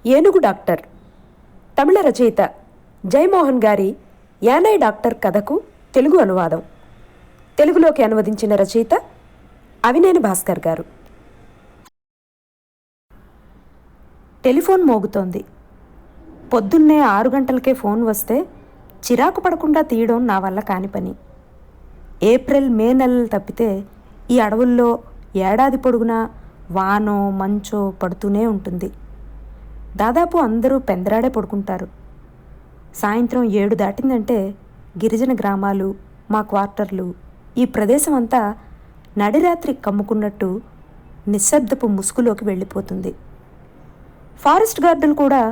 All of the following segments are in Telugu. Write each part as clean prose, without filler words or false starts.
ఏనుగు డాక్టర్ తమిళ రచయిత జయమోహన్ గారి యానై డాక్టర్ కథకు తెలుగు అనువాదం. తెలుగులోకి అనువదించిన రచయిత అవినేని భాస్కర్ గారు. టెలిఫోన్ మోగుతోంది. పొద్దున్నే 6 గంటలకే ఫోన్ వస్తే చిరాకు పడకుండా తీయడం నా వల్ల కాని పని. ఏప్రిల్ మే నెలలు తప్పితే ఈ అడవుల్లో ఏడాది పొడుగునా వానో మంచో పడుతూనే ఉంటుంది. దాదాపు అందరూ పెందరాడే పడుకుంటారు. సాయంత్రం 7 దాటిందంటే గిరిజన గ్రామాలు, మా క్వార్టర్లు, ఈ ప్రదేశం అంతా నడిరాత్రి కమ్ముకున్నట్టు నిశ్శబ్దపు ముసుగులోకి వెళ్ళిపోతుంది. ఫారెస్ట్ గార్డులు కూడా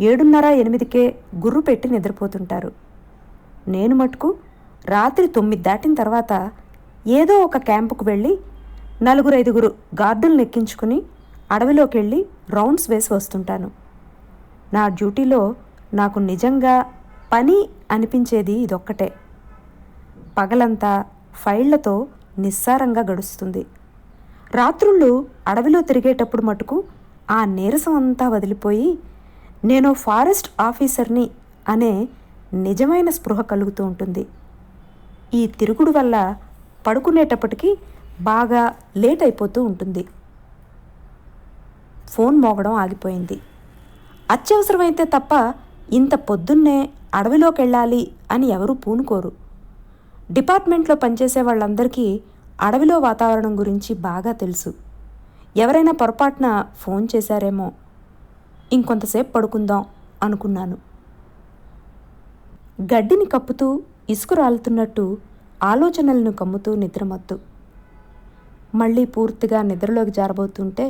7:30-8కే గుర్రు పెట్టి నిద్రపోతుంటారు. నేను మటుకు రాత్రి 9 దాటిన తర్వాత ఏదో ఒక క్యాంపుకు వెళ్ళి 4-5 గార్డులను ఎక్కించుకుని అడవిలోకి వెళ్ళి రౌండ్స్ వేసి వస్తుంటాను. నా డ్యూటీలో నాకు నిజంగా పని అనిపించేది ఇదొక్కటే. పగలంతా ఫైళ్లతో నిస్సారంగా గడుస్తుంది. రాత్రుళ్ళు అడవిలో తిరిగేటప్పుడు మటుకు ఆ నీరసం అంతా వదిలిపోయి నేను ఫారెస్ట్ ఆఫీసర్ని అనే నిజమైన స్పృహ కలుగుతూ ఉంటుంది. ఈ తిరుగుడు వల్ల పడుకునేటప్పటికీ బాగా లేట్ అయిపోతూ ఉంటుంది. ఫోన్ మోగడం ఆగిపోయింది. అత్యవసరమైతే తప్ప ఇంత పొద్దున్నే అడవిలోకి వెళ్ళాలి అని ఎవరూ పూనుకోరు. డిపార్ట్మెంట్లో పనిచేసే వాళ్ళందరికీ అడవిలో వాతావరణం గురించి బాగా తెలుసు. ఎవరైనా పొరపాటున ఫోన్ చేశారేమో. ఇంకొంతసేపు పడుకుందాం అనుకున్నాను. గడ్డిని కప్పుతూ ఇసుక రాలుతున్నట్టు ఆలోచనలను కమ్ముతూ నిద్రమత్తు. మళ్ళీ పూర్తిగా నిద్రలోకి జారబోతుంటే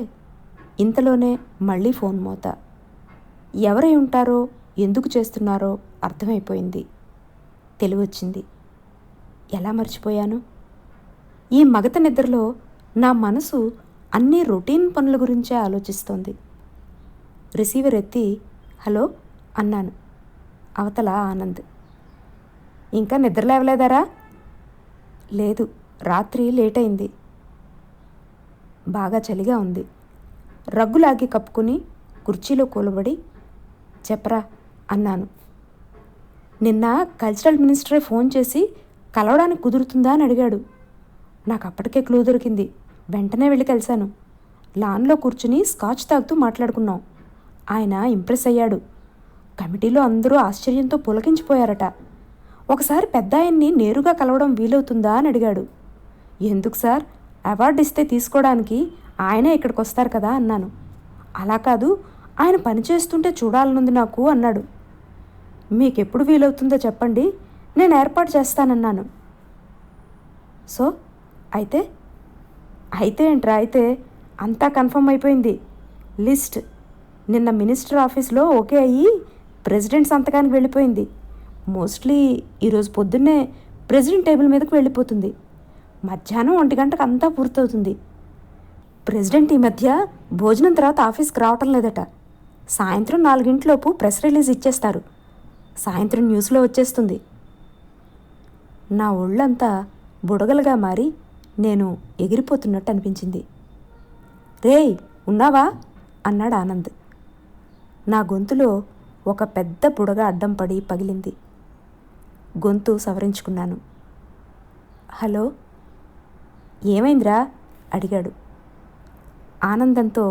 ఇంతలోనే మళ్ళీ ఫోన్ మోత. ఎవరై ఉంటారో, ఎందుకు చేస్తున్నారో అర్థమైపోయింది. తెలివొచ్చింది. ఎలా మర్చిపోయాను? ఈ మగత నిద్రలో నా మనసు అన్ని రొటీన్ పనుల గురించే ఆలోచిస్తోంది. రిసీవర్ ఎత్తి హలో అన్నాను. అవతల ఆనంద్. ఇంకా నిద్ర లేవలేదారా? లేదు, రాత్రి లేట్ అయింది. బాగా చలిగా ఉంది. రగ్గులాగి కప్పుకుని కుర్చీలో కూలబడి చెప్పరా అన్నాను. నిన్న కల్చరల్ మినిస్టరే ఫోన్ చేసి కలవడానికి కుదురుతుందా అని అడిగాడు. నాకు అప్పటికే క్లూ దొరికింది. వెంటనే వెళ్ళి కలిశాను. లాన్లో కూర్చుని స్కాచ్ తాగుతూ మాట్లాడుకున్నాం. ఆయన ఇంప్రెస్ అయ్యాడు. కమిటీలో అందరూ ఆశ్చర్యంతో పులకించిపోయారట. ఒకసారి పెద్ద ఆయన్ని నేరుగా కలవడం వీలవుతుందా అని అడిగాడు. ఎందుకు సార్, అవార్డు ఇస్తే తీసుకోవడానికి ఆయనే ఇక్కడికి వస్తారు కదా అన్నాను. అలా కాదు, ఆయన పనిచేస్తుంటే చూడాలనుంది నాకు అన్నాడు. మీకెప్పుడు వీలవుతుందో చెప్పండి, నేను ఏర్పాటు చేస్తానన్నాను. సో అయితే ఏంట్రా? అయితే అంతా కన్ఫర్మ్ అయిపోయింది. లిస్ట్ నిన్న మినిస్టర్ ఆఫీస్లో ఓకే అయ్యి ప్రెసిడెంట్ సంతకానికి వెళ్ళిపోయింది. మోస్ట్లీ ఈరోజు పొద్దున్నే ప్రెసిడెంట్ టేబుల్ మీదకి వెళ్ళిపోతుంది. మధ్యాహ్నం 1 గంటకు అంతా పూర్తవుతుంది. ప్రెసిడెంట్ ఈ మధ్య భోజనం తర్వాత ఆఫీస్కి రావటం లేదట. సాయంత్రం 4 ప్రెస్ రిలీజ్ ఇచ్చేస్తారు. సాయంత్రం న్యూస్లో వచ్చేస్తుంది. నా ఒళ్ళంతా బుడగలుగా మారి నేను ఎగిరిపోతున్నట్టు అనిపించింది. రేయ్ ఉన్నావా అన్నాడు ఆనంద్. నా గొంతులో ఒక పెద్ద బుడగ అడ్డం పడి పగిలింది. గొంతు సవరించుకున్నాను. హలో, ఏమైందిరా అడిగాడు. ఆనందంతో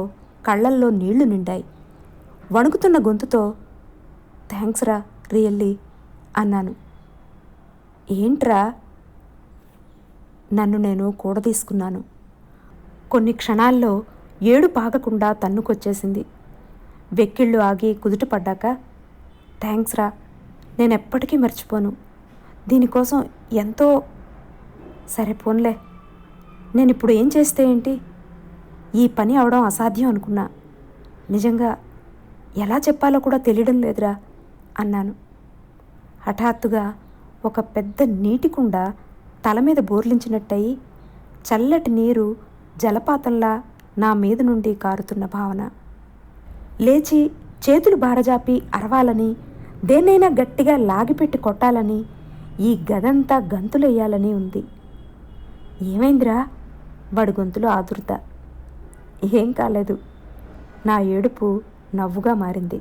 కళ్ళల్లో నీళ్లు నిండాయి. వణుకుతున్న గొంతుతో థ్యాంక్స్ రా రియల్లీ అన్నాను. ఏంట్రా? నన్ను నేను కూడదీసుకున్నాను. కొన్ని క్షణాల్లో ఏడుపు ఆగకుండా తన్నుకొచ్చేసింది. వెక్కిళ్ళు ఆగి కుదుట పడ్డాక థ్యాంక్స్ రా, నేనెప్పటికీ మర్చిపోను. దీనికోసం ఎంతో. సరే పోన్లే, నేనిప్పుడు ఏం చేస్తే ఏంటి? ఈ పని అవడం అసాధ్యం అనుకున్నా. నిజంగా ఎలా చెప్పాలో కూడా తెలియడం లేదురా అన్నాను. హఠాత్తుగా ఒక పెద్ద నీటి కుండ తల మీద బోర్లించినట్టయి చల్లటి నీరు జలపాతంలా నా మీద నుండి కారుతున్న భావన. లేచి చేతులు బారజాపి అరవాలని, దేన్నైనా గట్టిగా లాగిపెట్టి కొట్టాలని, ఈ గదంతా గంతులెయ్యాలని ఉంది. ఏమైందిరా? వాడి గొంతులో ఆదుర్త. ఏం కాలేదు. నా ఏడుపు నవ్వుగా మారింది.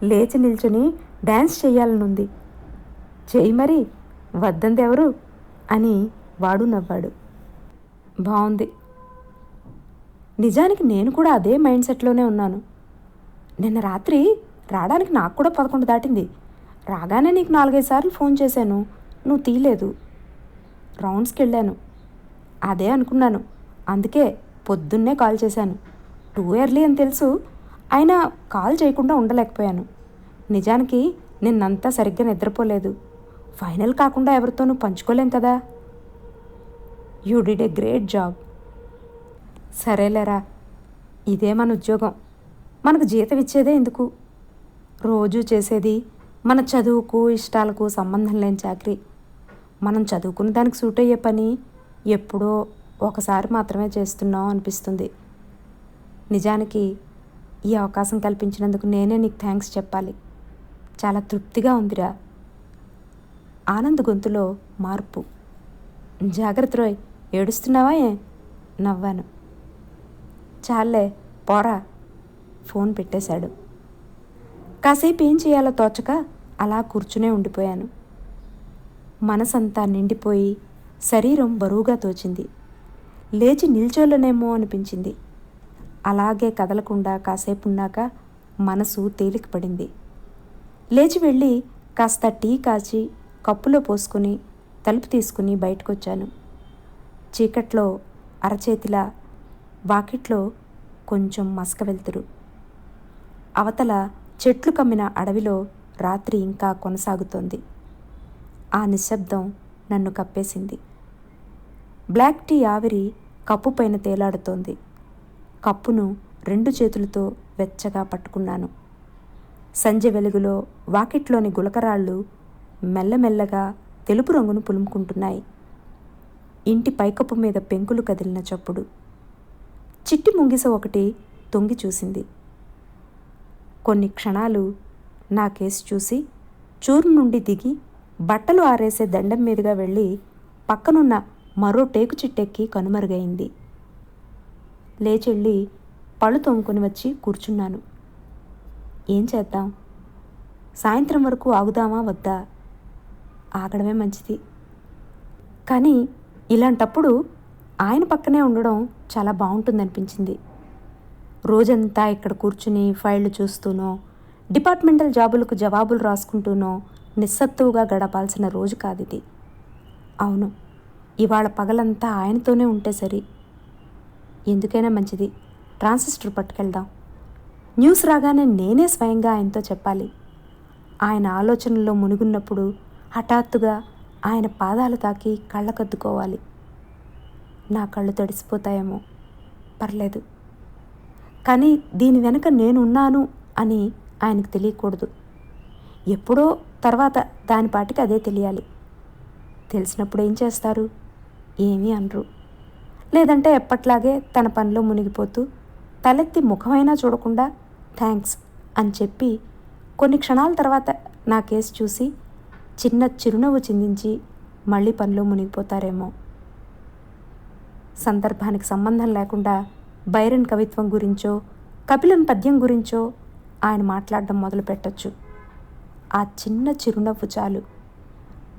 లేచి నిల్చుని డ్యాన్స్ చెయ్యాలనుంది. చెయ్యి మరి, వద్దందెవరు అని వాడు నవ్వాడు. బాగుంది. నిజానికి నేను కూడా అదే మైండ్ సెట్లోనే ఉన్నాను. నిన్న రాత్రి రావడానికి నాకు కూడా 11 దాటింది. రాగానే నీకు 4-5 సార్లు ఫోన్ చేశాను, నువ్వు తీయలేదు. రౌండ్స్కి వెళ్ళాను, అదే అనుకున్నాను. అందుకే పొద్దున్నే కాల్ చేశాను. టూ ఎర్లీ అని తెలుసు, అయినా కాల్ చేయకుండా ఉండలేకపోయాను. నిజానికి నిన్నంతా సరిగ్గా నిద్రపోలేదు. ఫైనల్ కాకుండా ఎవరితోనూ పంచుకోలేం కదా. You did a great job. సరేలేరా, ఇదే మన ఉద్యోగం. మనకు జీతం ఇచ్చేదే ఎందుకు? రోజూ చేసేది మన చదువుకు ఇష్టాలకు సంబంధం లేని చాకరీ. మనం చదువుకున్న దానికి సూట్ అయ్యే పని ఎప్పుడో ఒకసారి మాత్రమే చేస్తున్నాం అనిపిస్తుంది. నిజానికి ఈ అవకాశం కల్పించినందుకు నేనే నీకు థ్యాంక్స్ చెప్పాలి. చాలా తృప్తిగా ఉందిరా. ఆనంద్ గొంతులో మార్పు. జాగ్రత్త రోయ్, ఏడుస్తున్నావా ఏ? నవ్వాను. చాలే పోరా. ఫోన్ పెట్టేశాడు. కాసేపు ఏం చేయాలో తోచక అలా కూర్చునే ఉండిపోయాను. మనసంతా నిండిపోయి శరీరం బరువుగా తోచింది. లేచి నిల్చోలేనేమో అనిపించింది. అలాగే కదలకుండా కాసేపున్నాక మనసు తేలిక పడింది. లేచి వెళ్ళి కాస్త టీ కాచి కప్పులో పోసుకుని తలుపు తీసుకుని బయటకొచ్చాను. చీకట్లో అరచేతిలా వాకిట్లో కొంచెం మసక వెలుతురు. అవతల చెట్లు కమ్మిన అడవిలో రాత్రి ఇంకా కొనసాగుతోంది. ఆ నిశ్శబ్దం నన్ను కప్పేసింది. బ్లాక్ టీ ఆవిరి కప్పు పైన తేలాడుతోంది. కప్పును 2 చేతులతో వెచ్చగా పట్టుకున్నాను. సంజె వెలుగులో వాకిట్లోని గులకరాళ్ళు మెల్లమెల్లగా తెలుపు రంగును పులుముకుంటున్నాయి. ఇంటి పైకప్పు మీద పెంకులు కదిలిన చప్పుడు. చిట్టి ముంగిస ఒకటి తొంగి చూసింది. కొన్ని క్షణాలు నా కేసు చూసి చూరు నుండి దిగి బట్టలు ఆరేసే దండం మీదుగా వెళ్ళి పక్కనున్న మరో టేకు చిట్టెక్కి కనుమరుగైంది. లేచెళ్ళి పళ్ళు తోముకొని వచ్చి కూర్చున్నాను. ఏం చేద్దాం? సాయంత్రం వరకు ఆగుదామా వద్దా? ఆగడమే మంచిది. కానీ ఇలాంటప్పుడు ఆయన పక్కనే ఉండడం చాలా బాగుంటుందనిపించింది. రోజంతా ఇక్కడ కూర్చుని ఫైళ్లు చూస్తూనో డిపార్ట్మెంటల్ జాబులకు జవాబులు రాసుకుంటూనో నిస్సత్తువుగా గడపాల్సిన రోజు కాదిది. అవును, ఇవాళ పగలంతా ఆయనతోనే ఉంటే సరి. ఎందుకైనా మంచిది, ట్రాన్సిస్టర్ పట్టుకెళ్దాం. న్యూస్ రాగానే నేనే స్వయంగా ఆయనతో చెప్పాలి. ఆయన ఆలోచనల్లో మునిగున్నప్పుడు హఠాత్తుగా ఆయన పాదాలు తాకి కళ్ళకద్దుకోవాలి. నా కళ్ళు తడిసిపోతాయేమో, పర్లేదు. కానీ దీని వెనక నేనున్నాను అని ఆయనకు తెలియకూడదు. ఎప్పుడో తర్వాత దానిపాటికి అదే తెలియాలి. తెలిసినప్పుడు ఏం చేస్తారు? ఏమీ అనరు. లేదంటే ఎప్పట్లాగే తన పనిలో మునిగిపోతూ తలెత్తి ముఖమైనా చూడకుండా థ్యాంక్స్ అని చెప్పి కొన్ని క్షణాల తర్వాత నా కేసు చూసి చిన్న చిరునవ్వు చిందించి మళ్ళీ పనిలో మునిగిపోతారేమో. సందర్భానికి సంబంధం లేకుండా బైరన్ కవిత్వం గురించో కపిలన్ పద్యం గురించో ఆయన మాట్లాడడం మొదలు పెట్టచ్చు. ఆ చిన్న చిరునవ్వు చాలు.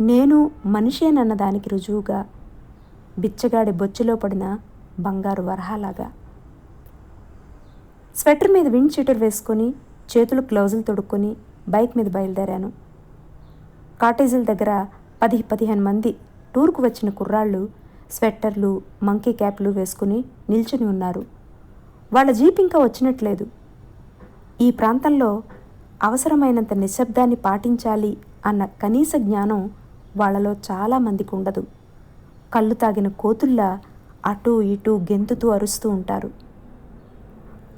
నేను మనిషేనన్న దానికి రుజువుగా, బిచ్చగాడి బొచ్చులో పడిన బంగారు వరహాలాగా. స్వెటర్ మీద విండ్ షీటర్ వేసుకొని చేతులు గ్లౌజులు తొడుక్కొని బైక్ మీద బయలుదేరాను. కాటేజీల దగ్గర 10-15 మంది టూర్కు వచ్చిన కుర్రాళ్ళు స్వెట్టర్లు మంకీ క్యాప్లు వేసుకుని నిల్చుని ఉన్నారు. వాళ్ళ జీప్ ఇంకా వచ్చినట్లేదు. ఈ ప్రాంతంలో అవసరమైనంత నిశ్శబ్దాన్ని పాటించాలి అన్న కనీస జ్ఞానం వాళ్ళలో చాలామందికి ఉండదు. కళ్ళు తాగిన కోతుల్లా అటూ ఇటూ గెంతుతూ అరుస్తూ ఉంటారు.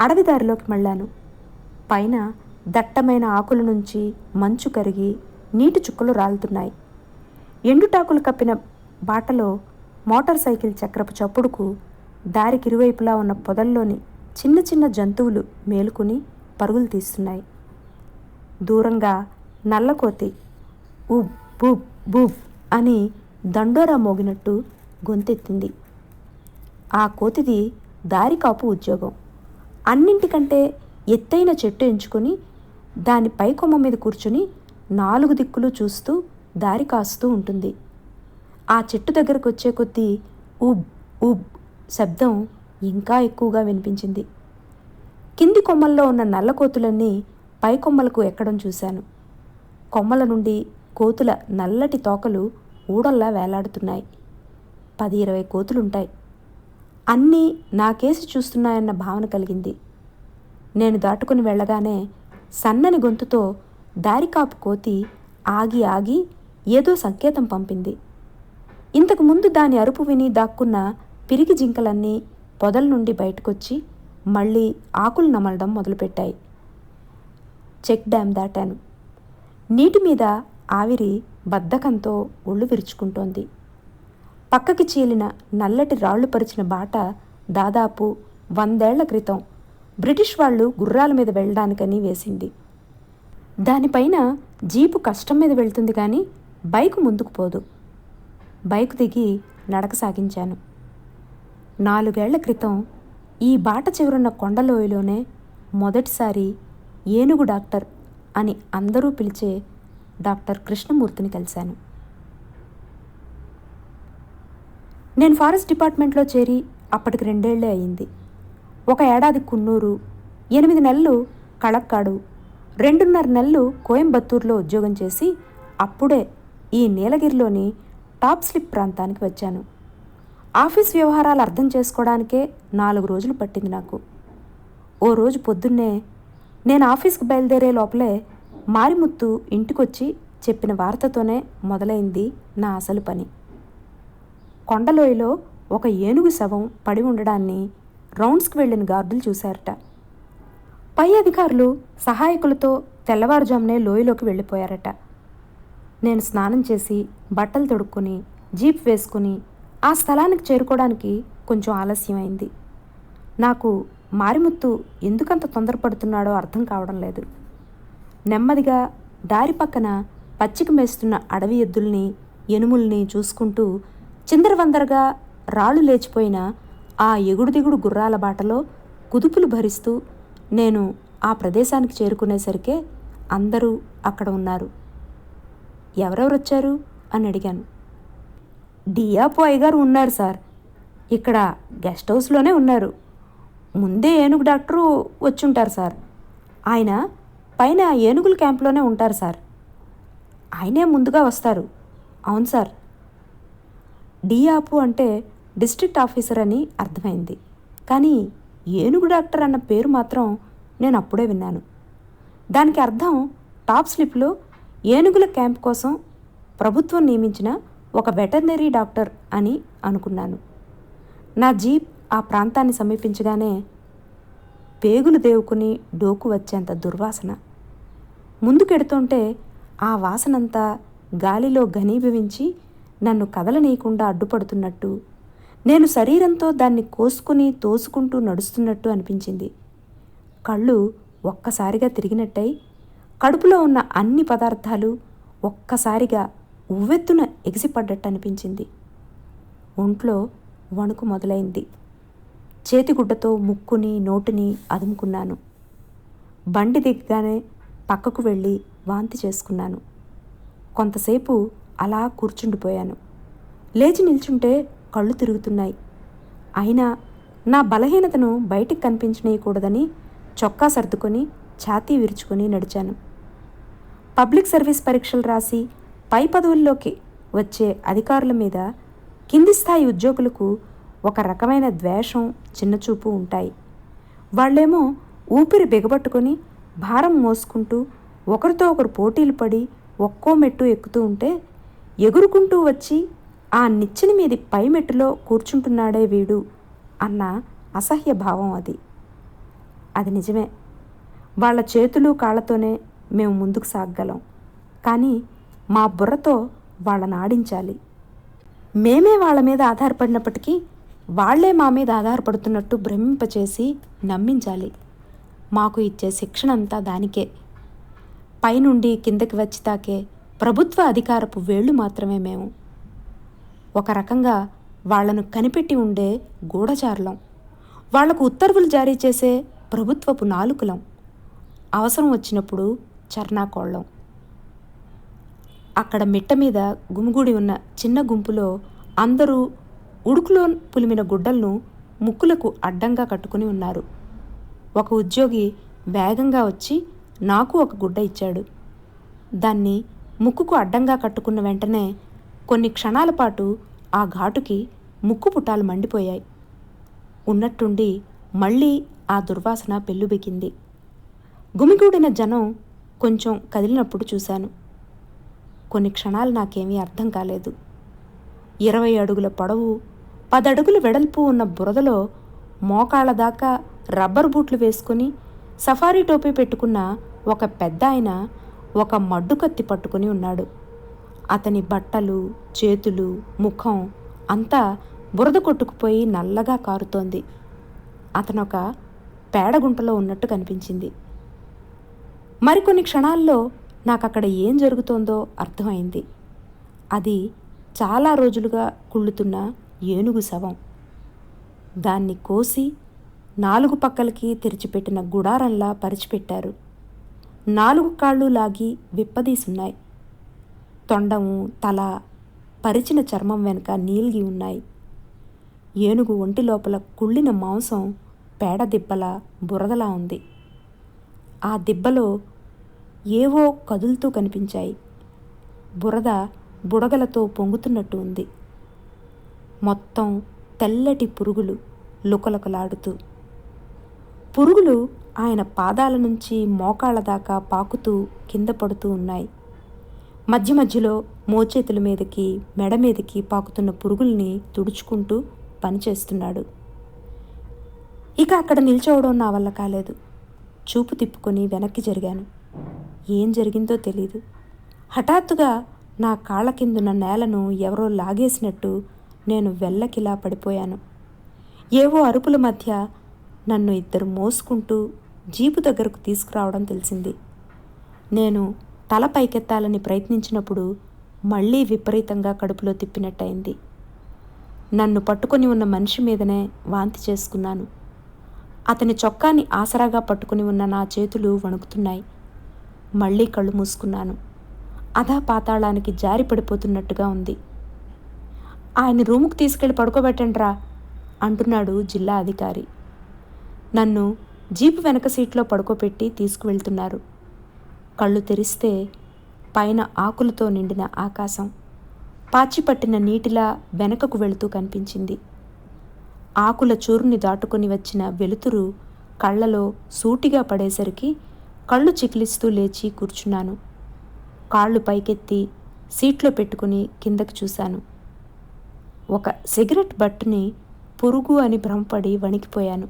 అడవిదారిలోకి మళ్ళాను. పైన దట్టమైన ఆకుల నుంచి మంచు కరిగి నీటి చుక్కలు రాలుతున్నాయి. ఎండుటాకులు కప్పిన బాటలో మోటార్ సైకిల్ చక్రపు చప్పుడుకు దారికిరువైపులా ఉన్న పొదల్లోని చిన్న చిన్న జంతువులు మేలుకుని పరుగులు తీస్తున్నాయి. దూరంగా నల్లకోతి ఉబ్ బూబ్ బూబ్ అని దండోరా మోగినట్టు గొంతెత్తింది. ఆ కోతిది దారికాపు ఉద్యోగం. అన్నింటికంటే ఎత్తైన చెట్టు ఎంచుకొని దాని పై కొమ్మ మీద కూర్చుని 4 దిక్కులు చూస్తూ దారి కాస్తూ ఉంటుంది. ఆ చెట్టు దగ్గరకు వచ్చే కొద్దీ ఉబ్ ఉబ్ శబ్దం ఇంకా ఎక్కువగా వినిపించింది. కింది కొమ్మల్లో ఉన్న నల్ల కోతులన్నీ పై కొమ్మలకు ఎక్కడం చూశాను. కొమ్మల నుండి కోతుల నల్లటి తోకలు ఊడల్లా వేలాడుతున్నాయి. 10-20 కోతులుంటాయి. అన్నీ నాకేసి చూస్తున్నాయన్న భావన కలిగింది. నేను దాటుకుని వెళ్ళగానే సన్నని గొంతుతో దారికాపు కోతి ఆగి ఆగి ఏదో సంకేతం పంపింది. ఇంతకుముందు దాని అరుపు విని దాక్కున్న పిరికి జింకలన్నీ పొదల నుండి బయటకొచ్చి మళ్ళీ ఆకులు నమలడం మొదలుపెట్టాయి. Check dam దాటాను. నీటి మీద ఆవిరి బద్ధకంతో ఒళ్ళు విరుచుకుంటోంది. పక్కకి చీలిన నల్లటి రాళ్లు పరిచిన బాట దాదాపు 100 ఏళ్ల క్రితం బ్రిటిష్ వాళ్ళు గుర్రాల మీద వెళ్ళడానికని వేసింది. దానిపైన జీపు కష్టం మీద వెళ్తుంది కానీ బైకు ముందుకు పోదు. బైకు దిగి నడక సాగించాను. 4 ఏళ్ల క్రితం ఈ బాట చివరున్న కొండలోయలోనే మొదటిసారి ఏనుగు డాక్టర్ అని అందరూ పిలిచే డాక్టర్ కృష్ణమూర్తిని కలిశాను. నేను ఫారెస్ట్ డిపార్ట్మెంట్లో చేరి అప్పటికి 2 ఏళ్లే అయింది. 1 ఏడాది కున్నూరు, 8 నెలలు కళక్కాడు, 2.5 నెలలు కోయంబత్తూరులో ఉద్యోగం చేసి అప్పుడే ఈ నీలగిరిలోని టాప్ స్లిప్ ప్రాంతానికి వచ్చాను. ఆఫీస్ వ్యవహారాలు అర్థం చేసుకోవడానికే 4 రోజులు పట్టింది నాకు. ఓ రోజు పొద్దున్నే నేను ఆఫీస్కి బయలుదేరే లోపలే మారిముత్తు ఇంటికొచ్చి చెప్పిన వార్తతోనే మొదలైంది నా అసలు పని. కొండలోయలో ఒక ఏనుగు శవం పడి ఉండడాన్ని రౌండ్స్కి వెళ్ళిన గార్డులు చూశారట. పై అధికారులు సహాయకులతో తెల్లవారుజామునే లోయలోకి వెళ్ళిపోయారట. నేను స్నానం చేసి బట్టలు తొడుక్కొని జీప్ వేసుకుని ఆ స్థలానికి చేరుకోవడానికి కొంచెం ఆలస్యమైంది. నాకు మారిముత్తు ఎందుకంత తొందరపడుతున్నాడో అర్థం కావడం లేదు. నెమ్మదిగా దారి పక్కన పచ్చిక మేస్తున్న అడవి ఎద్దుల్ని, ఎనుముల్ని చూసుకుంటూ చిందరవందరగా రాళ్ళు లేచిపోయిన ఆ ఎగుడు దిగుడు గుర్రాల బాటలో కుదుపులు భరిస్తూ నేను ఆ ప్రదేశానికి చేరుకునేసరికే అందరూ అక్కడ ఉన్నారు. ఎవరెవరొచ్చారు అని అడిగాను. డియాపు అయ్యగారు ఉన్నారు సార్, ఇక్కడ గెస్ట్ హౌస్లోనే ఉన్నారు. ముందే ఏనుగు డాక్టరు వచ్చుంటారు సార్. ఆయన పైన ఏనుగుల క్యాంప్లోనే ఉంటారు సార్. ఆయనే ముందుగా వస్తారు. అవును సార్. డియాపు అంటే డిస్ట్రిక్ట్ ఆఫీసర్ అని అర్థమైంది. కానీ ఏనుగు డాక్టర్ అన్న పేరు మాత్రం నేను అప్పుడే విన్నాను. దానికి అర్థం టాప్ స్లిప్లో ఏనుగుల క్యాంప్ కోసం ప్రభుత్వం నియమించిన ఒక వెటర్నరీ డాక్టర్ అని అనుకున్నాను. నా జీప్ ఆ ప్రాంతాన్ని సమీపించగానే పేగులు దేవుకుని డోకు వచ్చేంత దుర్వాసన. ముందుకెడుతుంటే ఆ వాసనంతా గాలిలో ఘనీభవించి నన్ను కదలనీయకుండా అడ్డుపడుతున్నట్టు, నేను శరీరంతో దాన్ని కోసుకుని తోసుకుంటూ నడుస్తున్నట్టు అనిపించింది. కళ్ళు ఒక్కసారిగా తిరిగినట్టయి కడుపులో ఉన్న అన్ని పదార్థాలు ఒక్కసారిగా ఉవ్వెత్తున ఎగిసిపడ్డట్టు అనిపించింది. ఒంట్లో వణుకు మొదలైంది. చేతిగుడ్డతో ముక్కుని నోటిని అదుముకున్నాను. బండి దిగ్గానే పక్కకు వెళ్ళి వాంతి చేసుకున్నాను. కొంతసేపు అలా కూర్చుండిపోయాను. లేచి నిల్చుంటే కళ్ళు తిరుగుతున్నాయి. అయినా నా బలహీనతను బయటికి కనిపించనీయకూడదని చొక్కా సర్దుకొని ఛాతీ విరుచుకొని నడిచాను. పబ్లిక్ సర్వీస్ పరీక్షలు రాసి పై పదవుల్లోకి వచ్చే అధికారుల మీద కింది స్థాయి ఉద్యోగులకు ఒక రకమైన ద్వేషం, చిన్నచూపు ఉంటాయి. వాళ్ళేమో ఊపిరి బిగబట్టుకొని భారం మోసుకుంటూ ఒకరితో ఒకరు పోటీలు పడి ఒక్కో మెట్టు ఎక్కుతూ ఉంటే ఎగురుకుంటూ వచ్చి ఆ నిచ్చెన మీది పై మెట్టులో కూర్చుంటున్నాడే వీడు అన్న అసహ్య భావం అది. అది నిజమే. వాళ్ళ చేతులు కాళ్ళతోనే మేము ముందుకు సాగగలం. కానీ మా బుర్రతో వాళ్ళని ఆడించాలి. మేమే వాళ్ళ మీద ఆధారపడినప్పటికీ వాళ్లే మా మీద ఆధారపడుతున్నట్టు భ్రమింపచేసి నమ్మించాలి. మాకు ఇచ్చే శిక్షణ అంతా దానికే. పైనుండి కిందకి వచ్చి తాకే ప్రభుత్వ అధికారపు వేళ్లు మాత్రమే మేము. ఒక రకంగా వాళ్లను కనిపెట్టి ఉండే గూఢచారులం. వాళ్లకు ఉత్తర్వులు జారీ చేసే ప్రభుత్వపు నాలుకలం. అవసరం వచ్చినప్పుడు చర్నాకోళ్ళం. అక్కడ మిట్ట మీద గుమిగూడి ఉన్న చిన్న గుంపులో అందరూ ఉడుకులో పులిమిన గుడ్డలను ముక్కులకు అడ్డంగా కట్టుకుని ఉన్నారు. ఒక ఉద్యోగి వేగంగా వచ్చి నాకు ఒక గుడ్డ ఇచ్చాడు. దాన్ని ముక్కుకు అడ్డంగా కట్టుకున్న వెంటనే కొన్ని క్షణాల పాటు ఆ ఘాటుకి ముక్కు పుటాలు మండిపోయాయి. ఉన్నట్టుండి మళ్ళీ ఆ దుర్వాసన పెల్లుబికింది. గుమిగూడిన జనం కొంచెం కదిలినప్పుడు చూశాను. కొన్ని క్షణాలు నాకేమీ అర్థం కాలేదు. 20 అడుగుల పొడవు, 10 అడుగుల వెడల్పు ఉన్న బురదలో మోకాళ్ళ దాకా రబ్బర్ బూట్లు వేసుకుని సఫారీ టోపీ పెట్టుకున్న ఒక పెద్ద ఆయన ఒక మడ్డు కత్తి పట్టుకుని ఉన్నాడు. అతని బట్టలు, చేతులు, ముఖం అంతా బురద కొట్టుకుపోయి నల్లగా కారుతోంది. అతనొక పేడగుంటలో ఉన్నట్టు కనిపించింది. మరికొన్ని క్షణాల్లో నాకక్కడ ఏం జరుగుతోందో అర్థమైంది. అది చాలా రోజులుగా కుళ్ళుతున్న ఏనుగు శవం. దాన్ని కోసి 4 పక్కలకి తెరిచిపెట్టిన గుడారంలా పరిచిపెట్టారు. 4 కాళ్ళు లాగి విప్పదీసున్నాయి. తొండము, తల, పరిచిన చర్మం వెనుక నీల్గి ఉన్నాయి. ఏనుగు ఒంటి లోపల కుళ్ళిన మాంసం పేడ దిబ్బల బురదలా ఉంది. ఆ దిబ్బలో ఏవో కదులుతూ కనిపించాయి. బురద బుడగలతో పొంగుతున్నట్టు ఉంది. మొత్తం తెల్లటి పురుగులు లుకలుకలాడుతూ. పురుగులు ఆయన పాదాల నుంచి మోకాళ్ళ దాకా పాకుతూ కింద పడుతూ ఉన్నాయి. మధ్య మధ్యలో మోచేతుల మీదకి, మెడ మీదకి పాకుతున్న పురుగుల్ని తుడుచుకుంటూ పనిచేస్తున్నాడు. ఇక అక్కడ నిల్చోవడం నా వల్ల కాలేదు. చూపు తిప్పుకొని వెనక్కి జరిగాను. ఏం జరిగిందో తెలీదు. హఠాత్తుగా నా కాళ్ళ కిందున్న నేలను ఎవరో లాగేసినట్టు నేను వెల్లకిలా పడిపోయాను. ఏవో అరుపుల మధ్య నన్ను ఇద్దరు మోసుకుంటూ జీపు దగ్గరకు తీసుకురావడం తెలిసింది. నేను తల పైకెత్తాలని ప్రయత్నించినప్పుడు మళ్ళీ విపరీతంగా కడుపులో తిప్పినట్టయింది. నన్ను పట్టుకొని ఉన్న మనిషి మీదనే వాంతి చేసుకున్నాను. అతని చొక్కాని ఆసరాగా పట్టుకుని ఉన్న నా చేతులు వణుకుతున్నాయి. మళ్ళీ కళ్ళు మూసుకున్నాను. అధా పాతాళానికి జారి పడిపోతున్నట్టుగా ఉంది. ఆయన రూముకు తీసుకెళ్లి పడుకోబెట్టండిరా అంటున్నాడు జిల్లా అధికారి. నన్ను జీపు వెనక సీట్లో పడుకోబెట్టి తీసుకువెళ్తున్నారు. కళ్ళు తెరిస్తే పైన ఆకులతో నిండిన ఆకాశం పాచిపట్టిన నీటిలా వెనకకు వెళుతూ కనిపించింది. ఆకుల చూరుని దాటుకొని వచ్చిన వెలుతురు కళ్ళలో సూటిగా పడేసరికి కళ్ళు చికిలిస్తూ లేచి కూర్చున్నాను. కాళ్ళు పైకెత్తి సీట్లో పెట్టుకుని కిందకి చూశాను. ఒక సిగరెట్ బట్టుని పురుగు అని భ్రమపడి వణికిపోయాను.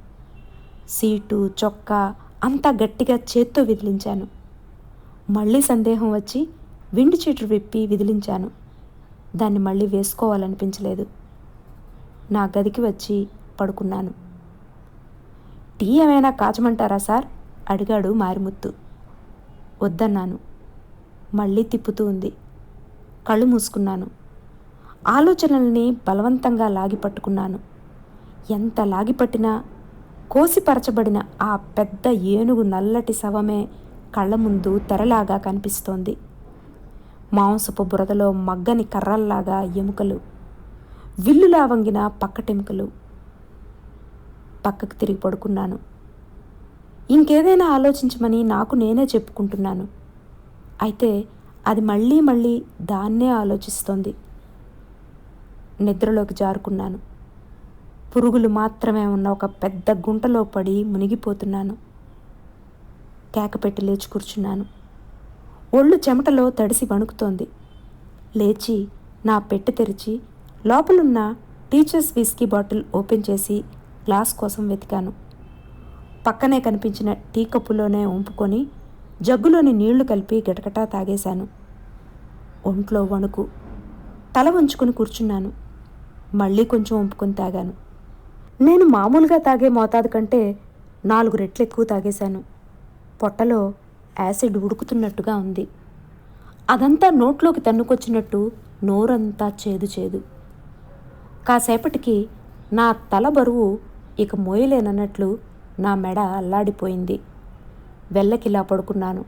సీటు, చొక్కా అంతా గట్టిగా చేత్తో విదిలించాను. మళ్ళీ సందేహం వచ్చి విండి చీటు విప్పి విదిలించాను. దాన్ని మళ్ళీ వేసుకోవాలనిపించలేదు. నా గదికి వచ్చి పడుకున్నాను. టీ ఏమైనా కాచమంటారా సార్ అడిగాడు మారిముత్తు. వద్దన్నాను. మళ్ళీ తిప్పుతూ ఉంది. కళ్ళు మూసుకున్నాను. ఆలోచనల్ని బలవంతంగా లాగి పట్టుకున్నాను. ఎంత లాగిపట్టినా కోసిపరచబడిన ఆ పెద్ద ఏనుగు నల్లటి శవమే కళ్ళ ముందు తెరలాగా కనిపిస్తోంది. మాంసపు బురదలో మగ్గని కర్రల్లాగా ఎముకలు, విల్లులా వంగిన పక్కటెముకలు. పక్కకు తిరిగి పడుకున్నాను. ఇంకేదైనా ఆలోచించమని నాకు నేనే చెప్పుకుంటున్నాను. అయితే అది మళ్ళీ మళ్ళీ దాన్నే ఆలోచిస్తోంది. నిద్రలోకి జారుకున్నాను. పురుగులు మాత్రమే ఉన్న ఒక పెద్ద గుంటలో పడి మునిగిపోతున్నాను. కేకపెట్టి లేచి కూర్చున్నాను. ఒళ్ళు చెమటలో తడిసి వణుకుతోంది. లేచి నా పెట్టె తెరిచి లోపలున్న టీచర్స్ విస్కీ బాటిల్ ఓపెన్ చేసి గ్లాస్ కోసం వెతికాను. పక్కనే కనిపించిన టీ కప్పులోనే ఉంపుకొని జగ్గులోని నీళ్లు కలిపి గటగటా తాగేశాను. ఒంట్లో వణుకు. తల వంచుకొని కూర్చున్నాను. మళ్ళీ కొంచెం వంపుకొని తాగాను. నేను మామూలుగా తాగే మోతాదు కంటే 4 రెట్లు ఎక్కువ తాగేశాను. పొట్టలో యాసిడ్ ఉడుకుతున్నట్టుగా ఉంది. అదంతా నోట్లోకి తన్నుకొచ్చినట్టు నోరంతా చేదు చేదు. కాసేపటికి నా తల బరువు ఇక మోయలేనన్నట్లు నా మెడ అల్లాడిపోయింది. వెల్లకిలా పడుకున్నాను.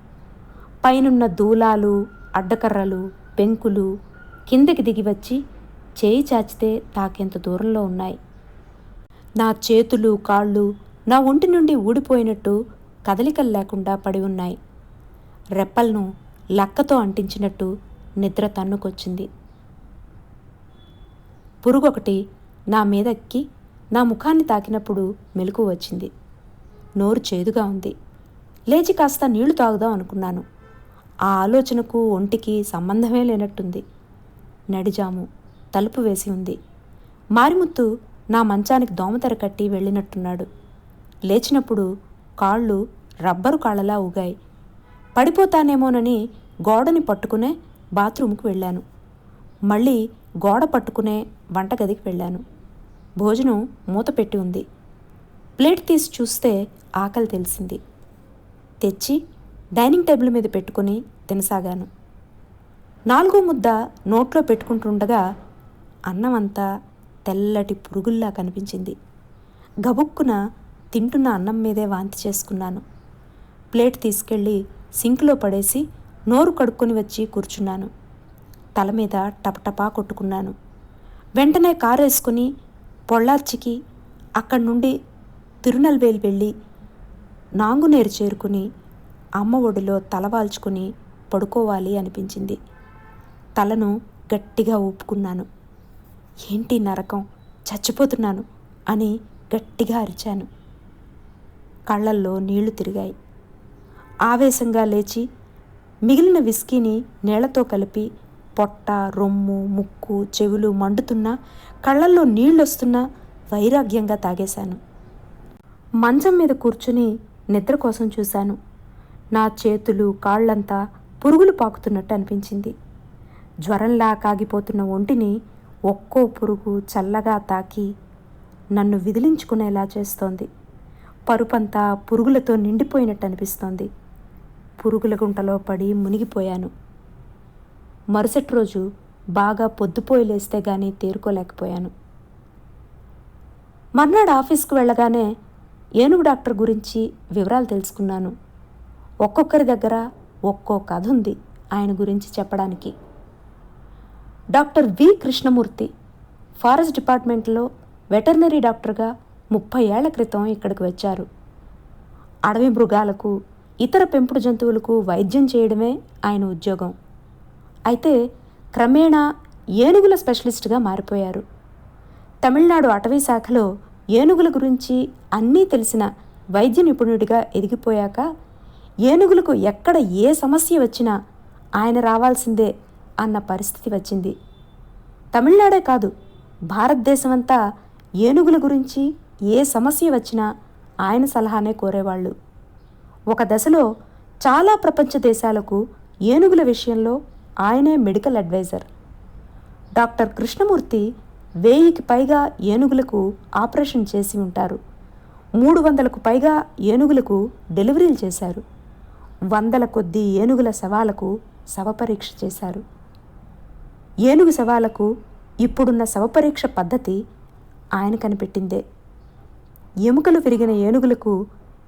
పైనున్న దూలాలు, అడ్డకర్రలు, పెంకులు కిందకి దిగి వచ్చి చేయి చాచితే తాకేంత దూరంలో ఉన్నాయి. నా చేతులు, కాళ్ళు నా ఒంటి నుండి ఊడిపోయినట్టు కదలికలు లేకుండా పడి ఉన్నాయి. రెప్పలను లక్కతో అంటించినట్టు నిద్ర తన్నుకొచ్చింది. పురుగొకటి నా మీదెక్కి నా ముఖాన్ని తాకినప్పుడు మెలకువ వచ్చింది. నోరు చేదుగా ఉంది. లేచి కాస్త నీళ్లు తాగుదాం అనుకున్నాను. ఆ ఆలోచనకు ఒంటికి సంబంధమే లేనట్టుంది. నడిజాము, తలుపు వేసి ఉంది. మారిముత్తు నా మంచానికి దోమతెర కట్టి వెళ్ళినట్టున్నాడు. లేచినప్పుడు కాళ్ళు రబ్బరు కాళ్ళలా ఊగాయి. పడిపోతానేమోనని గోడని పట్టుకునే బాత్రూంకి వెళ్ళాను. మళ్ళీ గోడ పట్టుకునే వంటగదికి వెళ్ళాను. భోజనం మూత పెట్టి ఉంది. ప్లేట్ తీసి చూస్తే ఆకలి తెలిసింది. తెచ్చి డైనింగ్ టేబుల్ మీద పెట్టుకుని తినసాగాను. 4వ ముద్ద నోట్లో పెట్టుకుంటుండగా అన్నమంతా తెల్లటి పురుగుల్లా కనిపించింది. గబుక్కున తింటున్న అన్నం మీదే వాంతి చేసుకున్నాను. ప్లేట్ తీసుకెళ్ళి సింక్లో పడేసి నోరు కడుక్కొని వచ్చి కూర్చున్నాను. తల మీద టపటపా కొట్టుకున్నాను. వెంటనే కారు వేసుకుని పొళ్ళార్చికి అక్కడి నుండి తిరునల్వేలి వెళ్ళి నాంగునేరు చేరుకుని అమ్మ ఒడిలో తలవాల్చుకుని పడుకోవాలి అనిపించింది. తలను గట్టిగా ఊపుకున్నాను. ఏంటి నరకం, చచ్చిపోతున్నాను అని గట్టిగా అరిచాను. కళ్ళల్లో నీళ్లు తిరిగాయి. ఆవేశంగా లేచి మిగిలిన విస్కీని నీళ్లతో కలిపి పొట్ట, రొమ్ము, ముక్కు, చెవులు మండుతున్నా, కళ్ళల్లో నీళ్ళొస్తున్నా వైరాగ్యంగా తాగేశాను. మంచం మీద కూర్చుని నిద్ర కోసం చూశాను. నా చేతులు, కాళ్లంతా పురుగులు పాకుతున్నట్టు అనిపించింది. జ్వరంలా కాగిపోతున్న ఒంటిని ఒక్కో పురుగు చల్లగా తాకి నన్ను విదిలించుకునేలా చేస్తోంది. పరుపంతా పురుగులతో నిండిపోయినట్టు అనిపిస్తోంది. పురుగుల గుంటలో పడి మునిగిపోయాను. మరుసటి రోజు బాగా పొద్దుపోయి లేస్తే గానీ తేరుకోలేకపోయాను. మర్నాడు ఆఫీస్కు వెళ్ళగానే ఏనుగు డాక్టర్ గురించి వివరాలు తెలుసుకున్నాను. ఒక్కొక్కరి దగ్గర ఒక్కో కథ ఉంది ఆయన గురించి చెప్పడానికి. డాక్టర్ వి కృష్ణమూర్తి ఫారెస్ట్ డిపార్ట్మెంట్లో వెటర్నరీ డాక్టర్గా 30 ఏళ్ల క్రితం ఇక్కడికి వచ్చారు. అడవి మృగాలకు, ఇతర పెంపుడు జంతువులకు వైద్యం చేయడమే ఆయన ఉద్యోగం. అయితే క్రమేణా ఏనుగుల స్పెషలిస్ట్గా మారిపోయారు. తమిళనాడు అటవీ శాఖలో ఏనుగుల గురించి అన్నీ తెలిసిన వైద్య నిపుణుడిగా ఎదిగిపోయాక ఏనుగులకు ఎక్కడ ఏ సమస్య వచ్చినా ఆయన రావాల్సిందే అన్న పరిస్థితి వచ్చింది. తమిళనాడే కాదు, భారతదేశమంతా ఏనుగుల గురించి ఏ సమస్య వచ్చినా ఆయన సలహానే కోరేవాళ్ళు. ఒక దశలో చాలా ప్రపంచ దేశాలకు ఏనుగుల విషయంలో ఆయనే మెడికల్ అడ్వైజర్. డాక్టర్ కృష్ణమూర్తి 1000కి పైగా ఏనుగులకు ఆపరేషన్ చేసి ఉంటారు. 300కు పైగా ఏనుగులకు డెలివరీలు చేశారు. 100ల కొద్దీ ఏనుగుల శవాలకు శవపరీక్ష చేశారు. ఏనుగు శవాలకు ఇప్పుడున్న శవపరీక్ష పద్ధతి ఆయన కనిపెట్టిందే. ఎముకలు విరిగిన ఏనుగులకు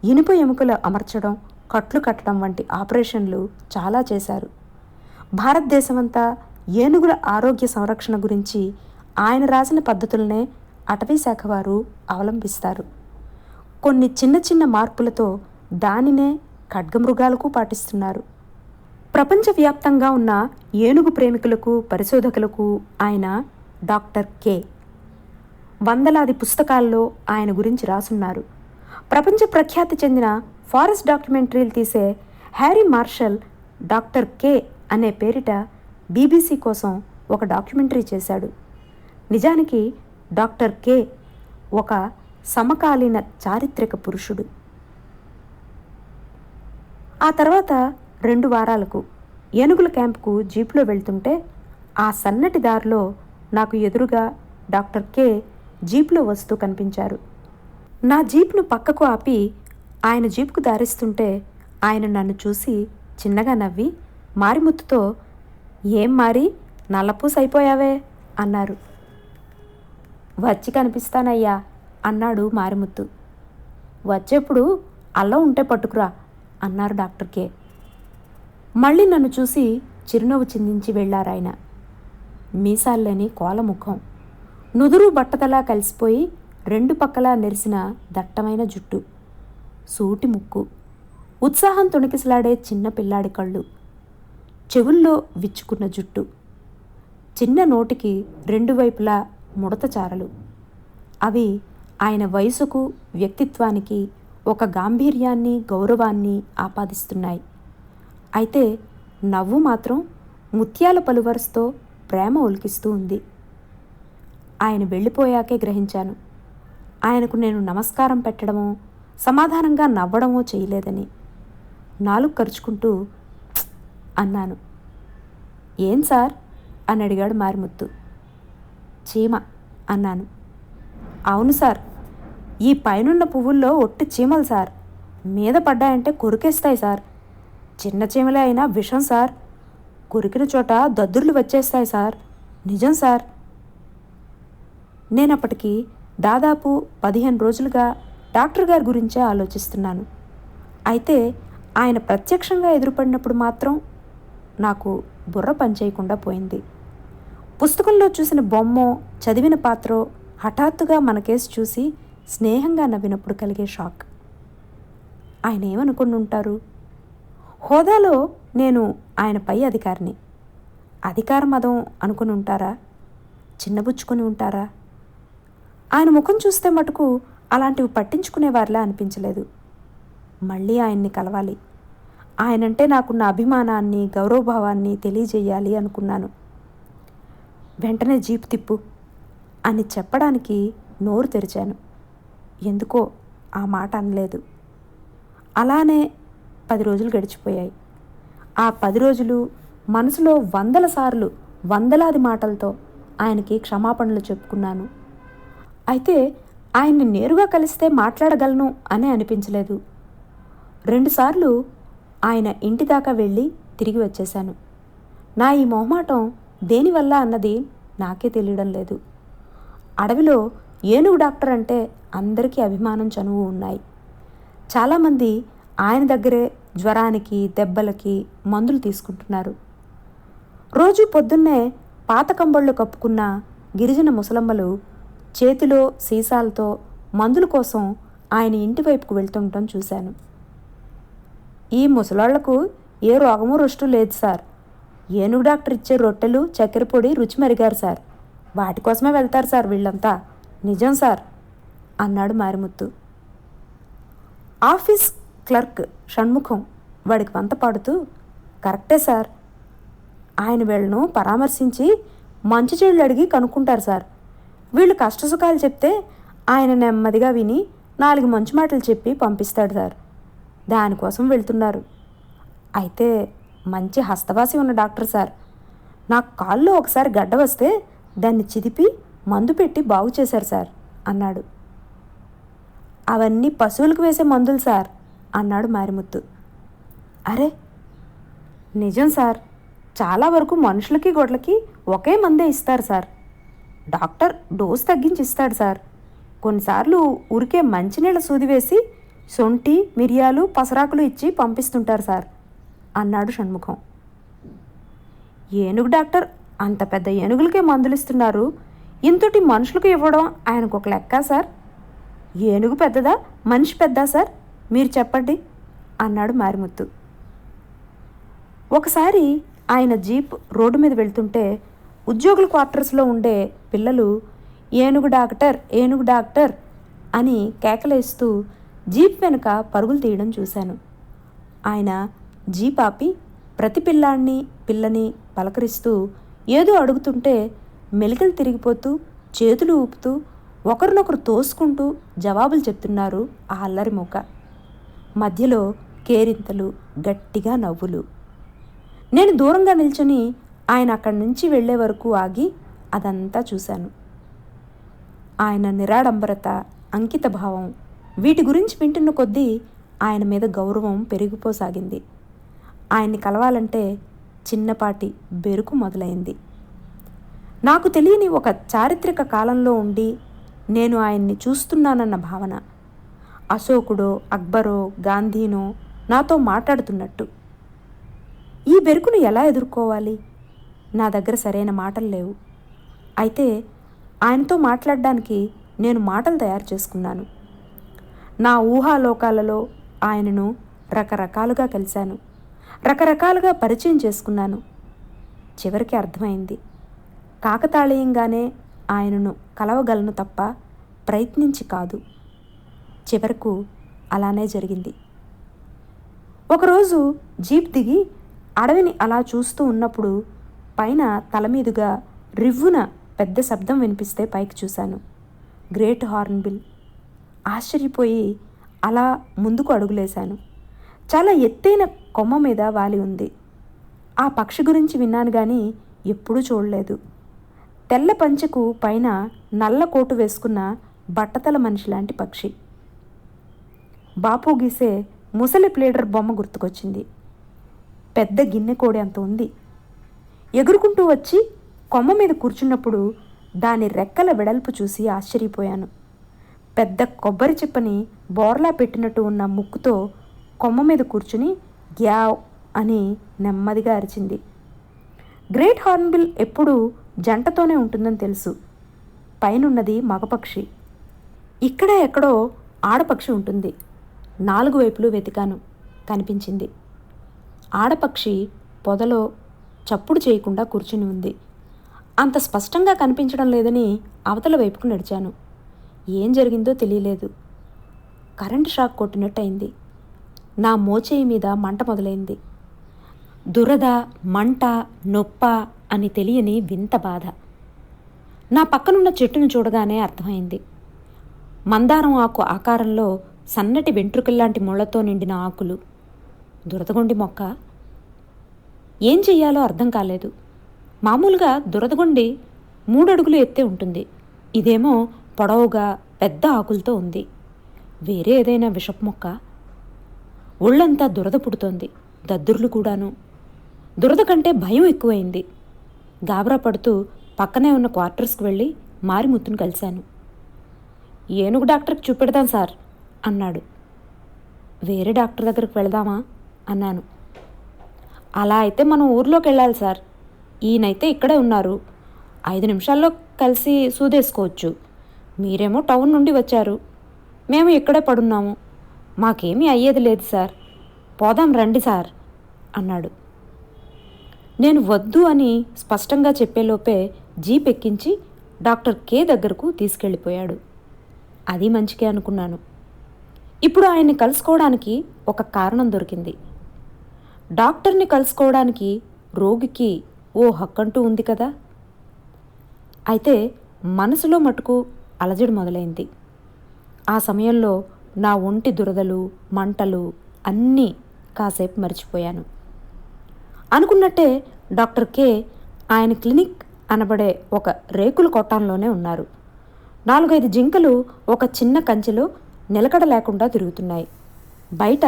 ఇనుప ఎముకలు అమర్చడం, కట్లు కట్టడం వంటి ఆపరేషన్లు చాలా చేశారు. భారతదేశమంతా ఏనుగుల ఆరోగ్య సంరక్షణ గురించి ఆయన రాసిన పద్ధతులనే అటవీ శాఖ వారు అవలంబిస్తారు. కొన్ని చిన్న చిన్న మార్పులతో దానినే ఖడ్గమృగాలకు పాటిస్తున్నారు. ప్రపంచవ్యాప్తంగా ఉన్న ఏనుగు ప్రేమికులకు, పరిశోధకులకు ఆయన డాక్టర్ కే. వందలాది పుస్తకాల్లో ఆయన గురించి రాసున్నారు. ప్రపంచ ప్రఖ్యాతి చెందిన ఫారెస్ట్ డాక్యుమెంటరీలు తీసే హ్యారీ మార్షల్ డాక్టర్ కే అనే పేరిట బీబీసీ కోసం ఒక డాక్యుమెంటరీ చేశాడు. నిజానికి డాక్టర్ కే ఒక సమకాలీన చారిత్రక పురుషుడు. ఆ తర్వాత 2 వారాలకు ఏనుగుల క్యాంపుకు జీపులో వెళ్తుంటే ఆ సన్నటి దారిలో నాకు ఎదురుగా డాక్టర్ కే జీపులో వస్తూ కనిపించారు. నా జీప్ను పక్కకు ఆపి ఆయన జీపుకు దారిస్తుంటే ఆయన నన్ను చూసి చిన్నగా నవ్వి మారిముత్తుతో, "ఏం మారి, నల్లపూస అయిపోయావే" అన్నారు. "వచ్చి కనిపిస్తానయ్యా" అన్నాడు మారిముత్తు. "వచ్చేప్పుడు అల్లం ఉంటే పట్టుకురా" అన్నారు డాక్టర్కే. మళ్ళీ నన్ను చూసి చిరునవ్వు చిందించి వెళ్ళారాయన. మీసాల్లేని కోలముఖం, నుదురు బట్టతలా కలిసిపోయి రెండు పక్కలా నెరిసిన దట్టమైన జుట్టు, సూటి ముక్కు, ఉత్సాహం తొణికిసలాడే చిన్న పిల్లాడి కళ్ళు, చెవుల్లో విచ్చుకున్న జుట్టు, చిన్న నోటికి రెండు వైపులా ముడత చారలు. అవి ఆయన వయసుకు వ్యక్తిత్వానికి ఒక గాంభీర్యాన్ని గౌరవాన్ని ఆపాదిస్తున్నాయి. అయితే నవ్వు మాత్రం ముత్యాల పలువరసతో ప్రేమ ఒలికిస్తూ ఉంది. ఆయన వెళ్ళిపోయాకే గ్రహించాను, ఆయనకు నేను నమస్కారం పెట్టడమో సమాధానంగా నవ్వడమో చేయలేదని. నాలుగు ఖర్చుకుంటూ అన్నాను. ఏం సార్ అని అడిగాడు మారిముత్తు. చీమ అన్నాను. అవును సార్, ఈ పైనున్న పువ్వుల్లో ఒట్టి చీమలు సార్, మీద పడ్డాయంటే కొరికేస్తాయి సార్. చిన్న చీమలే అయినా విషం సార్, కొరికిన చోట దద్దుర్లు వచ్చేస్తాయి సార్, నిజం సార్. నేనప్పటికీ దాదాపు 15 రోజులుగా డాక్టర్ గారి గురించే ఆలోచిస్తున్నాను. అయితే ఆయన ప్రత్యక్షంగా ఎదురుపడినప్పుడు మాత్రం నాకు బుర్ర పనిచేయకుండా పోయింది. పుస్తకంలో చూసిన బొమ్మో చదివిన పాత్రో హఠాత్తుగా మన కేసు చూసి స్నేహంగా నవ్వినప్పుడు కలిగే షాక్. ఆయన ఏమనుకుని ఉంటారు? హోదాలో నేను ఆయన పై అధికారిని, అధికార మదం అనుకుని ఉంటారా? చిన్నబుచ్చుకొని ఉంటారా? ఆయన ముఖం చూస్తే మటుకు అలాంటివి పట్టించుకునేవారిలా అనిపించలేదు. మళ్ళీ ఆయన్ని కలవాలి, ఆయనంటే నాకున్న అభిమానాన్ని గౌరవభావాన్ని తెలియజేయాలి అనుకున్నాను. వెంటనే జీపు తిప్పు అని చెప్పడానికి నోరు తెరిచాను. ఎందుకో ఆ మాట అనలేదు. అలానే 10 రోజులు గడిచిపోయాయి. ఆ 10 రోజులు మనసులో 100 సార్లు వందలాది మాటలతో ఆయనకి క్షమాపణలు చెప్పుకున్నాను. అయితే ఆయన్ని నేరుగా కలిస్తే మాట్లాడగలను అనే అనిపించలేదు. 2 సార్లు ఆయన ఇంటి దాకా వెళ్ళి తిరిగి వచ్చేశాను. నా ఈ మొహమాటం దేనివల్ల అన్నది నాకే తెలియడం లేదు. అడవిలో ఏనుగు డాక్టర్ అంటే అందరికీ అభిమానం చనువు ఉన్నాయి. చాలామంది ఆయన దగ్గరే జ్వరానికి దెబ్బలకి మందులు తీసుకుంటున్నారు. రోజు పొద్దున్నే పాత కంబళ్ళు కప్పుకున్న గిరిజన ముసలమ్మలు చేతిలో సీసాలతో మందుల కోసం ఆయన ఇంటి వైపుకు వెళ్తుండటం చూశాను. ఈ ముసలాళ్లకు ఏ రోగమూ రుష్టు లేదు సార్, ఏనుగు డాక్టర్ ఇచ్చే రొట్టెలు చక్కెర పొడి రుచి మరిగారు సార్, వాటి కోసమే వెళ్తారు సార్ వీళ్ళంతా, నిజం సార్ అన్నాడు మారిముత్తు. ఆఫీస్ క్లర్క్ షణ్ముఖం వాడికి వంత పాడుతూ, కరెక్టే సార్, ఆయన వీళ్ళను పరామర్శించి మంచి చెడులు అడిగి కనుక్కుంటారు సార్. వీళ్ళు కష్టసుఖాలు చెప్తే ఆయన నెమ్మదిగా విని 4 మంచి మాటలు చెప్పి పంపిస్తాడు సార్. దానికోసం వెళ్తున్నారు. అయితే మంచి హస్తవాసి ఉన్న డాక్టర్ సార్. నాకు కాల్లో ఒకసారి గడ్డ వస్తే దాన్ని చిదిపి మందు పెట్టి బాగు చేశారు సార్ అన్నాడు. అవన్నీ పశువులకు వేసే మందులు సార్ అన్నాడు మారిముత్తు. అరే నిజం సార్, చాలా వరకు మనుషులకి గొడ్లకి ఒకే మందే ఇస్తారు సార్. డాక్టర్ డోసు తగ్గించి ఇస్తాడు సార్. కొన్నిసార్లు ఊరికే మంచినీళ్ళ సూది వేసి సొంటి మిరియాలు పసరాకులు ఇచ్చి పంపిస్తుంటారు సార్ అన్నాడు షణ్ముఖం. ఏనుగు డాక్టర్ అంత పెద్ద ఏనుగులకే మందులు ఇస్తున్నారు, ఇంతటి మనుషులకు ఇవ్వడం ఆయనకు ఒక లెక్క సార్. ఏనుగు పెద్దదా మనిషి పెద్దా సార్, మీరు చెప్పండి అన్నాడు మారిముత్తు. ఒకసారి ఆయన జీప్ రోడ్డు మీద వెళ్తుంటే ఉద్యోగుల క్వార్టర్స్లో ఉండే పిల్లలు ఏనుగు డాక్టర్ ఏనుగు డాక్టర్ అని కేకలేస్తూ జీప్ వెనుక పరుగులు తీయడం చూశాను. ఆయన జీప్ ఆపి ప్రతి పిల్లని పలకరిస్తూ ఏదో అడుగుతుంటే మెలికలు తిరిగిపోతూ చేతులు ఊపుతూ ఒకరినొకరు తోసుకుంటూ జవాబులు చెప్తున్నారు ఆ అల్లరి మూక. మధ్యలో కేరింతలు, గట్టిగా నవ్వులు. నేను దూరంగా నిల్చొని ఆయన అక్కడి నుంచి వెళ్లే వరకు ఆగి అదంతా చూశాను. ఆయన నిరాడంబరత, అంకిత భావం, వీటి గురించి వింటున్న కొద్దీ ఆయన మీద గౌరవం పెరిగిపోసాగింది. ఆయన్ని కలవాలంటే చిన్నపాటి బెరుకు మొదలైంది. నాకు తెలియని ఒక చారిత్రక కాలంలో ఉండి నేను ఆయన్ని చూస్తున్నానన్న భావన. అశోకుడో, అక్బరో, గాంధీనో నాతో మాట్లాడుతున్నట్టు. ఈ బెరుకును ఎలా ఎదుర్కోవాలి? నా దగ్గర సరైన మాటలు లేవు. అయితే ఆయనతో మాట్లాడడానికి నేను మాటలు తయారు చేసుకున్నాను. నా ఊహాలోకాలలో ఆయనను రకరకాలుగా కలిశాను, రకరకాలుగా పరిచయం చేసుకున్నాను. చివరికి అర్థమైంది, కాకతాళీయంగానే ఆయనను కలవగలను తప్ప ప్రయత్నించి కాదు. చివరకు అలానే జరిగింది. ఒకరోజు జీప్ దిగి అడవిని అలా చూస్తూ ఉన్నప్పుడు పైన తలమీదుగా రివ్వున పెద్ద శబ్దం వినిపిస్తే పైకి చూశాను. Great Hornbill. ఆశ్చర్యపోయి అలా ముందుకు అడుగులేశాను. చాలా ఎత్తైన కొమ్మ మీద వాలి ఉంది. ఆ పక్షి గురించి విన్నాను కానీ ఎప్పుడూ చూడలేదు. తెల్ల పంచెకు పైన నల్ల కోటు వేసుకున్న బట్టతల మనిషి లాంటి పక్షి. బాపు గీసే ముసలి ప్లేడర్ బొమ్మ గుర్తుకొచ్చింది. పెద్ద గిన్నె కోడి అంత ఉంది. ఎగురుకుంటూ వచ్చి కొమ్మ మీద కూర్చున్నప్పుడు దాని రెక్కల వెడల్పు చూసి ఆశ్చర్యపోయాను. పెద్ద కొబ్బరి చిప్పని బోర్లా పెట్టినట్టు ఉన్న ముక్కుతో కొమ్మ మీద కూర్చుని గ్యావ్ అని నెమ్మదిగా అరిచింది. గ్రేట్ హార్న్బిల్ ఎప్పుడూ జంటతోనే ఉంటుందని తెలుసు. పైనున్నది మగపక్షి. ఇక్కడ ఎక్కడో ఆడపక్షి ఉంటుంది. 4 వైపులు వెతికాను, కనిపించింది. ఆడపక్షి పొదలో చప్పుడు చేయకుండా కూర్చుని ఉంది. అంత స్పష్టంగా కనిపించడం లేదని అవతల వైపుకు నడిచాను. ఏం జరిగిందో తెలియలేదు. కరెంటు షాక్ కొట్టినట్టయింది. నా మోచేయి మీద మంట మొదలైంది. దురద, మంట, నొప్ప అని తెలియని వింత బాధ. నా పక్కనున్న చెట్టును చూడగానే అర్థమైంది. మందారం ఆకు ఆకారంలో సన్నటి వెంట్రుకల్లాంటి ముళ్లతో నిండిన ఆకులు. దురదగొండి మొక్క. ఏం చెయ్యాలో అర్థం కాలేదు. మామూలుగా దురదగొండి 3 అడుగులు ఎత్తే ఉంటుంది. ఇదేమో పొడవుగా పెద్ద ఆకులతో ఉంది. వేరే ఏదైనా విషపు మొక్క? ఒళ్ళంతా దురద పుడుతోంది, దద్దుర్లు కూడాను. దురద కంటే భయం ఎక్కువైంది. గాబరా పడుతూ పక్కనే ఉన్న క్వార్టర్స్కి వెళ్ళి మారిముత్తును కలిశాను. ఏనుగు డాక్టర్కి చూపెడదాం సార్ అన్నాడు. వేరే డాక్టర్ దగ్గరికి వెళదామా అన్నాను. అలా అయితే మనం ఊర్లోకి వెళ్ళాలి సార్. ఈయనైతే ఇక్కడే ఉన్నారు. 5 నిమిషాల్లో కలిసి సూదేసుకోవచ్చు. మీరేమో టౌన్ నుండి వచ్చారు, మేము ఇక్కడే పడున్నాము. మాకేమీ అయ్యేది లేదు సార్. పోదాం రండి సార్ అన్నాడు. నేను వద్దు అని స్పష్టంగా చెప్పేలోపే జీప్ ఎక్కించి డాక్టర్ కే దగ్గరకు తీసుకెళ్ళిపోయాడు. అది మంచికే అనుకున్నాను. ఇప్పుడు ఆయన్ని కలుసుకోవడానికి ఒక కారణం దొరికింది. డాక్టర్ని కలుసుకోవడానికి రోగికి ఓ హక్కంటూ ఉంది కదా. అయితే మనసులో మటుకు అలజడి మొదలైంది. ఆ సమయంలో నా ఒంటి దురదలు, మంటలు అన్నీ కాసేపు మర్చిపోయాను. అనుకున్నట్టే డాక్టర్ కే ఆయన క్లినిక్ అనబడే ఒక రేకుల కొట్టంలోనే ఉన్నారు. 4-5 జింకలు ఒక చిన్న కంచెలో నిలకడ లేకుండా తిరుగుతున్నాయి. బయట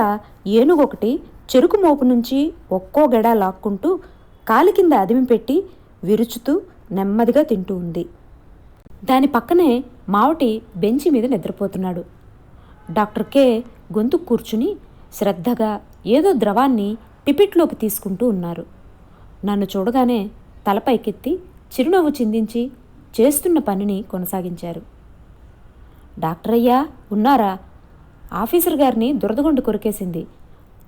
ఏనుగొకటి చెరుకు మోపు నుంచి ఒక్కో గెడ లాక్కుంటూ కాలి కింద అదిమి పెట్టి విరుచుతూ నెమ్మదిగా తింటూ ఉంది. దాని పక్కనే మావటి బెంచి మీద నిద్రపోతున్నాడు. డాక్టర్ కే గొంతు కూర్చుని శ్రద్ధగా ఏదో ద్రవాన్ని పిపిట్లోకి తీసుకుంటూ ఉన్నారు. నన్ను చూడగానే తలపైకెత్తి చిరునవ్వు చిందించి చేస్తున్న పనిని కొనసాగించారు. డాక్టర్ అయ్యా ఉన్నారా? ఆఫీసర్ గారిని దురదగొండు కొరికేసింది.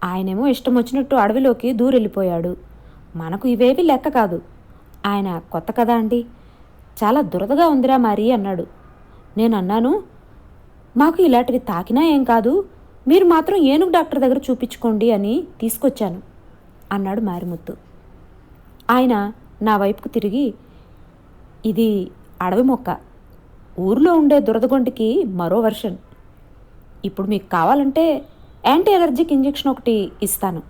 ఆయనేమో ఇష్టం వచ్చినట్టు అడవిలోకి దూరెళ్ళిపోయాడు. మనకు ఇవేవి లెక్క కాదు. ఆయన కొత్త కదా అండి, చాలా దురదగా ఉందిరా మరి అన్నాడు. నేను అన్నాను, మాకు ఇలాంటివి తాకినా ఏం కాదు, మీరు మాత్రం ఏనుగు డాక్టర్ దగ్గర చూపించుకోండి అని తీసుకొచ్చాను అన్నాడు మారిముత్తు. ఆయన నా వైపుకు తిరిగి, ఇది అడవి మొక్క, ఊర్లో ఉండే దురదగొంటికి మరో వెర్షన్. ఇప్పుడు మీకు కావాలంటే యాంటీ అలర్జిక్ ఇంజెక్షన్ ఒకటి ఇస్తాను,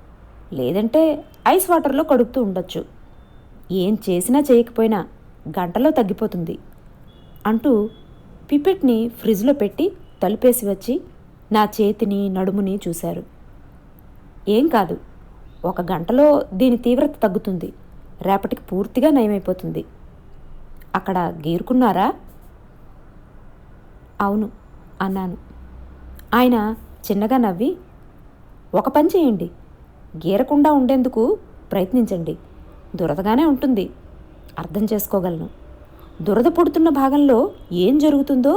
లేదంటే ఐస్ వాటర్లో కడుగుతూ ఉండొచ్చు. ఏం చేసినా చేయకపోయినా గంటలో తగ్గిపోతుంది అంటూ పిపెట్ని ఫ్రిడ్జ్లో పెట్టి తలుపేసి వచ్చి నా చేతిని నడుముని చూశారు. ఏం కాదు, 1 గంటలో దీని తీవ్రత తగ్గుతుంది, రేపటికి పూర్తిగా నయమైపోతుంది. అక్కడ గీరుకున్నారా? అవును అన్నాను. ఆయన చిన్నగా నవ్వి, ఒక పని చేయండి, గీరకుండా ఉండేందుకు ప్రయత్నించండి. దురదగానే ఉంటుంది, అర్థం చేసుకోగలను. దురద పుడుతున్న భాగంలో ఏం జరుగుతుందో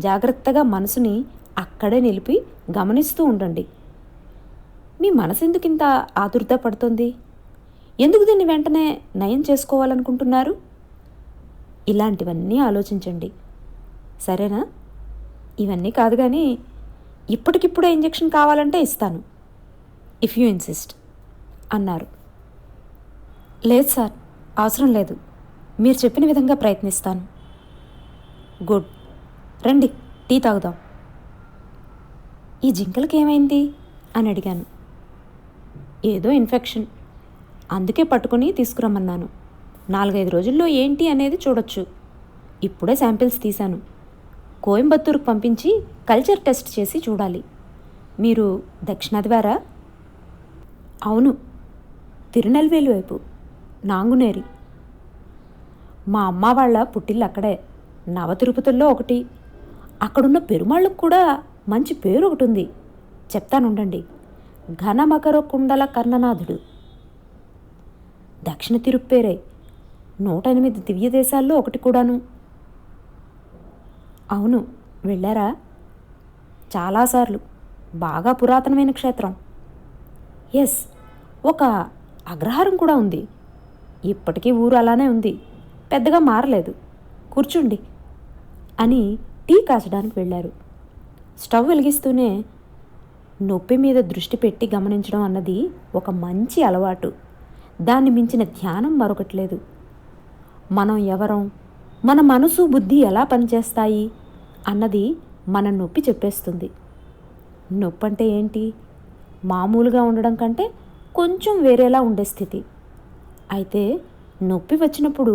జాగ్రత్తగా మనసుని అక్కడే నిలిపి గమనిస్తూ ఉండండి. మీ మనసు ఎందుకు ఇంత ఆదుర్దా పడుతుంది? ఎందుకు దీన్ని వెంటనే నయం చేసుకోవాలనుకుంటున్నారు? ఇలాంటివన్నీ ఆలోచించండి, సరేనా? ఇవన్నీ కాదు కానీ ఇప్పటికిప్పుడే ఇంజెక్షన్ కావాలంటే ఇస్తాను, ఇఫ్ యూ ఇన్సిస్ట్ అన్నారు. లేదు సార్, అవసరం లేదు, మీరు చెప్పిన విధంగా ప్రయత్నిస్తాను. గుడ్, రండి టీ తాగుదాం. ఈ జింకలకి ఏమైంది అని అడిగాను. ఏదో ఇన్ఫెక్షన్, అందుకే పట్టుకుని తీసుకురమ్మన్నాను. 4-5 రోజుల్లో ఏంటి అనేది చూడొచ్చు. ఇప్పుడే శాంపిల్స్ తీశాను. కోయంబత్తూరుకు పంపించి కల్చర్ టెస్ట్ చేసి చూడాలి. మీరు దక్షిణాది వారా? అవును, తిరునెల్వేలి వైపు, నాంగునేరి. మా అమ్మ వాళ్ళ పుట్టిల్లు అక్కడే, నవతిరుపతుల్లో ఒకటి. అక్కడున్న పెరుమాళ్ళకు కూడా మంచి పేరు ఒకటి ఉంది, చెప్తానుండండి. ఘనమకర కుండల కర్ణనాథుడు. దక్షిణ తిరుప్పేరే, 108 దివ్య దేశాల్లో ఒకటి కూడాను. అవును, వెళ్ళారా? చాలాసార్లు. బాగా పురాతనమైన క్షేత్రం. ఎస్, ఒక అగ్రహారం కూడా ఉంది. ఇప్పటికీ ఊరు అలానే ఉంది, పెద్దగా మారలేదు. కూర్చోండి అని టీ కాచడానికి వెళ్ళారు. స్టవ్ వెలిగిస్తూనే, నొప్పి మీద దృష్టి పెట్టి గమనించడం అన్నది ఒక మంచి అలవాటు. దాన్ని మించిన ధ్యానం మరొకటి లేదు. మనం ఎవరం, మన మనసు బుద్ధి ఎలా పనిచేస్తాయి అన్నది మన నొప్పి చెప్పేస్తుంది. నొప్పి అంటే ఏంటి? మామూలుగా ఉండడం కంటే కొంచెం వేరేలా ఉండే స్థితి. అయితే నొప్పి వచ్చినప్పుడు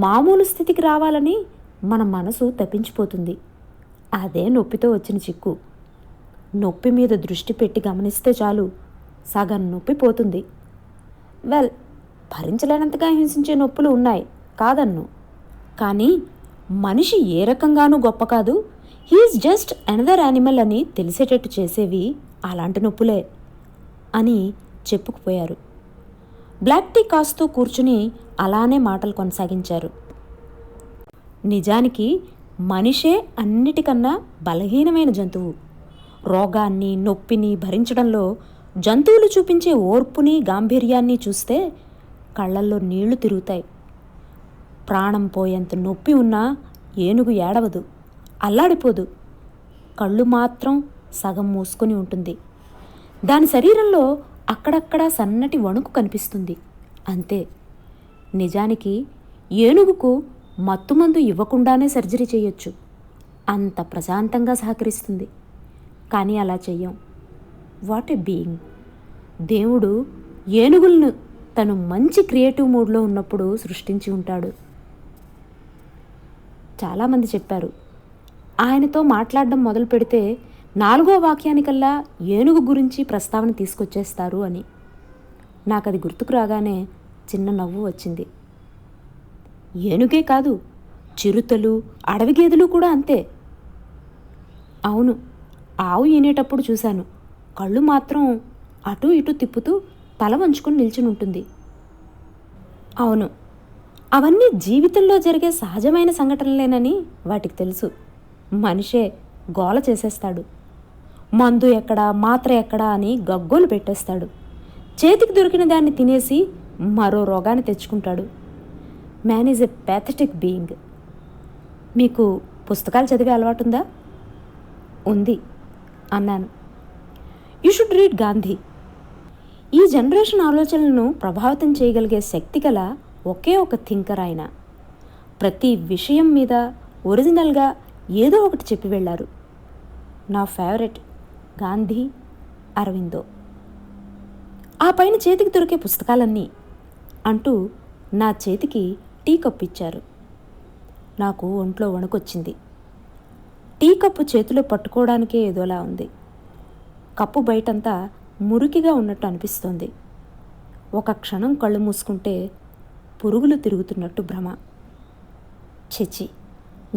మామూలు స్థితికి రావాలని మన మనసు తప్పించిపోతుంది. అదే నొప్పితో వచ్చిన చిక్కు. నొప్పి మీద దృష్టి పెట్టి గమనిస్తే చాలు, సగం నొప్పి పోతుంది. వెల్, భరించలేనంతగా హింసించే నొప్పులు ఉన్నాయి, కాదన్ను. కానీ మనిషి ఏ రకంగానూ గొప్ప కాదు, హీఈస్ జస్ట్ అనదర్ యానిమల్ అని తెలిసేటట్టు చేసేవి అలాంటి నొప్పులే అని చెప్పుకుపోయారు. బ్లాక్ టీ కాస్తూ కూర్చుని అలానే మాటలు కొనసాగించారు. నిజానికి మనిషే అన్నిటికన్నా బలహీనమైన జంతువు. రోగాన్ని, నొప్పిని భరించడంలో జంతువులు చూపించే ఓర్పుని, గాంభీర్యాన్ని చూస్తే కళ్ళల్లో నీళ్లు తిరుగుతాయి. ప్రాణం పోయేంత నొప్పి ఉన్నా ఏనుగు ఏడవదు, అల్లాడిపోదు. కళ్ళు మాత్రం సగం మూసుకొని ఉంటుంది. దాని శరీరంలో అక్కడక్కడ సన్నటి వణుకు కనిపిస్తుంది, అంతే. నిజానికి ఏనుగుకు మత్తుమందు ఇవ్వకుండానే సర్జరీ చేయొచ్చు, అంత ప్రశాంతంగా సహకరిస్తుంది. కానీ అలా చెయ్యం. What a being! దేవుడు ఏనుగులను తను మంచి క్రియేటివ్ మూడ్లో ఉన్నప్పుడు సృష్టించి ఉంటాడు. చాలామంది చెప్పారు, ఆయనతో మాట్లాడడం మొదలు పెడితే 4వ వాక్యానికల్లా ఏనుగు గురించి ప్రస్తావన తీసుకొచ్చేస్తారు అని. నాకది గుర్తుకు రాగానే చిన్న నవ్వు వచ్చింది. ఏనుగే కాదు, చిరుతలు, అడవి గేదెలు కూడా అంతే. అవును, ఆవు ఈనేటప్పుడు చూశాను, కళ్ళు మాత్రం అటు ఇటు తిప్పుతూ తల వంచుకొని నిల్చుని ఉంటుంది. అవును, అవన్నీ జీవితంలో జరిగే సహజమైన సంఘటనలేనని వాటికి తెలుసు. మనిషే గోల చేసేస్తాడు. మందు ఎక్కడా, మాత్ర ఎక్కడా అని గగ్గోలు పెట్టేస్తాడు. చేతికి దొరికిన దాన్ని తినేసి మరో రోగాన్ని తెచ్చుకుంటాడు. Man is a pathetic being. మీకు పుస్తకాలు చదివే అలవాటుందా? ఉంది అన్నాను. You should read Gandhi. ఈ జనరేషన్ ఆలోచనలను ప్రభావితం చేయగలిగే శక్తి గల ఒకే ఒక థింకర్ ఆయన. ప్రతి విషయం మీద ఒరిజినల్గా ఏదో ఒకటి చెప్పి వెళ్ళారు. నా ఫేవరెట్ గాంధీ, అరవిందో. ఆ పైన చేతికి దొరికే పుస్తకాలన్నీ అంటూ నా చేతికి టీ కప్పు ఇచ్చారు. నాకు ఒంట్లో వణుకొచ్చింది. టీ కప్పు చేతిలో పట్టుకోవడానికే ఏదోలా ఉంది. కప్పు బయటంతా మురికిగా ఉన్నట్టు అనిపిస్తోంది. ఒక క్షణం కళ్ళు మూసుకుంటే పురుగులు తిరుగుతున్నట్టు భ్రమ. చిచి,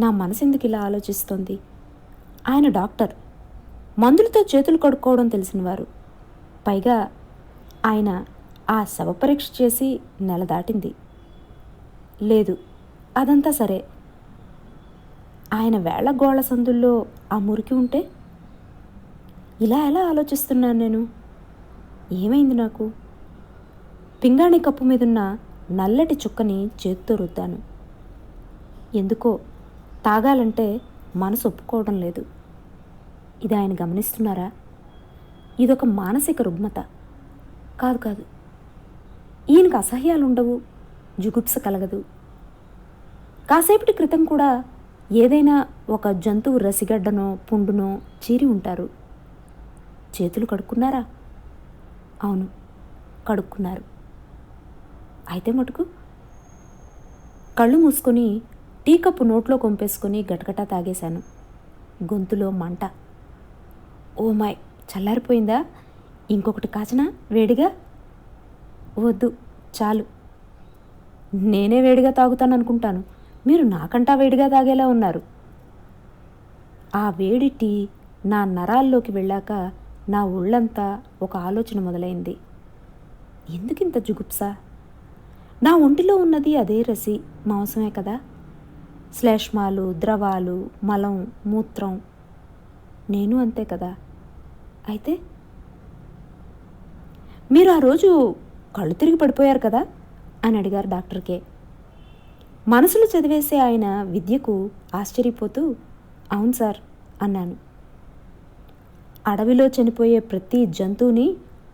నా మనసెందుకు ఇలా ఆలోచిస్తోంది? ఆయన డాక్టర్, మందులతో చేతులు కడుక్కోవడం తెలిసినవారు. పైగా ఆయన ఆ శవపరీక్ష చేసి నెల దాటింది. లేదు, అదంతా సరే. ఆయన వేళగోళ సందుల్లో ఆ మురికి ఉంటే ఇలా ఎలా ఆలోచిస్తున్నాను నేను? ఏమైంది నాకు? పింగాణి కప్పు మీదున్న నల్లటి చుక్కని చేత్తో రుద్దాను. ఎందుకో తాగాలంటే మనసు ఒప్పుకోవడం లేదు. ఇది ఆయన గమనిస్తున్నారా? ఇదొక మానసిక రుగ్మత. కాదు, ఈయనకు అసహ్యాలుండవు, జుగుప్స కలగదు. కాసేపటి క్రితం కూడా ఏదైనా ఒక జంతువు రసిగడ్డనో పుండునో చీరి ఉంటారు. చేతులు కడుక్కున్నారా? అవును, కడుక్కున్నారు. అయితే మటుకు కళ్ళు మూసుకొని టీ కప్పు నోట్లో కొంపేసుకొని గటగటా తాగేశాను. గొంతులో మంట. ఓ మై, చల్లారిపోయిందా? ఇంకొకటి కాచనా వేడిగా? వద్దు, చాలు. నేనే వేడిగా తాగుతాననుకుంటాను, మీరు నాకంటా వేడిగా తాగేలా ఉన్నారు. ఆ వేడి టీ నా నరాల్లోకి వెళ్ళాక నా ఒళ్ళంతా ఒక ఆలోచన మొదలైంది. ఎందుకింత జుగుప్స? నా ఒంటిలో ఉన్నది అదే రసి మాంసమే కదా. శ్లేష్మాలు, ద్రవాలు, మలం, మూత్రం, నేను అంతే కదా. అయితే మీరు ఆ రోజు కళ్ళు తిరిగి పడిపోయారు కదా అని అడిగారు డాక్టర్కే. మనసులు చదివేసే ఆయన విద్యకు ఆశ్చర్యపోతూ అవును సార్ అన్నాను. అడవిలో చనిపోయే ప్రతి జంతువుని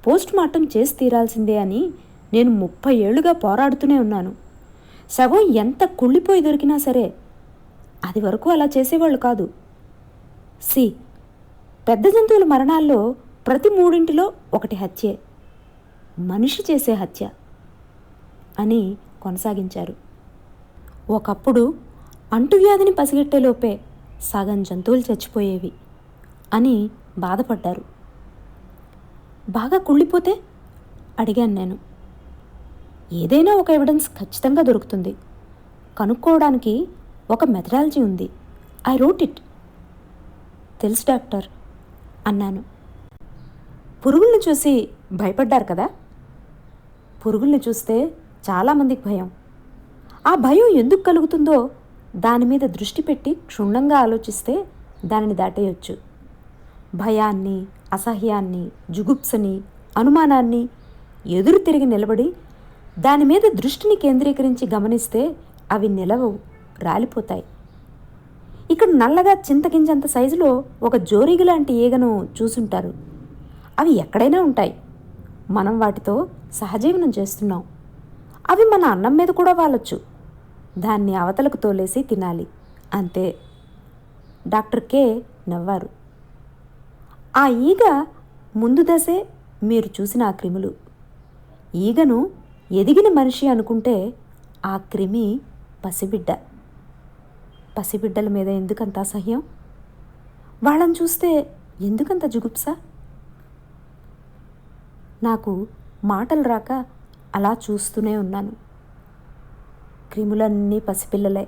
పోస్ట్ మార్టం చేసి తీరాల్సిందే అని నేను 30 ఏళ్లుగా పోరాడుతూనే ఉన్నాను. శవం ఎంత కుళ్ళిపోయి దొరికినా సరే అది వరకు అలా చేసేవాళ్ళు కాదు. పెద్ద జంతువుల మరణాల్లో ప్రతి 3 ఒకటి హత్యే, మనిషి చేసే హత్య అని కొనసాగించారు. ఒకప్పుడు అంటువ్యాధిని పసిగట్టేలోపే సగం జంతువులు చచ్చిపోయేవి అని బాధపడ్డారు. బాగా కుళ్ళిపోతే అడిగాను నేను. ఏదైనా ఒక ఎవిడెన్స్ ఖచ్చితంగా దొరుకుతుంది. కనుక్కోవడానికి ఒక మెథడాలజీ ఉంది. I wrote it. తెలుసు డాక్టర్ అన్నాను. పురుగుల్ని చూసి భయపడ్డారు కదా? పురుగుల్ని చూస్తే చాలామందికి భయం. ఆ భయం ఎందుకు కలుగుతుందో దాని మీద దృష్టి పెట్టి క్షుణ్ణంగా ఆలోచిస్తే దానిని దాటేయొచ్చు. భయాన్ని, అసహ్యాన్ని, జుగుప్సని, అనుమానాన్ని ఎదురు తిరిగి నిలబడి దాని మీద దృష్టిని కేంద్రీకరించి గమనిస్తే అవి నిలవవు, రాలిపోతాయి. ఇక్కడ నల్లగా చింతగింజంత సైజులో ఒక జోరీగ లాంటి ఈగను చూసుంటారు. అవి ఎక్కడైనా ఉంటాయి. మనం వాటితో సహజీవనం చేస్తున్నాం. అవి మన అన్నం మీద కూడా వాలొచ్చు. దాన్ని అవతలకు తోలేసి తినాలి, అంతే. డాక్టర్ కే నవ్వారు. ఆ ఈగ ముందు దశే మీరు చూసిన ఆ క్రిములు. ఈగను ఎదిగిన మనిషి అనుకుంటే ఆ క్రిమి పసిబిడ్డ. పసిబిడ్డల మీద ఎందుకంత అసహ్యం? వాళ్ళని చూస్తే ఎందుకంత జుగుప్స? నాకు మాటలు రాక అలా చూస్తూనే ఉన్నాను. క్రిములన్నీ పసిపిల్లలే.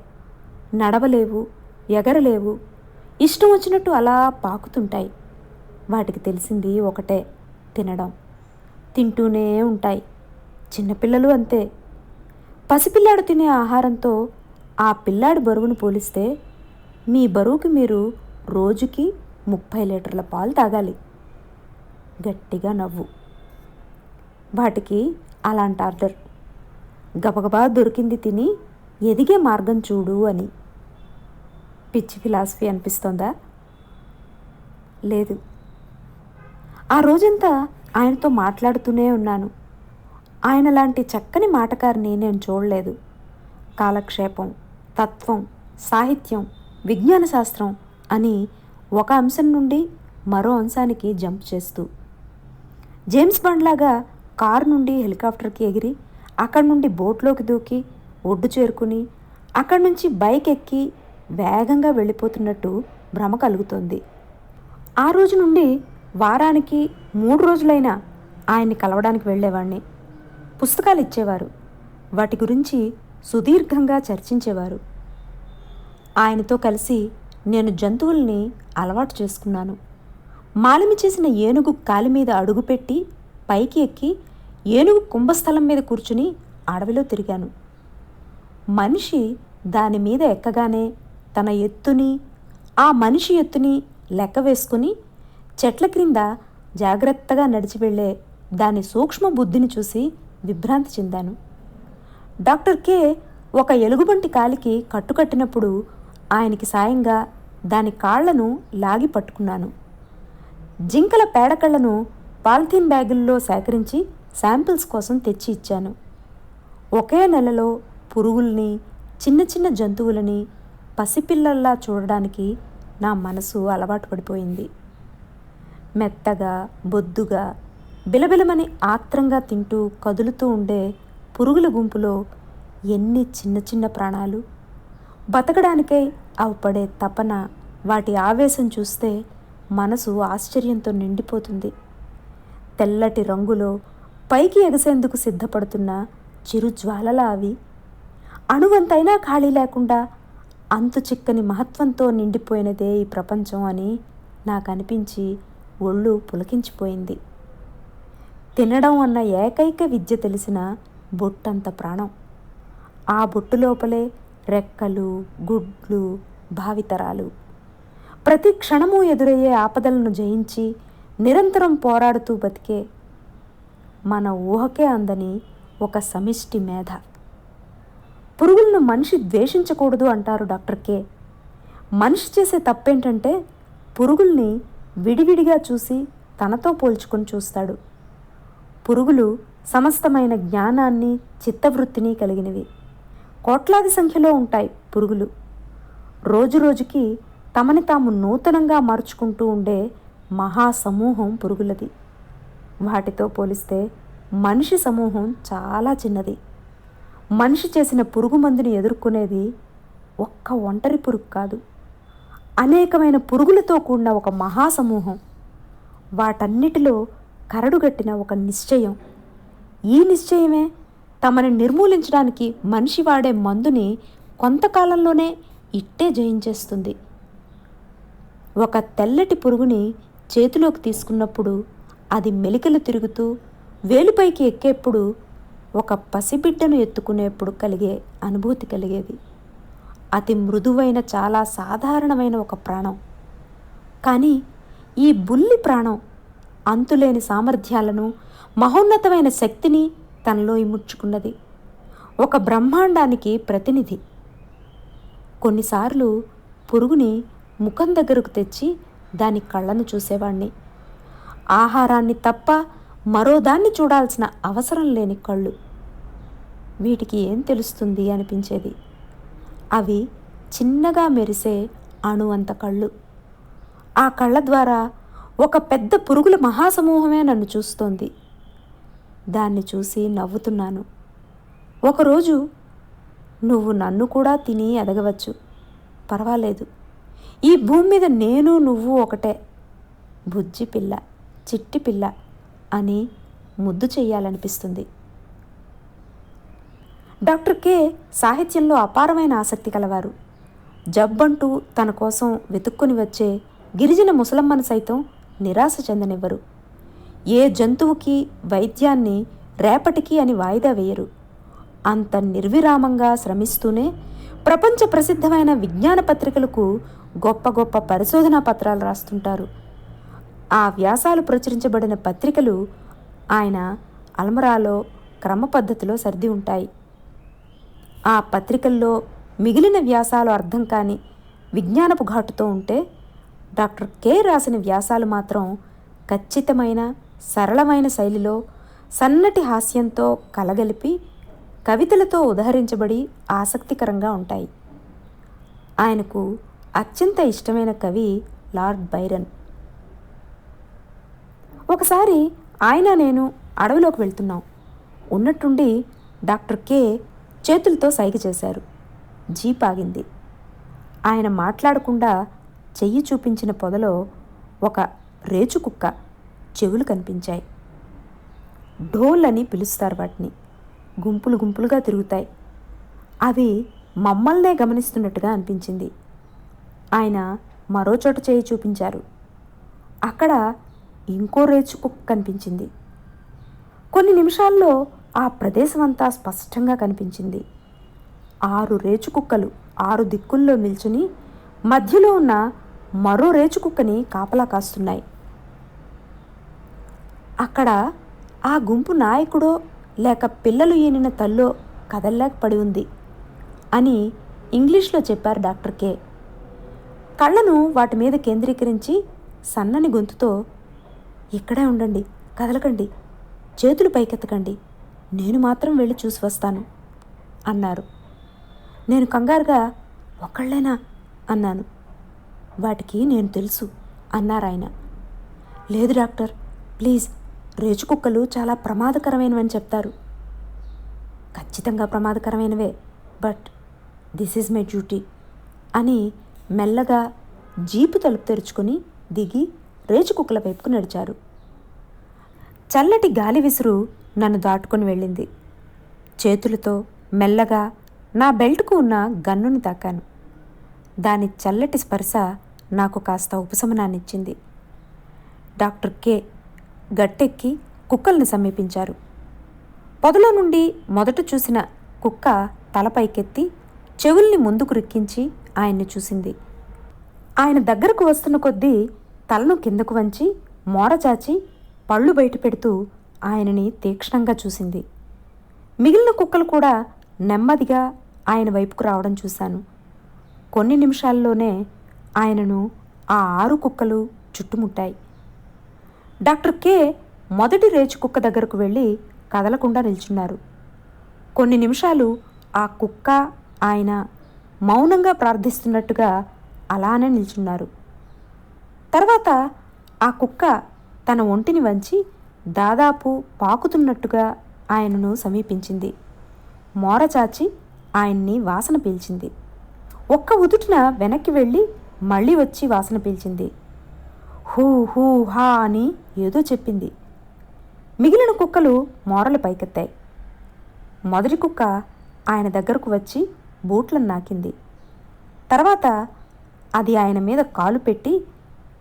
నడవలేవు, ఎగరలేవు, ఇష్టం వచ్చినట్టు అలా పాకుతుంటాయి. వాటికి తెలిసింది ఒకటే, తినడం. తింటూనే ఉంటాయి. చిన్నపిల్లలు అంతే. పసిపిల్లాడు తినే ఆహారంతో ఆ పిల్లాడి బరువును పోలిస్తే మీ బరువుకి మీరు రోజుకి 30 లీటర్ల పాలు తాగాలి. గట్టిగా నవ్వు. వాటికి అలాంటి ఆర్డర్. గబగబా దొరికింది తిని ఎదిగే మార్గం చూడు అని. పిచ్చి ఫిలాసఫీ అనిపిస్తోందా? లేదు. ఆ రోజంతా ఆయనతో మాట్లాడుతూనే ఉన్నాను. ఆయన లాంటి చక్కని మాటకారిని నేను చూడలేదు. కాలక్షేపం, తత్వం, సాహిత్యం, విజ్ఞాన శాస్త్రం అని ఒక అంశం నుండి మరో అంశానికి జంప్ చేస్తూ, జేమ్స్ బాండ్ లాగా కారు నుండి హెలికాప్టర్కి ఎగిరి అక్కడి నుండి బోట్లోకి దూకి ఒడ్డు చేరుకుని అక్కడి నుంచి బైక్ ఎక్కి వేగంగా వెళ్ళిపోతున్నట్టు భ్రమ కలుగుతోంది. ఆ రోజు నుండి వారానికి 3 రోజులైనా ఆయన్ని కలవడానికి వెళ్ళేవాడిని. పుస్తకాలు ఇచ్చేవారు. వాటి గురించి సుదీర్ఘంగా చర్చించేవారు. ఆయనతో కలిసి నేను జంతువుల్ని అలవాటు చేసుకున్నాను. మాలిమి చేసిన ఏనుగు కాలి మీద అడుగుపెట్టి పైకి ఎక్కి ఏనుగు కుంభస్థలం మీద కూర్చుని అడవిలో తిరిగాను. మనిషి దాని మీద ఎక్కగానే తన ఎత్తుని, ఆ మనిషి ఎత్తుని లెక్క వేసుకుని చెట్ల క్రింద జాగ్రత్తగా నడిచి వెళ్ళే దాని సూక్ష్మ బుద్ధిని చూసి విభ్రాంతి చెందాను. డాక్టర్ కే ఒక ఎలుగుబంటి కాలికి కట్టుకట్టినప్పుడు ఆయనకి సాయంగా దాని కాళ్లను లాగి పట్టుకున్నాను. జింకల పేడకళ్లను పాలిథీన్ బ్యాగుల్లో సేకరించి శాంపిల్స్ కోసం తెచ్చి ఇచ్చాను. ఒకే నెలలో పురుగుల్ని, చిన్న చిన్న జంతువులని పసిపిల్లల్లా చూడడానికి నా మనసు అలవాటు పడిపోయింది. మెత్తగా, బొద్దుగా, బిలబిలమని ఆత్రంగా తింటూ కదులుతూ ఉండే పురుగుల గుంపులో ఎన్ని చిన్న చిన్న ప్రాణాలు! బతకడానికై అవి పడే తపన, వాటి ఆవేశం చూస్తే మనసు ఆశ్చర్యంతో నిండిపోతుంది. తెల్లటి రంగులో పైకి ఎగసేందుకు సిద్ధపడుతున్న చిరుజ్వాలలా అవి. అణువంతైనా ఖాళీ లేకుండా అంతు చిక్కని మహత్వంతో నిండిపోయినదే ఈ ప్రపంచం అని నాకు అనిపించి ఒళ్ళు పులకించిపోయింది. తినడం అన్న ఏకైక విద్య తెలిసిన బొట్టంత ప్రాణం. ఆ బొట్టు లోపలే రెక్కలు, గుడ్లు, భావితరాలు. ప్రతి క్షణము ఎదురయ్యే ఆపదలను జయించి నిరంతరం పోరాడుతూ బతికే మన ఊహకే అందని ఒక సమిష్టి మేధ. పురుగులను మనిషి ద్వేషించకూడదు అంటారు డాక్టర్ కే. మనిషి చేసే తప్పేంటంటే పురుగుల్ని విడివిడిగా చూసి తనతో పోల్చుకొని చూస్తాడు. పురుగులు సమస్తమైన జ్ఞానాన్ని, చిత్తవృత్తిని కలిగినవి. కోట్లాది సంఖ్యలో ఉంటాయి పురుగులు. రోజురోజుకి తమని తాము నూతనంగా మార్చుకుంటూ ఉండే మహాసమూహం పురుగులది. వాటితో పోలిస్తే మనిషి సమూహం చాలా చిన్నది. మనిషి చేసిన పురుగు మందుని ఎదుర్కొనేది ఒక్క ఒంటరి పురుగు కాదు, అనేకమైన పురుగులతో కూడిన ఒక మహాసమూహం. వాటన్నిటిలో కరడుగట్టిన ఒక నిశ్చయం. ఈ నిశ్చయమే తమని నిర్మూలించడానికి మనిషి వాడే మందుని కొంతకాలంలోనే ఇట్టే జయించేస్తుంది. ఒక తెల్లటి పురుగుని చేతిలోకి తీసుకున్నప్పుడు అది మెలికలు తిరుగుతూ వేలుపైకి ఎక్కేప్పుడు ఒక పసిబిడ్డను ఎత్తుకునేప్పుడు కలిగే అనుభూతి కలిగేది. అతి మృదువైన, చాలా సాధారణమైన ఒక ప్రాణం. కానీ ఈ బుల్లి ప్రాణం అంతులేని సామర్థ్యాలను, మహోన్నతమైన శక్తిని తనలో ఇముడ్చుకున్నది. ఒక బ్రహ్మాండానికి ప్రతినిధి. కొన్నిసార్లు పురుగుని ముఖం దగ్గరకు తెచ్చి దాని కళ్ళను చూసేవాణ్ణి. ఆహారాన్ని తప్ప మరో దాన్ని చూడాల్సిన అవసరం లేని కళ్ళు. వీటికి ఏం తెలుస్తుంది అనిపించేది. అవి చిన్నగా మెరిసే అణువంత కళ్ళు. ఆ కళ్ళ ద్వారా ఒక పెద్ద పురుగుల మహాసమూహమే నన్ను చూస్తోంది. దాన్ని చూసి నవ్వుతున్నాను. ఒకరోజు నువ్వు నన్ను కూడా తిని ఎదగవచ్చు, పర్వాలేదు. ఈ భూమి మీద నేను నువ్వు ఒకటే, బుజ్జి పిల్ల, చిట్టి పిల్ల అని ముద్దు చెయ్యాలనిపిస్తుంది. డాక్టర్ కే సాహిత్యంలో అపారమైన ఆసక్తి కలవారు. జబ్బంటూ తన కోసం వెతుక్కుని వచ్చే గిరిజన ముసలమ్మను సైతం నిరాశ చెందనివ్వరు. ఏ జంతువుకి వైద్యాన్ని రేపటికి అని వాయిదా వేయరు. అంత నిర్విరామంగా శ్రమిస్తూనే ప్రపంచ ప్రసిద్ధమైన విజ్ఞాన పత్రికలకు గొప్ప గొప్ప పరిశోధనా పత్రాలు రాస్తుంటారు. ఆ వ్యాసాలు ప్రచురించబడిన పత్రికలు ఆయన అల్మరాలో క్రమ పద్ధతిలో సర్ది ఉంటాయి. ఆ పత్రికల్లో మిగిలిన వ్యాసాలు అర్థం కాని విజ్ఞానపు ఘాటుతో ఉంటే, డాక్టర్ కే రాసిన వ్యాసాలు మాత్రం ఖచ్చితమైన, సరళమైన శైలిలో సన్నటి హాస్యంతో కలగలిపి కవితలతో ఉదహరించబడి ఆసక్తికరంగా ఉంటాయి. ఆయనకు అత్యంత ఇష్టమైన కవి లార్డ్ బైరన్. ఒకసారి ఆయన నేను అడవిలోకి వెళ్తున్నాం. ఉన్నట్టుండి డాక్టర్ కే చేతులతో సైగ చేశారు. జీప్ ఆగింది. ఆయన మాట్లాడకుండా చెయ్యి చూపించిన పొదలో ఒక రేచుకుక్క చెవులు కనిపించాయి. ఢోల్ అని పిలుస్తారు వాటిని. గుంపులు గుంపులుగా తిరుగుతాయి. అవి మమ్మల్నే గమనిస్తున్నట్టుగా అనిపించింది. ఆయన మరో చోట చేయి చూపించారు. అక్కడ ఇంకో రేచుకుక్క కనిపించింది. కొన్ని నిమిషాల్లో ఆ ప్రదేశం అంతా స్పష్టంగా కనిపించింది. 6 రేచుకుక్కలు 6 దిక్కుల్లో నిల్చుని మధ్యలో ఉన్న మరో రేచుకుక్కని కాపలా కాస్తున్నాయి. అక్కడ ఆ గుంపు నాయకుడో లేక పిల్లలు ఈనిన తల్లో కదల్లేక పడి ఉంది అని ఇంగ్లీష్లో చెప్పారు డాక్టర్ కే. కళ్ళను వాటి మీద కేంద్రీకరించి సన్నని గొంతుతో, ఇక్కడే ఉండండి, కదలకండి, చేతులు పైకెత్తకండి, నేను మాత్రం వెళ్ళి చూసి వస్తాను అన్నారు. నేను కంగారుగా, ఒక్కళ్ళేనా అన్నాను. వాటికి నేను తెలుసు అన్నారాయన. లేదు డాక్టర్, ప్లీజ్, రేచుకుక్కలు చాలా ప్రమాదకరమైనవని చెప్తారు. ఖచ్చితంగా ప్రమాదకరమైనవే, but this is my duty అని మెల్లగా జీపు తలుపు తెరుచుకొని దిగి రేచుకుక్కల వైపుకు నడిచారు. చల్లటి గాలి విసురు నన్ను దాటుకొని వెళ్ళింది. చేతులతో మెల్లగా నా బెల్ట్కు ఉన్న గన్నుని తాకాను. దాని చల్లటి స్పర్శ నాకు కాస్త ఉపశమనాన్నిచ్చింది. డాక్టర్ కే గట్టెక్కి కుక్కల్ని సమీపించారు. పొదలో నుండి మొదట చూసిన కుక్క తలపైకెత్తి చెవుల్ని ముందుకు రిక్కించి ఆయన్ని చూసింది. ఆయన దగ్గరకు వస్తున్న కొద్దీ తలను కిందకు వంచి మోరచాచి పళ్ళు బయట పెడుతూ ఆయనని తీక్షణంగా చూసింది. మిగిలిన కుక్కలు కూడా నెమ్మదిగా ఆయన వైపుకు రావడం చూశాను. కొన్ని నిమిషాల్లోనే ఆయనను ఆ 6 కుక్కలు చుట్టుముట్టాయి. డాక్టర్ కే మొదటి రేచు కుక్క దగ్గరకు వెళ్ళి కదలకుండా నిల్చున్నారు. కొన్ని నిమిషాలు ఆ కుక్క ఆయన మౌనంగా ప్రార్థిస్తున్నట్టుగా అలానే నిల్చున్నారు. తర్వాత ఆ కుక్క తన ఒంటిని వంచి దాదాపు పాకుతున్నట్టుగా ఆయనను సమీపించింది. మోరచాచి ఆయన్ని వాసన పీల్చింది. ఒక్క ఉదుటిన వెనక్కి వెళ్ళి మళ్ళీ వచ్చి వాసన పీల్చింది. హూ హూ హా అని ఏదో చెప్పింది. మిగిలిన కుక్కలు మోరలు పైకెత్తాయి. మొదటి కుక్క ఆయన దగ్గరకు వచ్చి బూట్లను నాకింది. తర్వాత అది ఆయన మీద కాలు పెట్టి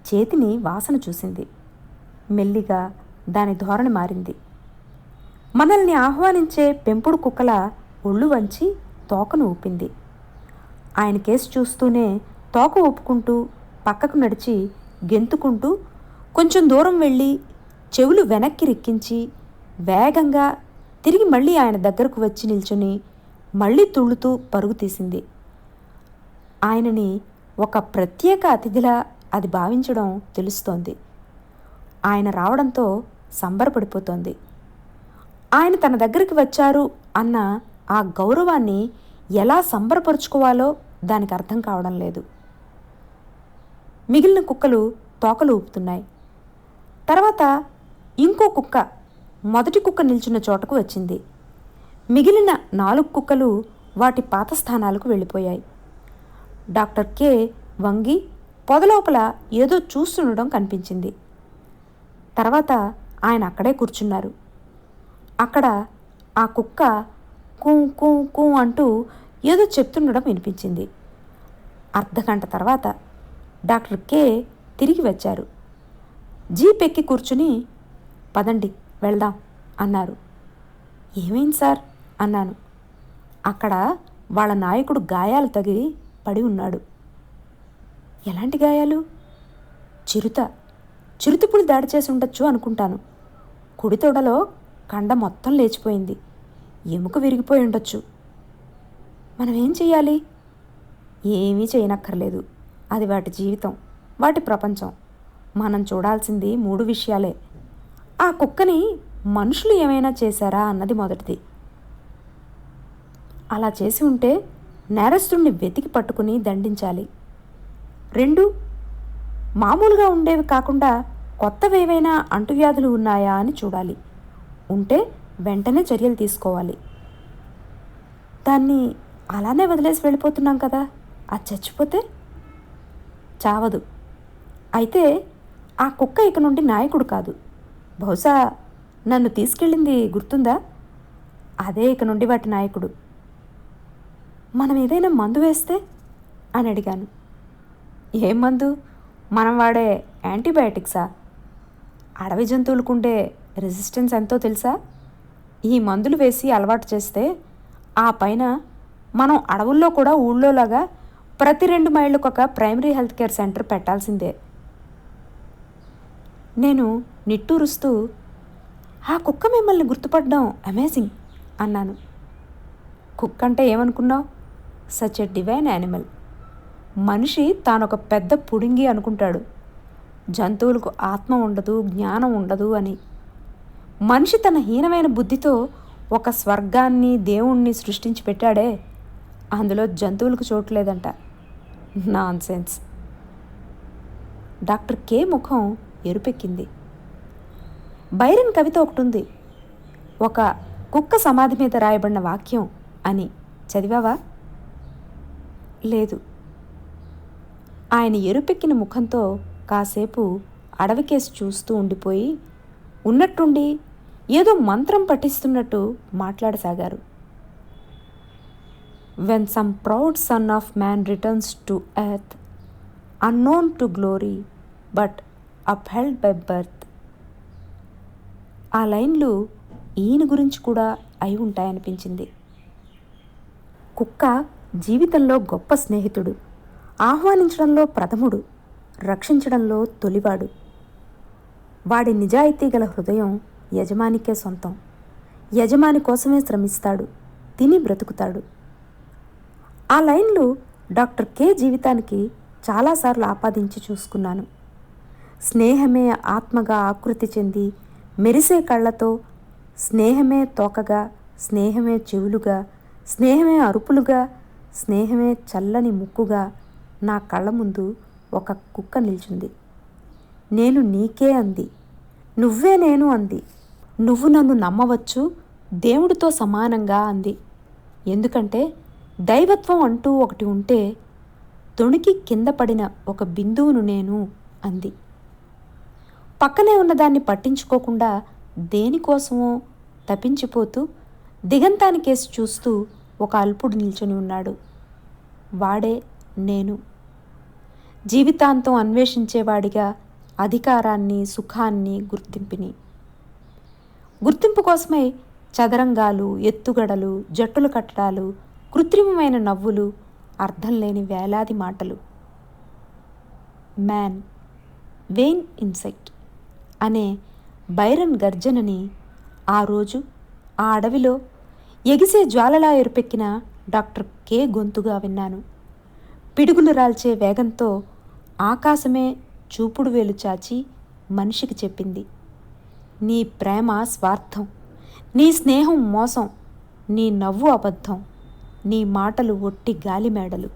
చేతిని వాసన చూసింది. మెల్లిగా దాని ధోరణి మారింది. మనల్ని ఆహ్వానించే పెంపుడు కుక్కల ఒళ్ళు వంచి తోకను ఊపింది. ఆయన కేసు చూస్తూనే తోక ఊపుకుంటూ పక్కకు నడిచి గెంతుకుంటూ కొంచెం దూరం వెళ్ళి చెవులు వెనక్కి రిక్కించి వేగంగా తిరిగి మళ్ళీ ఆయన దగ్గరకు వచ్చి నిల్చుని మళ్ళీ తుళ్ళుతూ పరుగు తీసింది. ఆయనని ఒక ప్రత్యేక అతిథిలా అది భావించడం తెలుస్తోంది. ఆయన రావడంతో సంబరపడిపోతోంది. ఆయన తన దగ్గరికి వచ్చారు అన్న ఆ గౌరవాన్ని ఎలా సంబరపరుచుకోవాలో దానికి అర్థం కావడం లేదు. మిగిలిన కుక్కలు తోకలు ఊపుతున్నాయి. తర్వాత ఇంకో కుక్క మొదటి కుక్క నిల్చున్న చోటకు వచ్చింది. మిగిలిన 4 కుక్కలు వాటి పాత స్థానాలకు వెళ్ళిపోయాయి. డాక్టర్ కే వంగి పొదలోపల ఏదో చూస్తుండడం కనిపించింది. తర్వాత ఆయన అక్కడే కూర్చున్నారు. అక్కడ ఆ కుక్క కూ కూ కూ అంటూ ఏదో చెప్తుండడం వినిపించింది. అర్ధగంట తర్వాత డాక్టర్ కే తిరిగి వచ్చారు. జీప్ ఎక్కి కూర్చుని, పదండి వెళ్దాం అన్నారు. ఏమైంది సార్ అన్నాను. అక్కడ వాళ్ళ నాయకుడు గాయాలు తగిలి పడి ఉన్నాడు. ఎలాంటి గాయాలు? చిరుతపులి దాడి చేసి ఉండొచ్చు అనుకుంటాను. కుడి తొడలో కండ మొత్తం లేచిపోయింది. ఎముక విరిగిపోయి ఉండొచ్చు. మనం ఏం చెయ్యాలి? ఏమీ చేయనక్కర్లేదు. అది వాటి జీవితం, వాటి ప్రపంచం. మనం చూడాల్సింది 3 విషయాలే. ఆ కుక్కని మనుషులు ఏమైనా చేశారా అన్నది మొదటిది. అలా చేసి ఉంటే నేరస్తుడిని వెతికి పట్టుకుని దండించాలి. 2, మామూలుగా ఉండేవి కాకుండా కొత్తవేవైనా అంటువ్యాధులు ఉన్నాయా అని చూడాలి. ఉంటే వెంటనే చర్యలు తీసుకోవాలి. దాన్ని అలానే వదిలేసి వెళ్ళిపోతున్నాం కదా, అది చచ్చిపోతే? చావదు. అయితే ఆ కుక్క ఇక నుండి నాయకుడు కాదు. బహుశా నన్ను తీసుకెళ్ళింది గుర్తుందా? అదే ఇక నుండి వాటి నాయకుడు. మనం ఏదైనా మందు వేస్తే అని అడిగాను. ఏం మందు? మనం వాడే యాంటీబయాటిక్సా? అడవి జంతువులకుండే రెసిస్టెన్స్ ఎంతో తెలుసా? ఈ మందులు వేసి అలవాటు చేస్తే ఆ పైన మనం అడవుల్లో కూడా ఊళ్ళోలాగా ప్రతి 2 మైళ్ళకొక ప్రైమరీ హెల్త్ కేర్ సెంటర్ పెట్టాల్సిందే. నేను నిట్టూరుస్తూ, ఆ కుక్క మిమ్మల్ని గుర్తుపడ్డం అమేజింగ్ అన్నాను. కుక్క అంటే ఏమనుకున్నావు? Such a divine animal. మనిషి తానొక పెద్ద పుడింగి అనుకుంటాడు, జంతువులకు ఆత్మ ఉండదు, జ్ఞానం ఉండదు అని. మనిషి తన హీనమైన బుద్ధితో ఒక స్వర్గాన్ని, దేవుణ్ణి సృష్టించి పెట్టాడే, అందులో జంతువులకు చోట్లేదంట. Nonsense. డాక్టర్ కే ముఖం ఎరుపెక్కింది. బైరన్ కవిత ఒకటుంది, ఒక కుక్క సమాధి మీద రాయబడిన వాక్యం అని. చదివావా? లేదు. ఆయన ఎరుపెక్కిన ముఖంతో కాసేపు అడవికేసి చూస్తూ ఉండిపోయి ఉన్నట్టుండి ఏదో మంత్రం పఠిస్తున్నట్టు మాట్లాడసాగారు. When some proud son of man returns to earth, unknown to glory, but upheld by birth. ఆ లైన్లు ఈయన గురించి కూడా అయి ఉంటాయనిపించింది. కుక్క జీవితంలో గొప్ప స్నేహితుడు, ఆహ్వానించడంలో ప్రథముడు, రక్షించడంలో తొలివాడు. వాడి నిజాయితీ గల హృదయం యజమానికే సొంతం. యజమాని కోసమే శ్రమిస్తాడు, తిని బ్రతుకుతాడు. ఆ లైన్లు డాక్టర్ కే జీవితానికి చాలాసార్లు ఆపాదించి చూసుకున్నాను. స్నేహమే ఆత్మగా ఆకృతి చెంది మెరిసే కళ్ళతో, స్నేహమే తోకగా, స్నేహమే చెవులుగా, స్నేహమే అరుపులుగా, స్నేహమే చల్లని ముక్కుగా నా కళ్ళ ముందు ఒక కుక్క నిల్చుంది. నేను నీకే అంది, నువ్వే నేను అంది. నువ్వు నన్ను నమ్మవచ్చు, దేవుడితో సమానంగా అంది. ఎందుకంటే దైవత్వం అంటూ ఒకటి ఉంటే తొణికి కింద పడిన ఒక బిందువును నేను అంది. పక్కనే ఉన్నదాన్ని పట్టించుకోకుండా దేనికోసమో తపించిపోతూ దిగంతానికేసి చూస్తూ ఒక అల్పుడు నిల్చొని ఉన్నాడు. వాడే నేను. జీవితాంతం అన్వేషించేవాడిగా అధికారాన్ని, సుఖాన్ని, గుర్తింపు కోసమై చదరంగాలు, ఎత్తుగడలు, జట్టులు కట్టడాలు, కృత్రిమమైన నవ్వులు, అర్థం లేని వేలాది మాటలు. మ్యాన్, వెయిన్ ఇన్సెక్ట్ అనే బైరన్ గర్జనని ఆ రోజు ఆ అడవిలో ఎగిసే జ్వాలలా ఎరుపెక్కిన డాక్టర్ కే గొంతుగా విన్నాను. పిడుగులు రాల్చే వేగంతో ఆకాశమే చూపుడు వేలు చాచి మనిషికి చెప్పింది, నీ ప్రేమ స్వార్థం, నీ స్నేహం మోసం, నీ నవ్వు అబద్ధం, నీ మాటలు ఒట్టి గాలిమేడలు.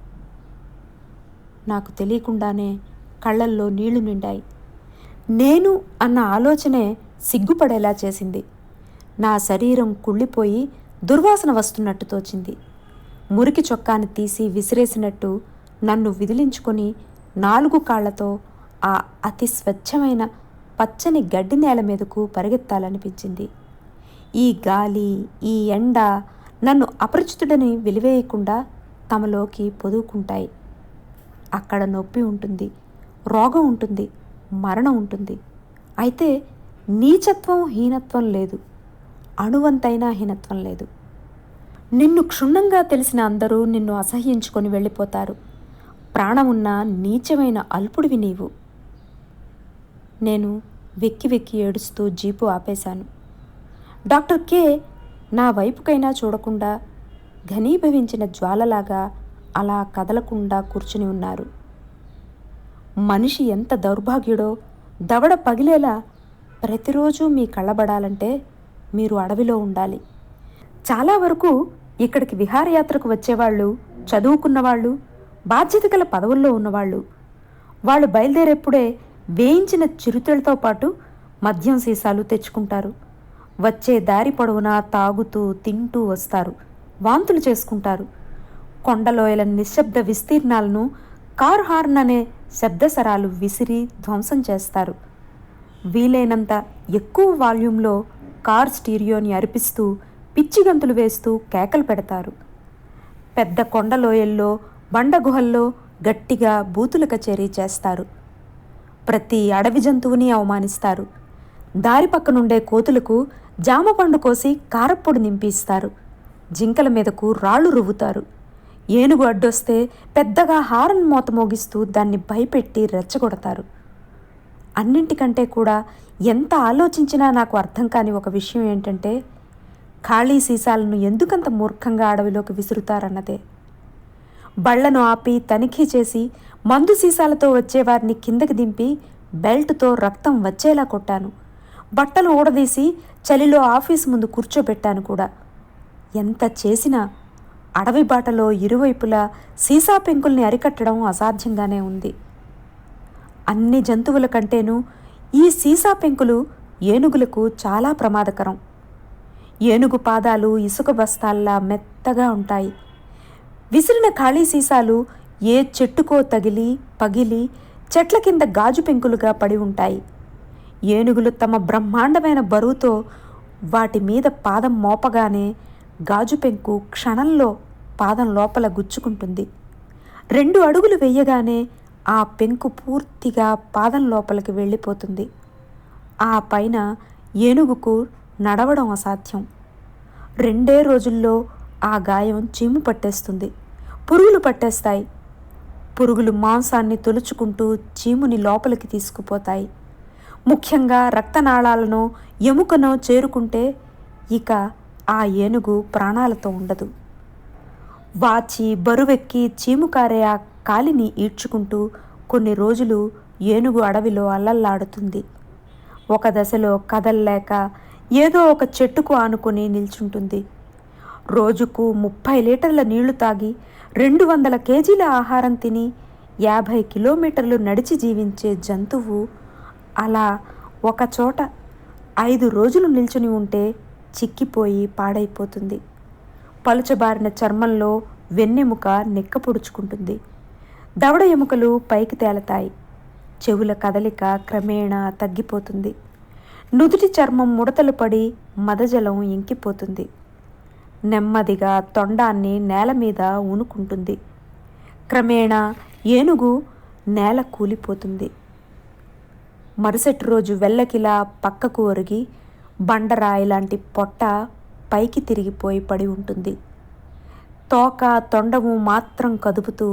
నాకు తెలియకుండానే కళ్ళల్లో నీళ్లు నిండాయి. నేను అన్న ఆలోచనే సిగ్గుపడేలా చేసింది. నా శరీరం కుళ్ళిపోయి దుర్వాసన వస్తున్నట్టు తోచింది. మురికి చొక్కాని తీసి విసిరేసినట్టు నన్ను విదిలించుకొని 4 కాళ్లతో ఆ అతి స్వచ్ఛమైన పచ్చని గడ్డి నేల మీదకు పరిగెత్తాలనిపించింది. ఈ గాలి, ఈ ఎండ నన్ను అపరిచితుడని వెలివేయకుండా తమలోకి పొదువుకుంటాయి. అక్కడ నొప్పి ఉంటుంది, రోగం ఉంటుంది, మరణం ఉంటుంది. అయితే నీచత్వం, హీనత్వం లేదు, అణువంతైనా హీనత్వం లేదు. నిన్ను క్షుణ్ణంగా తెలిసిన అందరూ నిన్ను అసహ్యించుకొని వెళ్ళిపోతారు. ప్రాణమున్న నీచమైన అల్పుడివి నీవు. నేను వెక్కి వెక్కి ఏడుస్తూ జీపు ఆపేశాను. డాక్టర్ కే నా వైపుకైనా చూడకుండా ఘనీభవించిన జ్వాలలాగా అలా కదలకుండా కూర్చుని ఉన్నారు. మనిషి ఎంత దౌర్భాగ్యుడో దవడ పగిలేలా ప్రతిరోజు మీ కళ్ళబడాలంటే మీరు అడవిలో ఉండాలి. చాలా వరకు ఇక్కడికి విహారయాత్రకు వచ్చేవాళ్ళు చదువుకున్నవాళ్ళు, బాధ్యత గల పదవుల్లో ఉన్నవాళ్ళు. వాళ్ళు బయలుదేరేప్పుడే వేయించిన చిరుతలతో పాటు మద్యం సీసాలు తెచ్చుకుంటారు. వచ్చే దారి పొడవునా తాగుతూ తింటూ వస్తారు, వాంతులు చేసుకుంటారు. కొండలోయల నిశ్శబ్ద విస్తీర్ణాలను కార్ హార్న్ అనే శబ్దసరాలు విసిరి ధ్వంసం చేస్తారు. వీలైనంత ఎక్కువ వాల్యూమ్లో కార్ స్టీరియోని అరిపిస్తూ పిచ్చిగంతులు వేస్తూ కేకలు పెడతారు. పెద్ద కొండలోయల్లో, బండగుహల్లో గట్టిగా బూతుల కచేరీ చేస్తారు. ప్రతి అడవి జంతువుని అవమానిస్తారు. దారి పక్కనుండే కోతులకు జామ పండు కోసి కారప్పొడి నింపి ఇస్తారు. జింకల మీదకు రాళ్ళు రువ్వుతారు. ఏనుగు అడ్డొస్తే పెద్దగా హారన్ మోత మోగిస్తూ దాన్ని భయపెట్టి రెచ్చగొడతారు. అన్నింటికంటే కూడా ఎంత ఆలోచించినా నాకు అర్థం కాని ఒక విషయం ఏంటంటే, ఖాళీ సీసాలను ఎందుకంత మూర్ఖంగా అడవిలోకి విసురుతారన్నదే. బళ్లను ఆపి తనిఖీ చేసి మందు సీసాలతో వచ్చేవారిని కిందకి దింపి బెల్ట్తో రక్తం వచ్చేలా కొట్టాను. బట్టలు ఊడదీసి చలిలో ఆఫీసు ముందు కూర్చోబెట్టాను కూడా. ఎంత చేసినా అడవి బాటలో ఇరువైపులా సీసా పెంకుల్ని అరికట్టడం అసాధ్యంగానే ఉంది. అన్ని జంతువుల కంటేనూ ఈ సీసా పెంకులు ఏనుగులకు చాలా ప్రమాదకరం. ఏనుగు పాదాలు ఇసుక బస్తాల్లా మెత్తగా ఉంటాయి. విసిరిన ఖాళీ సీసాలు ఏ చెట్టుకో తగిలి పగిలి చెట్ల కింద గాజు పెంకులుగా పడి ఉంటాయి. ఏనుగులు తమ బ్రహ్మాండమైన బరువుతో వాటి మీద పాదం మోపగానే గాజు పెంకు క్షణంలో పాదం లోపల గుచ్చుకుంటుంది. 2 అడుగులు వెయ్యగానే ఆ పెంకు పూర్తిగా పాదం లోపలికి వెళ్ళిపోతుంది. ఆ పైన ఏనుగుకు నడవడం అసాధ్యం. 2 రోజుల్లో ఆ గాయం చీము పట్టేస్తుంది. పురుగులు పట్టేస్తాయి. పురుగులు మాంసాన్ని తొలుచుకుంటూ చీముని లోపలికి తీసుకుపోతాయి. ముఖ్యంగా రక్తనాళాలను ఎముకనో చేరుకుంటే ఇక ఆ ఏనుగు ప్రాణాలతో ఉండదు. వాచి బరువెక్కి చీము కారే ఆ కాలిని ఈడ్చుకుంటూ కొన్ని రోజులు ఏనుగు అడవిలో అల్లల్లాడుతుంది. ఒక దశలో కదల్లేక ఏదో ఒక చెట్టుకు ఆనుకొని నిల్చుంటుంది. రోజుకు 30 లీటర్ల నీళ్లు తాగి 200 కేజీల ఆహారం తిని 50 కిలోమీటర్లు నడిచి జీవించే జంతువు అలా ఒకచోట 5 రోజులు నిల్చుని ఉంటే చిక్కిపోయి పాడైపోతుంది. పలుచబారిన చర్మంలో వెన్నెముక నిక్కపొడుచుకుంటుంది. దవడ ఎముకలు పైకి తేలతాయి. చెవుల కదలిక క్రమేణా తగ్గిపోతుంది. నుదుటి చర్మం ముడతలు పడి మదజలం ఇంకిపోతుంది. నెమ్మదిగా తొండాన్ని నేల మీద ఊనుకుంటుంది. క్రమేణా ఏనుగు నేల కూలిపోతుంది. మరుసటి రోజు వెల్లకిలా పక్కకు ఒరిగి బండరాయి లాంటి పొట్ట పైకి తిరిగిపోయి పడి ఉంటుంది. తోక తొండము మాత్రం కదుపుతూ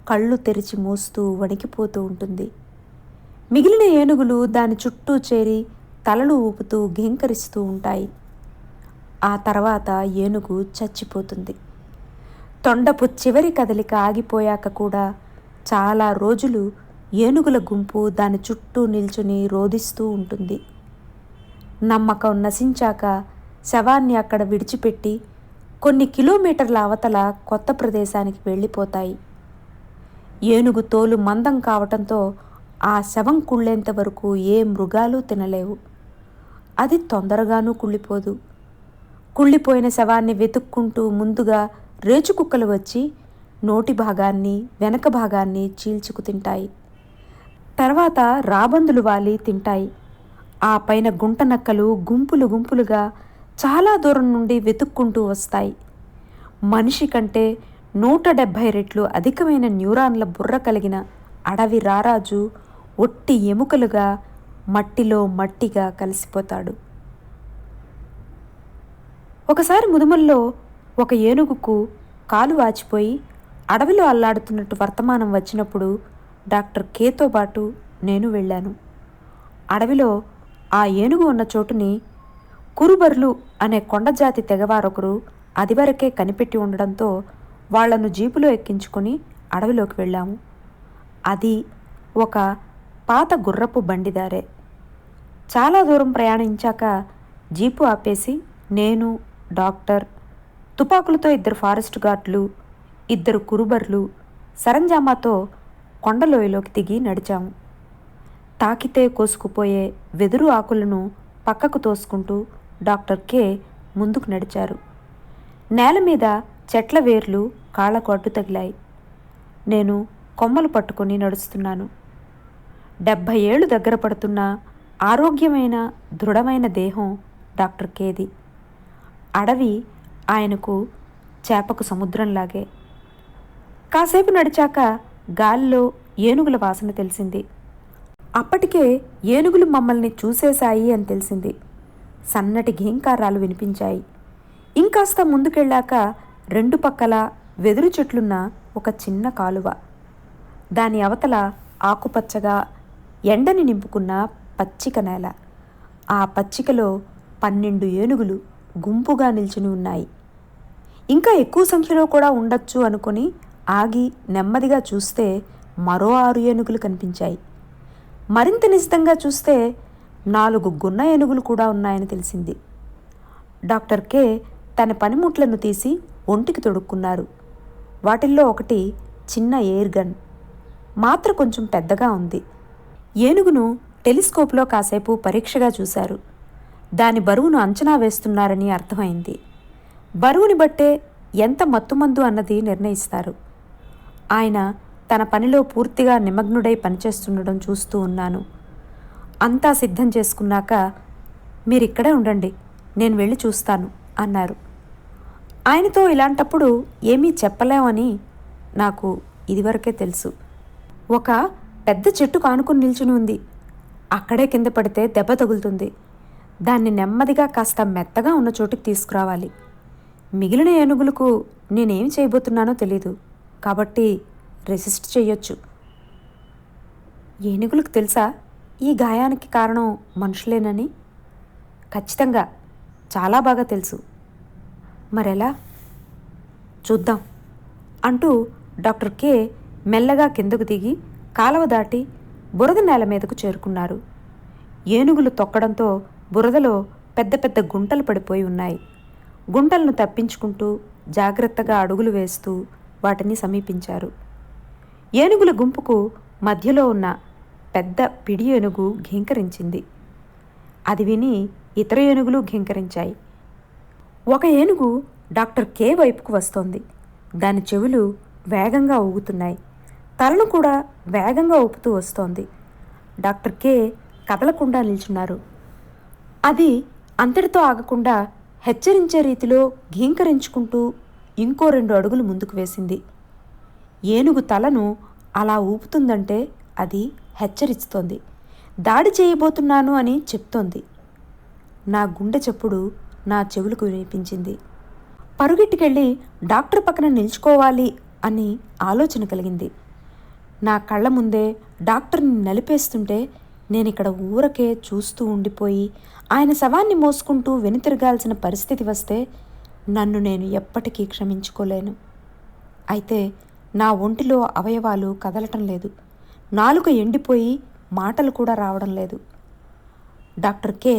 కళ్ళు తెరిచి మూస్తూ వణికిపోతూ ఉంటుంది. మిగిలిన ఏనుగులు దాని చుట్టూ చేరి తలలు ఊపుతూ ఘీంకరిస్తూ ఉంటాయి. ఆ తర్వాత ఏనుగు చచ్చిపోతుంది. తొండపు చివరి కదలిక ఆగిపోయాక కూడా చాలా రోజులు ఏనుగుల గుంపు దాని చుట్టూ నిల్చుని రోదిస్తూ ఉంటుంది. నమ్మకం నశించాక శవాన్ని అక్కడ విడిచిపెట్టి కొన్ని కిలోమీటర్ల అవతల కొత్త ప్రదేశానికి వెళ్ళిపోతాయి. ఏనుగు తోలు మందం కావటంతో ఆ శవం కుళ్ళేంత వరకు ఏ మృగాలు తినలేవు. అది తొందరగానూ కుళ్ళిపోదు. కుళ్ళిపోయిన శవాన్ని వెతుక్కుంటూ ముందుగా రేచుకుక్కలు వచ్చి నోటి భాగాన్ని వెనక భాగాన్ని చీల్చుకు తింటాయి. తర్వాత రాబందులు వాలి తింటాయి. ఆ పైన గుంట నక్కలు గుంపులు గుంపులుగా చాలా దూరం నుండి వెతుక్కుంటూ వస్తాయి. మనిషి కంటే 170 రెట్లు అధికమైన న్యూరాన్ల బుర్ర కలిగిన అడవి రారాజు ఒట్టి ఎముకలుగా మట్టిలో మట్టిగా కలిసిపోతాడు. ఒకసారి ముదుమల్లో ఒక ఏనుగుకు కాలు వాచిపోయి అడవిలో అల్లాడుతున్నట్టు వర్తమానం వచ్చినప్పుడు డాక్టర్ కేతో పాటు నేను వెళ్ళాను. అడవిలో ఆ ఏనుగు ఉన్న చోటుని కురుబర్లు అనే కొండజాతి తెగవారొకరు అదివరకే కనిపెట్టి ఉండడంతో వాళ్లను జీపులో ఎక్కించుకొని అడవిలోకి వెళ్ళాము. అది ఒక పాత గుర్రపు బండిదారే. చాలా దూరం ప్రయాణించాక జీపు ఆపేసి నేను, డాక్టర్, తుపాకులతో 2 ఫారెస్ట్ గార్డులు, 2 కురుబర్లు సరంజామాతో కొండలోయలోకి దిగి నడిచాము. తాకితే కోసుకుపోయే వెదురు ఆకులను పక్కకు తోసుకుంటూ డాక్టర్ కే ముందుకు నడిచారు. నేల మీద చెట్ల వేర్లు కాళ్లకు అడ్డు తగిలాయి. నేను కొమ్మలు పట్టుకొని నడుస్తున్నాను. 70 ఏళ్ళు దగ్గర పడుతున్న ఆరోగ్యమైన దృఢమైన దేహం డాక్టర్ కేది. అడవి ఆయనకు చేపకు సముద్రంలాగే. కాసేపు నడిచాక గాలిలో ఏనుగుల వాసన తెలిసింది. అప్పటికే ఏనుగులు మమ్మల్ని చూసేశాయి అని తెలిసింది. సన్నటి ఘీంకారాలు వినిపించాయి. ఇంకాస్త ముందుకెళ్ళాక రెండు పక్కల వెదురు చెట్లున్న ఒక చిన్న కాలువ, దాని అవతల ఆకుపచ్చగా ఎండని నింపుకున్న పచ్చిక నేల. ఆ పచ్చికలో 12 ఏనుగులు గుంపుగా నిల్చుని ఉన్నాయి. ఇంకా ఎక్కువ సంఖ్యలో కూడా ఉండొచ్చు అనుకుని ఆగి నెమ్మదిగా చూస్తే మరో 6 ఏనుగులు కనిపించాయి. మరింత నిశితంగా చూస్తే 4 గున్న ఏనుగులు కూడా ఉన్నాయని తెలిసింది. డాక్టర్ కే తన పనిముట్లను తీసి ఒంటికి తొడుక్కున్నారు. వాటిల్లో ఒకటి చిన్న ఎయిర్ గన్, మాత్ర కొంచెం పెద్దగా ఉంది. ఏనుగును టెలిస్కోప్లో కాసేపు పరీక్షగా చూశారు. దాని బరువును అంచనా వేస్తున్నారని అర్థమైంది. బరువుని బట్టే ఎంత మత్తుమందు అన్నది నిర్ణయిస్తారు. ఆయన తన పనిలో పూర్తిగా నిమగ్నుడై పనిచేస్తుండడం చూస్తూ ఉన్నాను. అంతా సిద్ధం చేసుకున్నాక, మీరిక్కడే ఉండండి, నేను వెళ్ళి చూస్తాను అన్నారు. ఆయనతో ఇలాంటప్పుడు ఏమీ చెప్పలేమని నాకు ఇదివరకే తెలుసు. ఒక పెద్ద చెట్టుకు ఆనుకుని నిల్చుని ఉంది. అక్కడే కింద పడితే దెబ్బ తగులుతుంది. దాన్ని నెమ్మదిగా కాస్త మెత్తగా ఉన్న చోటుకి తీసుకురావాలి. మిగిలిన ఏనుగులకు నేనేం చేయబోతున్నానో తెలీదు, కాబట్టి రెసిస్ట్ చెయ్యొచ్చు. ఏనుగులకు తెలుసా ఈ గాయానికి కారణం మనుషులేనని? ఖచ్చితంగా, చాలా బాగా తెలుసు. మరెలా? చూద్దాం అంటూ డాక్టర్ కే మెల్లగా కిందకు దిగి కాలవ దాటి బురద నేల మీదకు చేరుకున్నారు. ఏనుగులు తొక్కడంతో బురదలో పెద్ద పెద్ద గుంటలు పడిపోయి ఉన్నాయి. గుంటలను తప్పించుకుంటూ జాగ్రత్తగా అడుగులు వేస్తూ వాటిని సమీపించారు. ఏనుగుల గుంపుకు మధ్యలో ఉన్న పెద్ద పిడి ఏనుగు ఘీంకరించింది. అది విని ఇతర ఏనుగులు ఘీంకరించాయి. ఒక ఏనుగు డాక్టర్ కే వైపుకు వస్తోంది. దాని చెవులు వేగంగా ఊగుతున్నాయి. తలను కూడా వేగంగా ఊపుతూ వస్తోంది. డాక్టర్ కే కదలకుండా నిల్చున్నారు. అది అంతటితో ఆగకుండా హెచ్చరించే రీతిలో ఘీంకరించుకుంటూ ఇంకో 2 అడుగులు ముందుకు వేసింది. ఏనుగు తలను అలా ఊపుతుందంటే అది హెచ్చరిస్తోంది, దాడి చేయబోతున్నాను అని చెప్తోంది. నా గుండె చప్పుడు నా చెవులకు వినిపించింది. పరుగెట్టుకెళ్ళి డాక్టర్ పక్కన నిల్చుకోవాలి అని ఆలోచన కలిగింది. నా కళ్ళ ముందే డాక్టర్ని నలిపేస్తుంటే నేనిక్కడ ఊరకే చూస్తూ ఉండిపోయి ఆయన శవాన్ని మోసుకుంటూ వెనుతిరగాల్సిన పరిస్థితి వస్తే నన్ను నేను ఎప్పటికీ క్షమించుకోలేను. అయితే నా ఒంటిలో అవయవాలు కదలటం లేదు. నాలుక ఎండిపోయి మాటలు కూడా రావడం లేదు. డాక్టర్ కే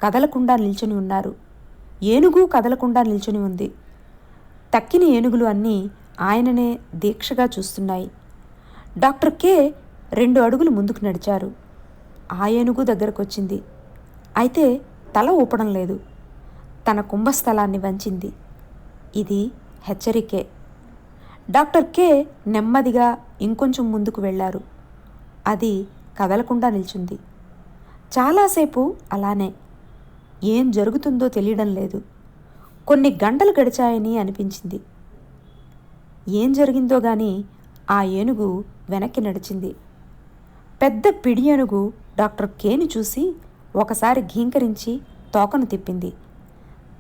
కదలకుండా నిల్చుని ఉన్నారు. ఏనుగు కదలకుండా నిల్చుని ఉంది. తక్కిన ఏనుగులు అన్నీ ఆయననే దీక్షగా చూస్తున్నాయి. డాక్టర్ కే 2 అడుగులు ముందుకు నడిచారు. ఆ ఏనుగు దగ్గరకొచ్చింది. అయితే తల ఊపడం లేదు. తన కుంభస్థలాన్ని వంచింది. ఇది హెచ్చరికే. డాక్టర్ కే నెమ్మదిగా ఇంకొంచెం ముందుకు వెళ్ళారు. అది కదలకుండా నిల్చుంది. చాలాసేపు అలానే. ఏం జరుగుతుందో తెలియడం లేదు. కొన్ని గంటలు గడిచాయని అనిపించింది. ఏం జరిగిందో గాని ఆ ఏనుగు వెనక్కి నడిచింది. పెద్ద పిడి ఏనుగు డాక్టర్ కేని చూసి ఒకసారి ఘీంకరించి తోకను తిప్పింది.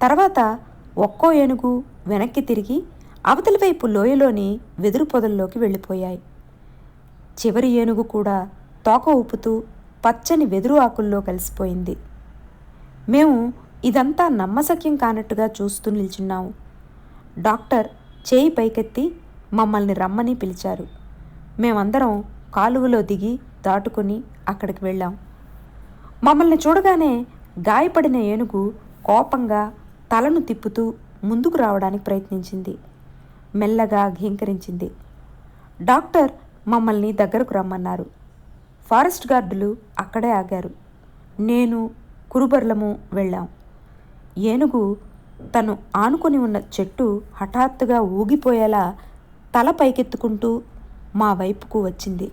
తర్వాత ఒక్కో ఏనుగు వెనక్కి తిరిగి అవతలి వైపు లోయలోని వెదురు పొదల్లోకి వెళ్ళిపోయాయి. చివరి ఏనుగు కూడా తోక ఊపుతూ పచ్చని వెదురు ఆకుల్లో కలిసిపోయింది. మేము ఇదంతా నమ్మశక్యం కానట్టుగా చూస్తూ నిల్చున్నాము. డాక్టర్ చేయి పైకెత్తి మమ్మల్ని రమ్మని పిలిచారు. మేమందరం కాలువలో దిగి దాటుకుని అక్కడికి వెళ్ళాం. మమ్మల్ని చూడగానే గాయపడిన ఏనుగు కోపంగా తలను తిప్పుతూ ముందుకు రావడానికి ప్రయత్నించింది. మెల్లగా ఘీంకరించింది. డాక్టర్ మమ్మల్ని దగ్గరకు రమ్మన్నారు. ఫారెస్ట్ గార్డులు అక్కడే ఆగారు. నేను కురుబర్లము వెళ్ళాం. ఏనుగు తను ఆనుకొని ఉన్న చెట్టు హఠాత్తుగా ఊగిపోయేలా తల పైకెత్తుకుంటూ మా వైపుకు వచ్చింది.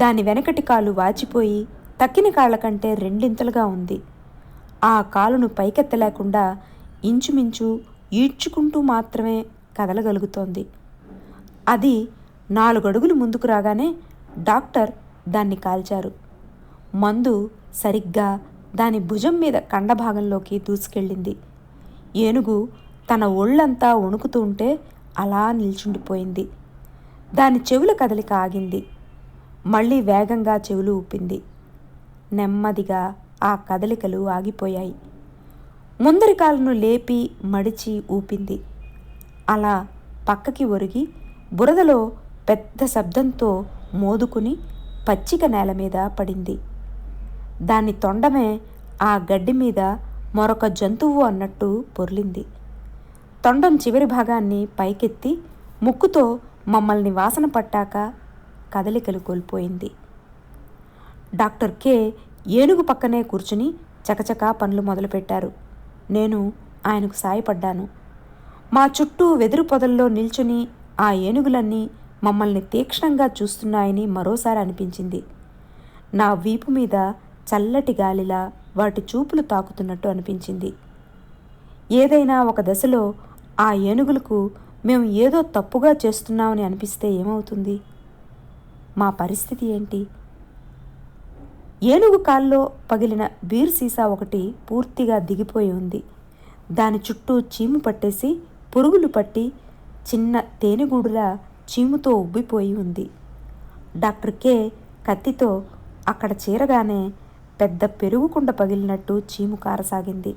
దాని వెనకటి కాలు వాచిపోయి తక్కిన కాళ్ల కంటే 2 ఉంది. ఆ కాలును పైకెత్తలేకుండా ఇంచుమించు ఈడ్చుకుంటూ మాత్రమే కదలగలుగుతోంది. అది 4 అడుగులు ముందుకు రాగానే డాక్టర్ దాన్ని కాల్చారు. మందు సరిగ్గా దాని భుజం మీద కండభాగంలోకి దూసుకెళ్ళింది. ఏనుగు తన ఒళ్ళంతా వణుకుతూ ఉంటే అలా నిల్చుండిపోయింది. దాని చెవుల కదలిక ఆగింది. మళ్ళీ వేగంగా చెవులు ఊపింది. నెమ్మదిగా ఆ కదలికలు ఆగిపోయాయి. ముందరి కాలును లేపి మడిచి ఊపింది. అలా పక్కకి ఒరిగి బురదలో పెద్ద శబ్దంతో మోదుకుని పచ్చిక నేల మీద పడింది. దాని తొండమే ఆ గడ్డి మీద మరొక జంతువు అన్నట్టు పొర్లింది. తొండం చివరి భాగాన్ని పైకెత్తి ముక్కుతో మమ్మల్ని వాసన పట్టాక కదలికలు కోల్పోయింది. డాక్టర్ కే ఏనుగు పక్కనే కూర్చుని చకచకా పనులు మొదలుపెట్టారు. నేను ఆయనకు సాయపడ్డాను. మా చుట్టూ వెదురు పొదల్లో నిల్చుని ఆ ఏనుగులన్నీ మమ్మల్ని తీక్షణంగా చూస్తున్నాయని మరోసారి అనిపించింది. నా వీపు మీద చల్లటి గాలిలా వాటి చూపులు తాకుతున్నట్టు అనిపించింది. ఏదైనా ఒక దశలో ఆ ఏనుగులకు మేము ఏదో తప్పుగా చేస్తున్నామని అనిపిస్తే ఏమవుతుంది? మా పరిస్థితి ఏంటి? ఏనుగు కాల్లో పగిలిన బీర్ సీసా ఒకటి పూర్తిగా దిగిపోయి ఉంది. దాని చుట్టూ చీము పట్టేసి పురుగులు పట్టి చిన్న తేనెగూడులా చీముతో ఉబ్బిపోయి ఉంది. డాక్టర్ కే కత్తితో అక్కడ చేరగానే పెద్ద పెరుగుకుండ పగిలినట్టు చీము కారసాగింది.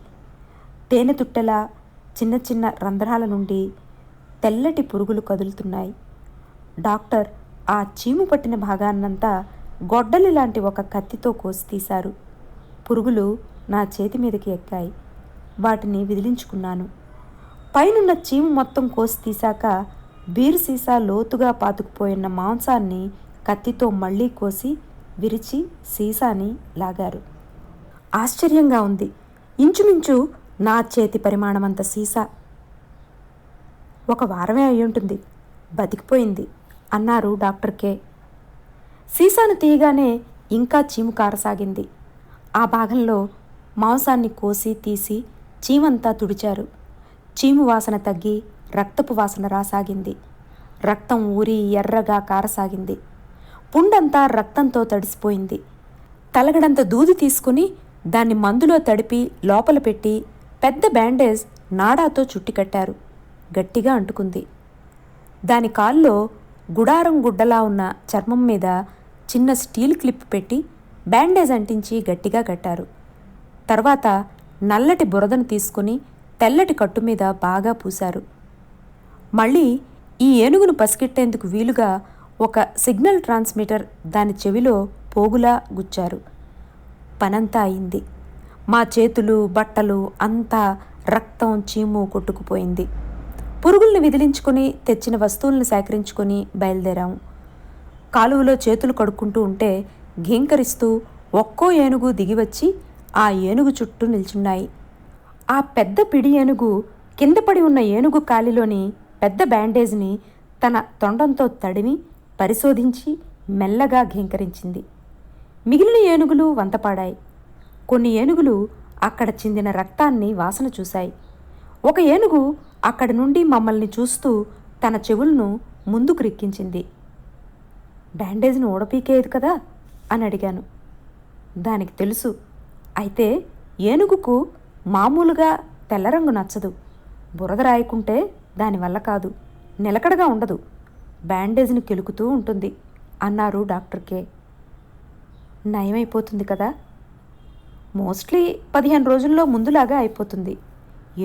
తేనె తుట్టెలా చిన్న చిన్న రంధ్రాల నుండి తెల్లటి పురుగులు కదులుతున్నాయి. డాక్టర్ ఆ చీము పట్టిన భాగాన్నంతా గొడ్డలి లాంటి ఒక కత్తితో కోసి తీశారు. పురుగులు నా చేతి మీదకి ఎక్కాయి. వాటిని విదిలించుకున్నాను. పైనున్న చీము మొత్తం కోసి తీశాక బీరు సీసా లోతుగా పాతుకుపోయిన మాంసాన్ని కత్తితో మళ్ళీ కోసి విరిచి సీసాని లాగారు. ఆశ్చర్యంగా ఉంది. ఇంచుమించు నా చేతి పరిమాణమంత సీసా. ఒక వారమే అయ్యుంటుంది. బతికిపోయింది అన్నారు డాక్టర్ కే. సీసాను తీయగానే ఇంకా చీము కారసాగింది. ఆ భాగంలో మాంసాన్ని కోసి తీసి చీమంతా తుడిచారు. చీము వాసన తగ్గి రక్తపు వాసన రాసాగింది. రక్తం ఊరి ఎర్రగా కారసాగింది. పుండంతా రక్తంతో తడిసిపోయింది. తలగడంత దూది తీసుకుని దాన్ని మందులో తడిపి లోపల పెట్టి పెద్ద బ్యాండేజ్ నాడాతో చుట్టి కట్టారు. గట్టిగా అంటుకుంది. దాని కాల్లో గుడారం గుడ్డలా ఉన్న చర్మం మీద చిన్న స్టీల్ క్లిప్ పెట్టి బ్యాండేజ్ అంటించి గట్టిగా కట్టారు. తర్వాత నల్లటి బురదను తీసుకుని తెల్లటి కట్టు మీద బాగా పూశారు. మళ్ళీ ఈ ఏనుగును పసిగట్టేందుకు వీలుగా ఒక సిగ్నల్ ట్రాన్స్మిటర్ దాని చెవిలో పోగులా గుచ్చారు. పనంతా అయింది. మా చేతులు బట్టలు అంతా రక్తం చీము కొట్టుకుపోయింది. పురుగుల్ని విదిలించుకొని తెచ్చిన వస్తువులను సేకరించుకొని బయలుదేరాము. కాలువలో చేతులు కడుక్కుంటూ ఉంటే ఘీంకరిస్తూ ఒక్కో ఏనుగు దిగివచ్చి ఆ ఏనుగు చుట్టూ నిల్చున్నాయి. ఆ పెద్ద పిడి ఏనుగు కింద పడి ఉన్న ఏనుగు కాలిలోని పెద్ద బ్యాండేజ్ని తన తొండంతో తడిమి పరిశోధించి మెల్లగా ఘీంకరించింది. మిగిలిన ఏనుగులు వంతపాడాయి. కొన్ని ఏనుగులు అక్కడ చిందిన రక్తాన్ని వాసన చూశాయి. ఒక ఏనుగు అక్కడి నుండి మమ్మల్ని చూస్తూ తన చెవులను ముందుకు రిక్కించింది. బ్యాండేజ్ను ఊడపీకేది కదా అని అడిగాను. దానికి తెలుసు. అయితే ఏనుగుకు మామూలుగా తెల్లరంగు నచ్చదు. బురద రాయకుంటే దానివల్ల కాదు, నిలకడగా ఉండదు, బ్యాండేజ్ని కెలుకుతూ ఉంటుంది అన్నారు డాక్టర్ కే. నయమైపోతుంది కదా? మోస్ట్లీ 15 రోజుల్లో ముందులాగా అయిపోతుంది.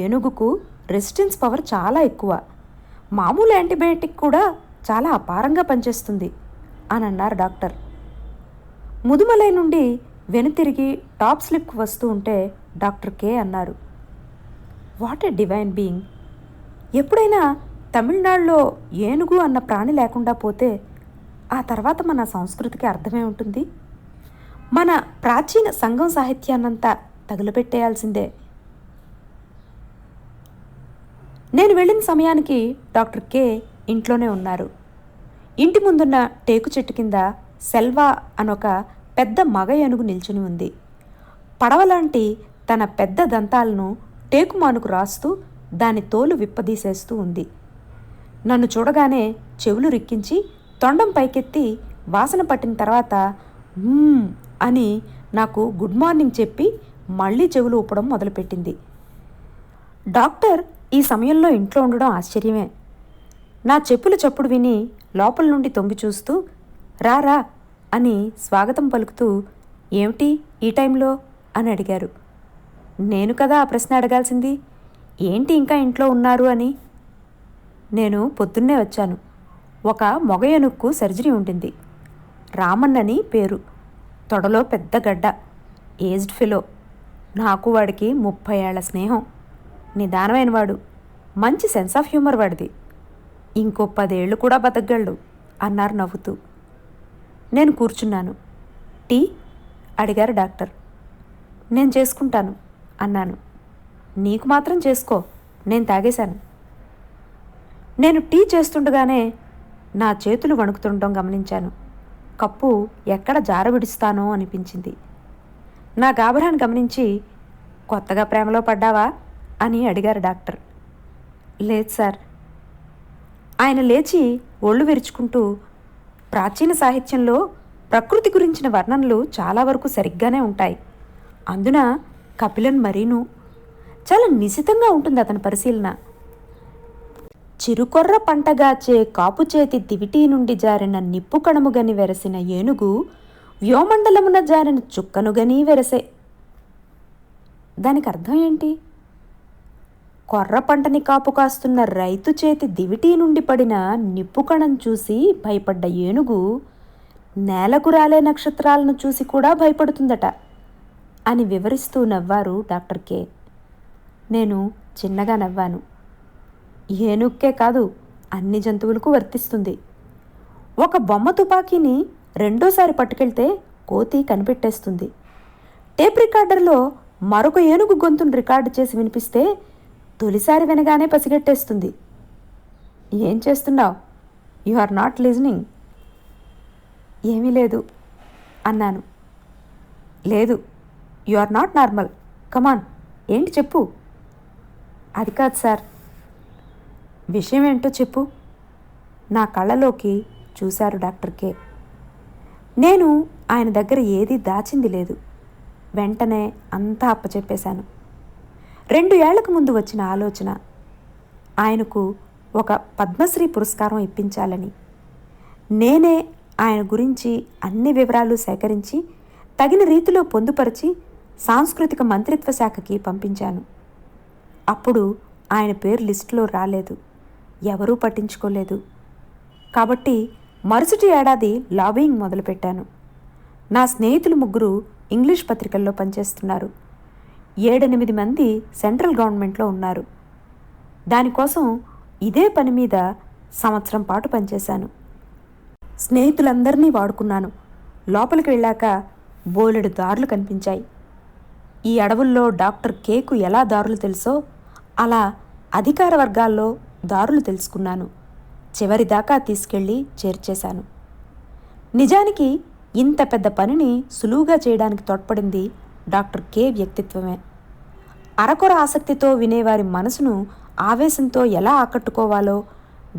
ఏనుగుకు రెసిస్టెన్స్ పవర్ చాలా ఎక్కువ. మామూలు యాంటీబయాటిక్ కూడా చాలా అపారంగా పనిచేస్తుంది అని అన్నారు డాక్టర్. ముదుమలై నుండి వెనుతిరిగి టాప్ స్లిప్కి వస్తూ ఉంటే డాక్టర్ కే అన్నారు, వాట్ ఏ డివైన్ బీయింగ్. ఎప్పుడైనా తమిళనాడులో ఏనుగు అన్న ప్రాణి లేకుండా పోతే ఆ తర్వాత మన సంస్కృతికి అర్థమే ఉంటుంది. మన ప్రాచీన సంఘం సాహిత్యాన్నంతా తగులపెట్టేయాల్సిందే. నేను వెళ్ళిన సమయానికి డాక్టర్ కే ఇంట్లోనే ఉన్నారు. ఇంటి ముందున్న టేకు చెట్టు కింద సెల్వా అనొక పెద్ద మగ ఏనుగు నిల్చుని ఉంది. పడవలాంటి తన పెద్ద దంతాలను టేకు మానుకు రాస్తూ దాని తోలు విప్పదీసేస్తూ ఉంది. నన్ను చూడగానే చెవులు రిక్కించి తొండం పైకెత్తి వాసన పట్టిన తర్వాత అని నాకు గుడ్ మార్నింగ్ చెప్పి మళ్ళీ చెవులు ఊపడం మొదలుపెట్టింది. డాక్టర్ ఈ సమయంలో ఇంట్లో ఉండడం ఆశ్చర్యమే. నా చెప్పుల చప్పుడు విని లోపల నుండి తొంగి చూస్తూ రా రా అని స్వాగతం పలుకుతూ ఏమిటి ఈ టైంలో అని అడిగారు. నేను కదా ఆ ప్రశ్న అడగాల్సింది, ఏంటి ఇంకా ఇంట్లో ఉన్నారు అని. నేను పొద్దున్నే వచ్చాను. ఒక మొగ ఏనుగుకు సర్జరీ ఉండింది. రామన్నని పేరు, తొడలో పెద్ద గడ్డ, ఏజ్డ్ ఫెలో. నాకు వాడికి 30 ఏళ్ల స్నేహం. నిదానమైన వాడు, మంచి సెన్స్ ఆఫ్ హ్యూమర్ వాడిది. ఇంకో 10 ఏళ్ళు కూడా బతకగలడు అన్నారు నవ్వుతూ. నేను కూర్చున్నాను. టీ అడిగారు డాక్టర్. నేను చేసుకుంటాను అన్నాను. నీకు మాత్రం చేసుకో, నేను తాగేశాను. నేను టీ చేస్తుండగానే నా చేతులు వణుకుతుండడం గమనించాను. కప్పు ఎక్కడ జార విడుస్తానో అనిపించింది. నా గాబరాన్ని గమనించి కొత్తగా ప్రేమలో పడ్డావా అని అడిగారు డాక్టర్. లేదు సార్. ఆయన లేచి ఒళ్ళు విరుచుకుంటూ ప్రాచీన సాహిత్యంలో ప్రకృతి గురించిన వర్ణనలు చాలా వరకు సరిగ్గానే ఉంటాయి. అందున కపిలన్ మరీను. చాలా నిశితంగా ఉంటుంది అతని పరిశీలన. చిరుకొర్ర పంటగాచే కాపుచేతి దివిటీ నుండి జారిన నిప్పు కణముగని వెరసిన ఏనుగు వ్యోమండలమున జారిన చుక్కనుగని వెరసే. దానికి అర్థం ఏంటి? కొర్ర పంటని కాపు కాస్తున్న రైతు చేతి దివిటీ నుండి పడిన నిప్పు కణం చూసి భయపడ్డ ఏనుగు నేలకు రాలే నక్షత్రాలను చూసి కూడా భయపడుతుందట అని వివరిస్తూ నవ్వారు డాక్టర్ కే. నేను చిన్నగా నవ్వాను. ఏనుగుకే కాదు, అన్ని జంతువులకు వర్తిస్తుంది. ఒక బొమ్మ తుపాకీని రెండోసారి పట్టుకెళ్తే కోతి కనిపెట్టేస్తుంది. టేప్ రికార్డర్లో మరొక ఏనుగు గొంతును రికార్డు చేసి వినిపిస్తే తొలిసారి వినగానే పసిగట్టేస్తుంది. ఏం చేస్తున్నావు? You are not listening. ఏమీ లేదు అన్నాను. లేదు, you are not normal. Come on, ఏంటి చెప్పు. అది కాదు సార్. విషయం ఏంటో చెప్పు. నా కళ్ళలోకి చూశారు డాక్టర్ కే. నేను ఆయన దగ్గర ఏదీ దాచింది లేదు. వెంటనే అంతా అప్పచెప్పేశాను. 2 ఏళ్లకు ముందు వచ్చిన ఆలోచన, ఆయనకు ఒక పద్మశ్రీ పురస్కారం ఇప్పించాలని. నేనే ఆయన గురించి అన్ని వివరాలు సేకరించి తగిన రీతిలో పొందుపరిచి సాంస్కృతిక మంత్రిత్వ శాఖకి పంపించాను. అప్పుడు ఆయన పేరు లిస్టులో రాలేదు, ఎవరూ పట్టించుకోలేదు. కాబట్టి మరుసటి ఏడాది లాబియింగ్ మొదలుపెట్టాను. నా స్నేహితులు 3 ఇంగ్లీష్ పత్రికల్లో పనిచేస్తున్నారు. 7-8 మంది సెంట్రల్ గవర్నమెంట్లో ఉన్నారు. దానికోసం ఇదే పని మీద సంవత్సరం పాటు పనిచేశాను. స్నేహితులందరినీ వాడుకున్నాను. లోపలికి వెళ్ళాక బోలెడు దారులు కనిపించాయి. ఈ అడవుల్లో డాక్టర్ కేకు ఎలా దారులు తెలుసో అలా అధికార వర్గాల్లో దారులు తెలుసుకున్నాను. చివరిదాకా తీసుకెళ్ళి చేర్చేశాను. నిజానికి ఇంత పెద్ద పనిని సులువుగా చేయడానికి తోడ్పడింది డాక్టర్ కే వ్యక్తిత్వమే. అరకొర ఆసక్తితో వినేవారి మనసును ఆవేశంతో ఎలా ఆకట్టుకోవాలో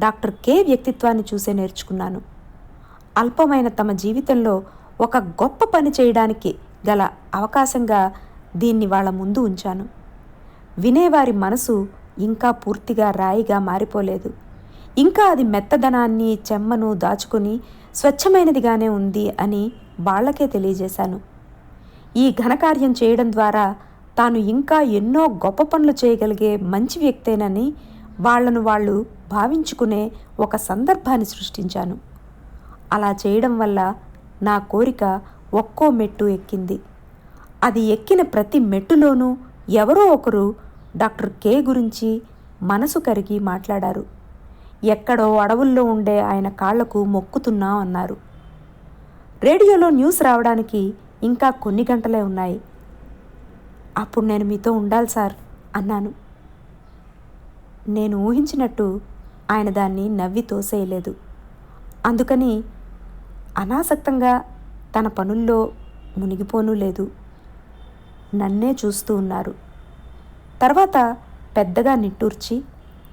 డాక్టర్ కే వ్యక్తిత్వాన్ని చూసే నేర్చుకున్నాను. అల్పమైన తమ జీవితంలో ఒక గొప్ప పని చేయడానికి గల అవకాశంగా దీన్ని వాళ్ళ ముందు ఉంచాను. వినేవారి మనసు ఇంకా పూర్తిగా రాయిగా మారిపోలేదు. ఇంకా అది మెత్తదనాన్ని, చెమ్మను దాచుకుని స్వచ్ఛమైనదిగానే ఉంది అని వాళ్లకే తెలియజేశాను. ఈ ఘనకార్యం చేయడం ద్వారా తాను ఇంకా ఎన్నో గొప్ప పనులు చేయగలిగే మంచి వ్యక్తేనని వాళ్లను వాళ్ళు భావించుకునే ఒక సందర్భాన్ని సృష్టించాను. అలా చేయడం వల్ల నా కోరిక ఒక్కో మెట్టు ఎక్కింది. అది ఎక్కిన ప్రతి మెట్టులోనూ ఎవరో ఒకరు డాక్టర్ కే గురించి మనసు కరిగి మాట్లాడారు. ఎక్కడో అడవుల్లో ఉండే ఆయన కాళ్లకు మొక్కుతున్నాం అన్నారు. రేడియోలో న్యూస్ రావడానికి ఇంకా కొన్ని గంటలే ఉన్నాయి. అప్పుడు నేను మీతో ఉండాలి సార్ అన్నాను. నేను ఊహించినట్టు ఆయన దాన్ని నవ్వి తోసేయలేదు. అందుకని అనాసక్తంగా తన పనుల్లో మునిగిపోనూ లేదు. నన్నే చూస్తూ ఉన్నారు. తర్వాత పెద్దగా నిట్టూర్చి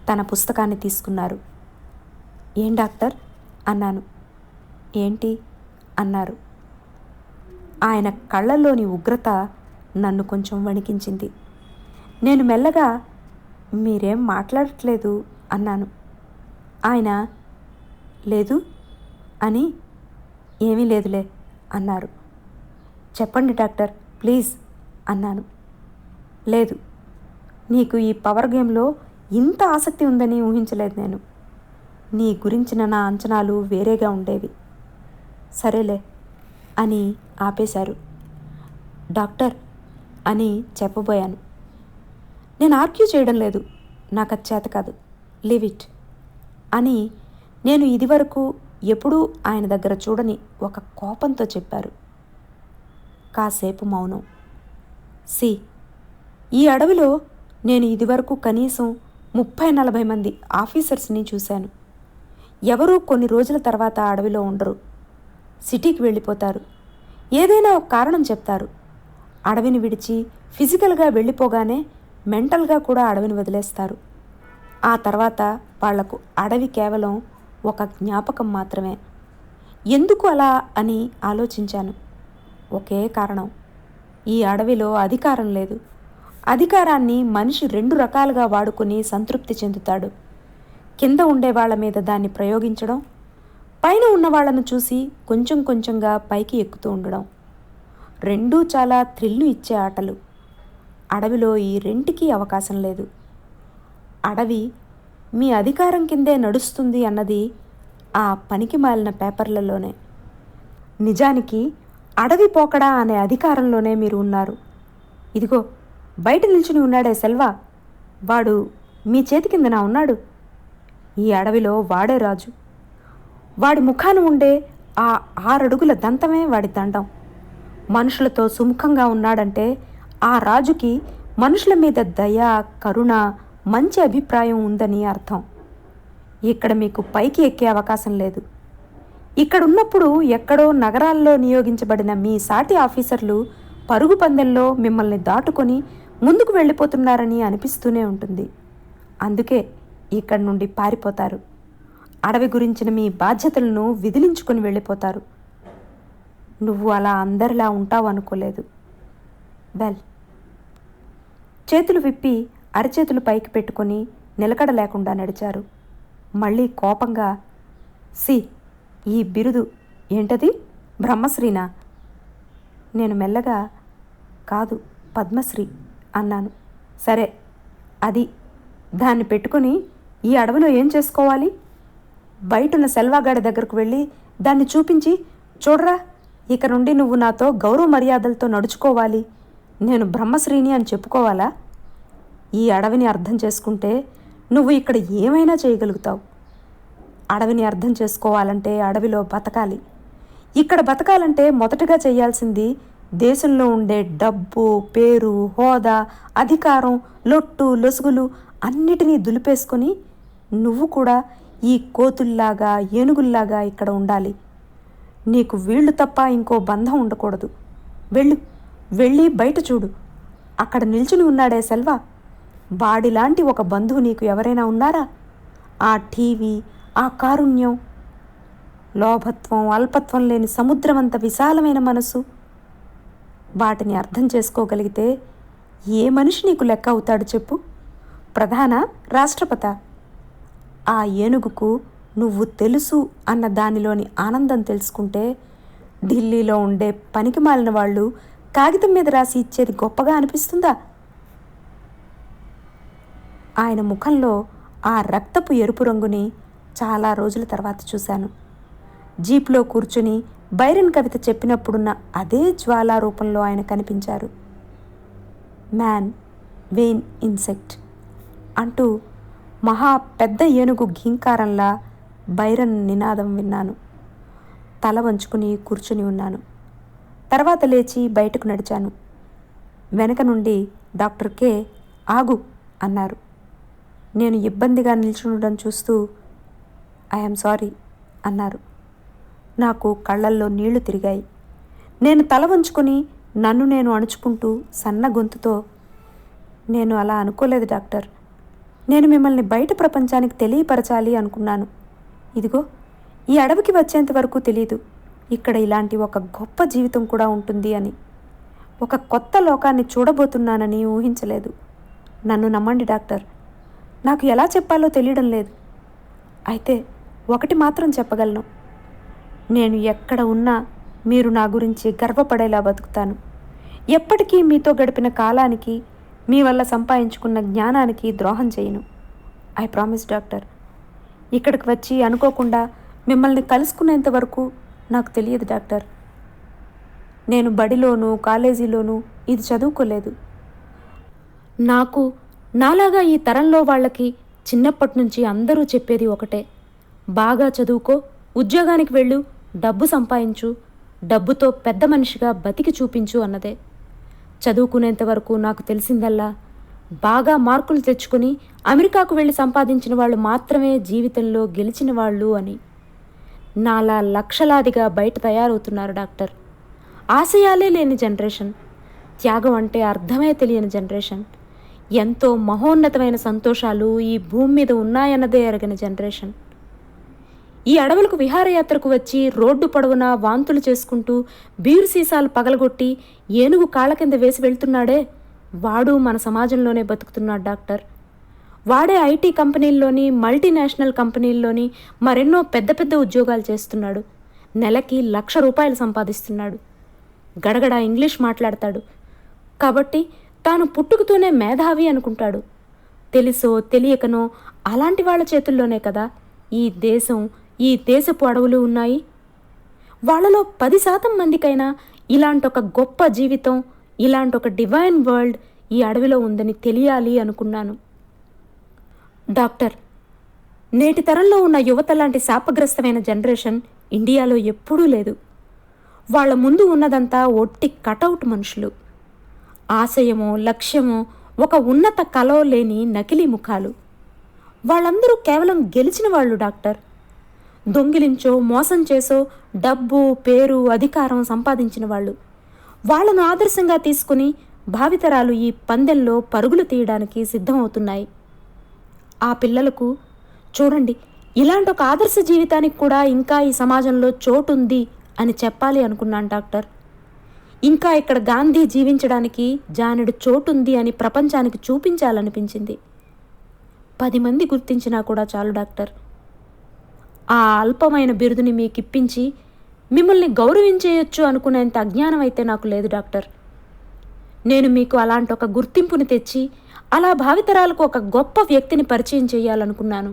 తన పుస్తకాన్ని తీసుకున్నారు. ఏం డాక్టర్ అన్నాను. ఏంటి అన్నారు. ఆయన కళ్ళల్లోని ఉగ్రత నన్ను కొంచెం వణికించింది. నేను మెల్లగా, మీరేం మాట్లాడట్లేదు అన్నాను. ఆయన, లేదు అని, ఏమీ లేదులే అన్నారు. చెప్పండి డాక్టర్ ప్లీజ్ అన్నాను. లేదు, నీకు ఈ పవర్ గేమ్లో ఇంత ఆసక్తి ఉందని ఊహించలేదు నేను. నీ గురించిన నా అంచనాలు వేరేగా ఉండేవి. సరేలే అని ఆపేశారు. డాక్టర్ అని చెప్పబోయాను. నేను ఆర్గ్యూ చేయడం లేదు, నాకు అది చేత కాదు, లీవ్ ఇట్ అని నేను ఇదివరకు ఎప్పుడూ ఆయన దగ్గర చూడని ఒక కోపంతో చెప్పారు. కాసేపు మౌనం. ఈ అడవిలో నేను ఇదివరకు కనీసం 30-40 మంది ఆఫీసర్స్ని చూశాను. ఎవరూ కొన్ని రోజుల తర్వాత అడవిలో ఉండరు, సిటీకి వెళ్ళిపోతారు. ఏదైనా ఒక కారణం చెప్తారు. అడవిని విడిచి ఫిజికల్గా వెళ్ళిపోగానే మెంటల్గా కూడా అడవిని వదిలేస్తారు. ఆ తర్వాత వాళ్లకు అడవి కేవలం ఒక జ్ఞాపకం మాత్రమే. ఎందుకు అలా అని ఆలోచించాను. ఒకే కారణం, ఈ అడవిలో అధికారం లేదు. అధికారాన్ని మనిషి 2 రకాలుగా వాడుకొని సంతృప్తి చెందుతాడు. కింద ఉండే వాళ్ళ మీద దాన్ని ప్రయోగించడం, పైన ఉన్న వాళ్ళను చూసి కొంచెం కొంచెంగా పైకి ఎక్కుతూ ఉండడం. రెండూ చాలా థ్రిల్లు ఇచ్చే ఆటలు. అడవిలో ఈ రెంటికి అవకాశం లేదు. అడవి మీ అధికారం కిందే నడుస్తుంది అన్నది ఆ పనికి మాలిన పేపర్లలోనే. నిజానికి అడవి పోకడా అనే అధికారంలోనే మీరు ఉన్నారు. ఇదిగో బయట నిల్చుని ఉన్నాడే సెల్వా, వాడు మీ చేతి కిందనా ఉన్నాడు. ఈ అడవిలో వాడే రాజు. వాడి ముఖాన ఉండే ఆ 6 అడుగుల దంతమే వాడి దండం. మనుషులతో సుముఖంగా ఉన్నాడంటే ఆ రాజుకి మనుషుల మీద దయ, కరుణ, మంచి అభిప్రాయం ఉందని అర్థం. ఇక్కడ మీకు పైకి ఎక్కే అవకాశం లేదు. ఇక్కడున్నప్పుడు ఎక్కడో నగరాల్లో నియోగించబడిన మీ సాటి ఆఫీసర్లు పరుగు పందెంలో మిమ్మల్ని దాటుకొని ముందుకు వెళ్ళిపోతున్నారని అనిపిస్తూనే ఉంటుంది. అందుకే ఇక్కడి నుండి పారిపోతారు. అడవి గురించిన మీ బాధ్యతలను విదిలించుకొని వెళ్ళిపోతారు. నువ్వు అలా అందరిలా ఉంటావు అనుకోలేదు. వెల్. చేతులు విప్పి అరచేతులు పైకి పెట్టుకొని నిలకడ లేకుండా నడిచారు. మళ్ళీ కోపంగా, ఈ బిరుదు ఏంటది, బ్రహ్మశ్రీనా? నేను మెల్లగా, కాదు పద్మశ్రీ అన్నాను. సరే, అది దాన్ని పెట్టుకుని ఈ అడవిలో ఏం చేసుకోవాలి? బయటున్న సెల్వాగాడి దగ్గరకు వెళ్ళి దాన్ని చూపించి, చూడరా, ఇక నుండి నువ్వు నాతో గౌరవ మర్యాదలతో నడుచుకోవాలి, నేను బ్రహ్మశ్రీని అని చెప్పుకోవాలా? ఈ అడవిని అర్థం చేసుకుంటే నువ్వు ఇక్కడ ఏమైనా చేయగలుగుతావు. అడవిని అర్థం చేసుకోవాలంటే అడవిలో బతకాలి. ఇక్కడ బతకాలంటే మొదటగా చేయాల్సింది దేశంలో ఉండే డబ్బు, పేరు, హోదా, అధికారం, లొట్టు లొసుగులు అన్నిటినీ దులిపేసుకొని నువ్వు కూడా ఈ కోతుల్లాగా, ఏనుగుల్లాగా ఇక్కడ ఉండాలి. నీకు వీళ్ళు తప్ప ఇంకో బంధం ఉండకూడదు. వెళ్ళి బయట చూడు. అక్కడ నిల్చుని ఉన్నాడే సెల్వా, వాడిలాంటి ఒక బంధువు నీకు ఎవరైనా ఉన్నారా? ఆ టీవీ, ఆ కారుణ్యం, లోభత్వం, అల్పత్వం లేని సముద్రమంత విశాలమైన మనసు, వాటిని అర్థం చేసుకోగలిగితే ఏ మనిషి నీకు లెక్క అవుతాడు చెప్పు? ప్రధాన, రాష్ట్రపత? ఆ ఏనుగుకు నువ్వు తెలుసు అన్న దానిలోని ఆనందం తెలుసుకుంటే ఢిల్లీలో ఉండే పనికి మాలిన వాళ్ళు కాగితం మీద రాసి ఇచ్చేది గొప్పగా అనిపిస్తుందా? ఆయన ముఖంలో ఆ రక్తపు ఎరుపు రంగుని చాలా రోజుల తర్వాత చూశాను. జీప్లో కూర్చుని బైరన్ కవిత చెప్పినప్పుడున్న అదే జ్వాలా రూపంలో ఆయన కనిపించారు. మ్యాన్, వెయిన్ ఇన్సెక్ట్ అంటూ మహా పెద్ద ఏనుగు ఘీంకారంలా బైరన్ నినాదం విన్నాను. తల వంచుకుని కూర్చుని ఉన్నాను. తర్వాత లేచి బయటకు నడిచాను. వెనక నుండి డాక్టర్ కే ఆగు అన్నారు. నేను ఇబ్బందిగా నిల్చుండడం చూస్తూ ఐఎమ్ సారీ అన్నారు. నాకు కళ్ళల్లో నీళ్లు తిరిగాయి. నేను తల వంచుకొని నన్ను నేను అణుచుకుంటూ సన్న గొంతుతో, నేను అలా అనుకోలేదు డాక్టర్. నేను మిమ్మల్ని బయట ప్రపంచానికి తెలియపరచాలి అనుకున్నాను. ఇదిగో ఈ అడవికి వచ్చేంత వరకు తెలీదు ఇక్కడ ఇలాంటి ఒక గొప్ప జీవితం కూడా ఉంటుంది అని. ఒక కొత్త లోకాన్ని చూడబోతున్నానని ఊహించలేదు. నన్ను నమ్మండి డాక్టర్, నాకు ఎలా చెప్పాలో తెలియడం లేదు. అయితే ఒకటి మాత్రం చెప్పగలను, నేను ఎక్కడ ఉన్నా మీరు నా గురించి గర్వపడేలా బతుకుతాను. ఎప్పటికీ మీతో గడిపిన కాలానికి, మీ వల్ల సంపాదించుకున్న జ్ఞానానికి ద్రోహం చేయను. I promise doctor. ఇక్కడికి వచ్చి అనుకోకుండా మిమ్మల్ని కలుసుకునేంత వరకు నాకు తెలియదు డాక్టర్. నేను బడిలోనూ కాలేజీలోనూ ఇది చదువుకోలేదు. నాకు నాలాగా ఈ తరంలో వాళ్ళకి చిన్నప్పటి నుంచి అందరూ చెప్పేది ఒకటే, బాగా చదువుకో, ఉద్యోగానికి వెళ్ళు, డబ్బు సంపాదించు, డబ్బుతో పెద్ద మనిషిగా బతికి చూపించు అన్నదే. చదువుకునేంత వరకు నాకు తెలిసిందల్లా బాగా మార్కులు తెచ్చుకుని అమెరికాకు వెళ్ళి సంపాదించిన వాళ్ళు మాత్రమే జీవితంలో గెలిచిన వాళ్ళు అని. నాలా లక్షలాదిగా బయట తయారవుతున్నారు డాక్టర్. ఆశయాలే లేని జనరేషన్, త్యాగం అంటే అర్థమే తెలియని జనరేషన్, ఎంతో మహోన్నతమైన సంతోషాలు ఈ భూమి మీద ఉన్నాయన్నదే ఎరగని జనరేషన్. ఈ అడవులకు విహారయాత్రకు వచ్చి రోడ్డు పొడవునా వాంతులు చేసుకుంటూ బీరు సీసాలు పగలగొట్టి ఏనుగు కాళ్ళ కింద వేసి వెళ్తున్నాడే, వాడు మన సమాజంలోనే బతుకుతున్నాడు డాక్టర్. వాడే ఐటీ కంపెనీల్లోని, మల్టీనేషనల్ కంపెనీల్లోని మరెన్నో పెద్ద పెద్ద ఉద్యోగాలు చేస్తున్నాడు. నెలకి ₹1,00,000 సంపాదిస్తున్నాడు. గడగడ ఇంగ్లీష్ మాట్లాడతాడు. కాబట్టి తాను పుట్టుకతోనే మేధావి అనుకుంటాడు. తెలుసో తెలియకనో అలాంటి వాళ్ళ చేతుల్లోనే కదా ఈ దేశం, ఈ దేశపు అడవులు ఉన్నాయి. వాళ్ళలో 10% మందికైనా ఇలాంటి ఒక గొప్ప జీవితం, ఇలాంటి ఒక డివైన్ వరల్డ్ ఈ అడవిలో ఉందని తెలియాలి అనుకున్నాను. డాక్టర్, నేటి తరంలో ఉన్న యువత లాంటి శాపగ్రస్తమైన జనరేషన్ ఇండియాలో ఎప్పుడూ లేదు. వాళ్ళ ముందు ఉన్నదంతా ఒట్టి కటౌట్ మనుషులు. ఆశయమో లక్ష్యమో ఒక ఉన్నత కలో లేని నకిలీ ముఖాలు. వాళ్ళందరూ కేవలం గెలిచిన వాళ్ళు డాక్టర్. దొంగిలించో మోసం చేసో డబ్బు, పేరు, అధికారం సంపాదించిన వాళ్ళు. వాళ్లను ఆదర్శంగా తీసుకుని భావితరాలు ఈ పందెంలో పరుగులు తీయడానికి సిద్ధమవుతున్నాయి. ఆ పిల్లలకు చూడండి, ఇలాంటి ఒక ఆదర్శ జీవితానికి కూడా ఇంకా ఈ సమాజంలో చోటుంది అని చెప్పాలి అనుకున్నాను డాక్టర్. ఇంకా ఇక్కడ గాంధీ జీవించడానికి జానెడు చోటుంది అని ప్రపంచానికి చూపించాలనిపించింది. 10 మంది గుర్తించినా కూడా చాలు డాక్టర్. ఆ అల్పమైన బిరుదుని మీకిప్పించి మిమ్మల్ని గౌరవించేయొచ్చు అనుకునేంత అజ్ఞానం అయితే నాకు లేదు డాక్టర్. నేను మీకు అలాంటి ఒక గుర్తింపుని తెచ్చి అలా భావితరాలకు ఒక గొప్ప వ్యక్తిని పరిచయం చేయాలనుకున్నాను.